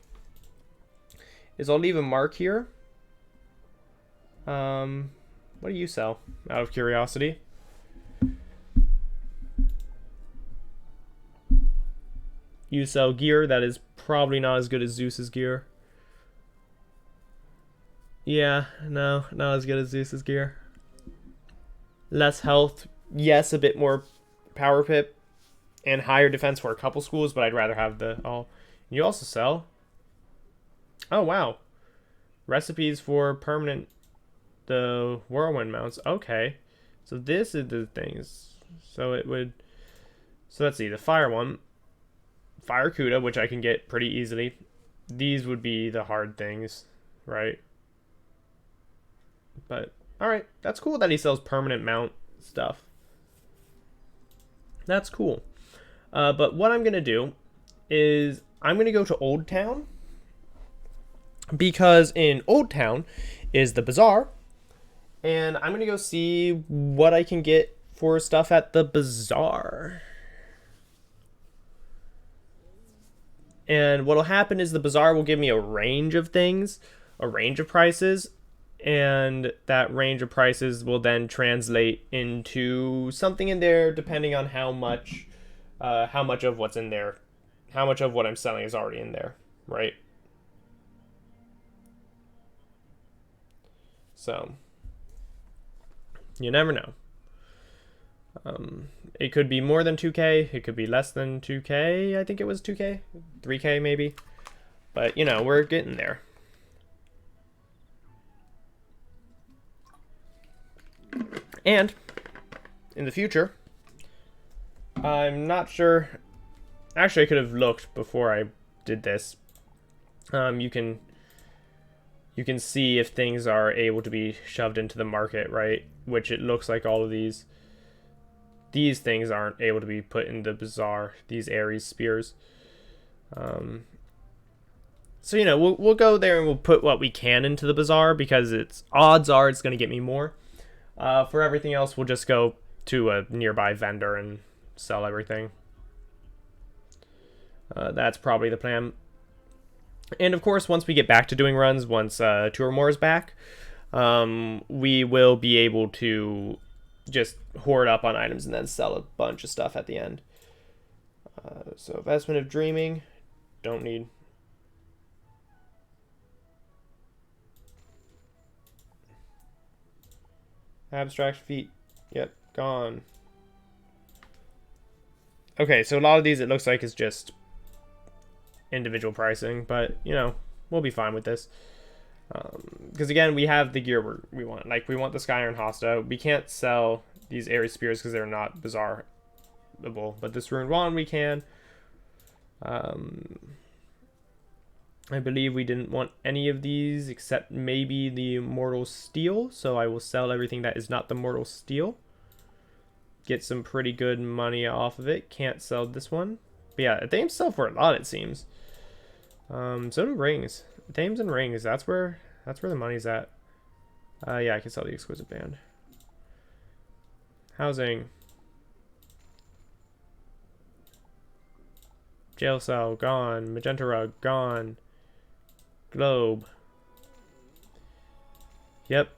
is I'll leave a mark here. What do you sell, out of curiosity? You sell gear that is probably not as good as Zeus's gear. Yeah, no, not as good as Zeus's gear. Less health, yes, a bit more power pip, and higher defense for a couple schools, but I'd rather have the all. You also sell. Oh wow, recipes for permanent the whirlwind mounts. Okay, so this is the things. So it would. So let's see the fire one, fire Kuda, which I can get pretty easily. These would be the hard things, right? But all right, that's cool that he sells permanent mount stuff. That's cool. But what I'm gonna do is I'm gonna go to Old Town, because in Old Town is the bazaar, and I'm gonna go see what I can get for stuff at the bazaar. And what'll happen is the bazaar will give me a range of things, a range of prices, and that range of prices will then translate into something in there depending on how much of what's in there, how much of what I'm selling is already in there, right? So you never know. It could be more than 2K, it could be less than 2K. I think it was 2K, 3K maybe, but you know, we're getting there. And in the future, I'm not sure. Actually, I could have looked before I did this. You can see if things are able to be shoved into the market, right? Which it looks like all of these things aren't able to be put in the bazaar. These Ares spears. So you know, we'll go there and we'll put what we can into the bazaar, because it's odds are it's going to get me more. For everything else, we'll just go to a nearby vendor and sell everything. That's probably the plan. And of course, once we get back to doing runs, once 2 or more is back, we will be able to just hoard up on items and then sell a bunch of stuff at the end. So Vestment of Dreaming, don't need. Abstract Feet, yep, gone. Okay, so a lot of these it looks like is just individual pricing, but you know, we'll be fine with this. Because again, we have the gear we want. Like, we want the Sky Iron Hosta. We can't sell these Ares Spears because they're not bazaarable, but this Ruined Wand we can. I believe we didn't want any of these except maybe the Mortal Steel, so I will sell everything that is not the Mortal Steel. Get some pretty good money off of it. Can't sell this one. But yeah, Thames sell for a lot, it seems. So do rings. Thames and rings, that's where the money's at. Yeah, I can sell the Exquisite Band. Housing. Jail cell, gone. Magenta rug, gone. Globe. Yep.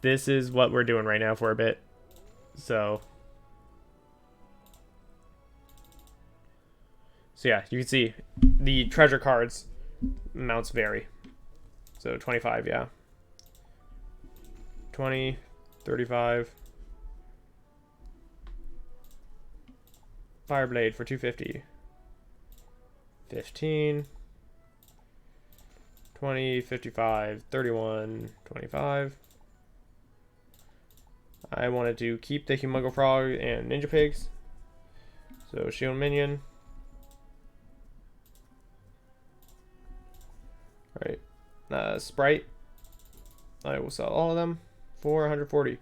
This is what we're doing right now for a bit. So yeah, you can see the treasure cards amounts vary. So 25, yeah. 20, 35. Fireblade for 250. 15. 20, 55, 31, 25. I wanted to keep the Humungo Frog and Ninja Pigs. So Shield Minion. Alright. Sprite. I will sell all of them for 140.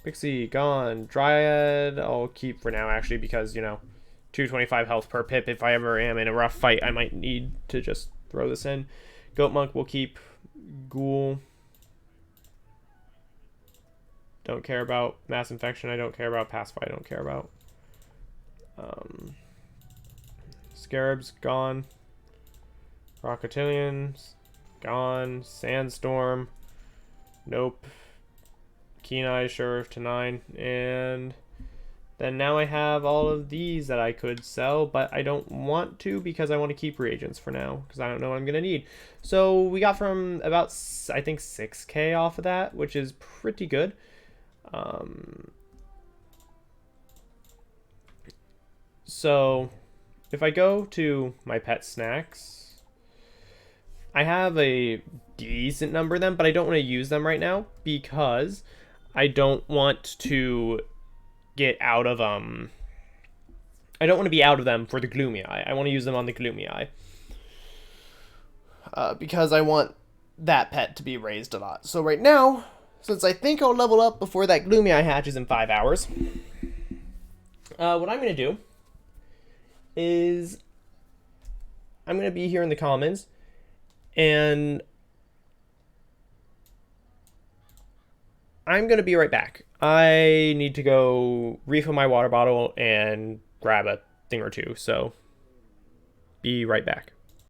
Pixie, gone. Dryad, I'll keep for now, actually, because, you know, 225 health per pip. If I ever am in a rough fight, I might need to just throw this in. Goat Monk will keep. Ghoul. Don't care about. Mass Infection, I don't care about. Pacify, I don't care about. Scarabs, gone. Crocodilians, gone. Sandstorm, nope. Keen Eye, Sheriff to 9. And then now I have all of these that I could sell, but I don't want to because I want to keep reagents for now because I don't know what I'm going to need. So we got from about, I think, 6K off of that, which is pretty good. So if I go to my pet snacks, I have a decent number of them, but I don't want to use them right now because I don't want to get out of I don't want to be out of them for the Gloomy Eye. I want to use them on the Gloomy Eye. Because I want that pet to be raised a lot. So right now, since I think I'll level up before that Gloomy Eye hatches in 5 hours, what I'm going to do is I'm going to be here in the commons, and I'm going to be right back. I need to go refill my water bottle and grab a thing or two, so be right back.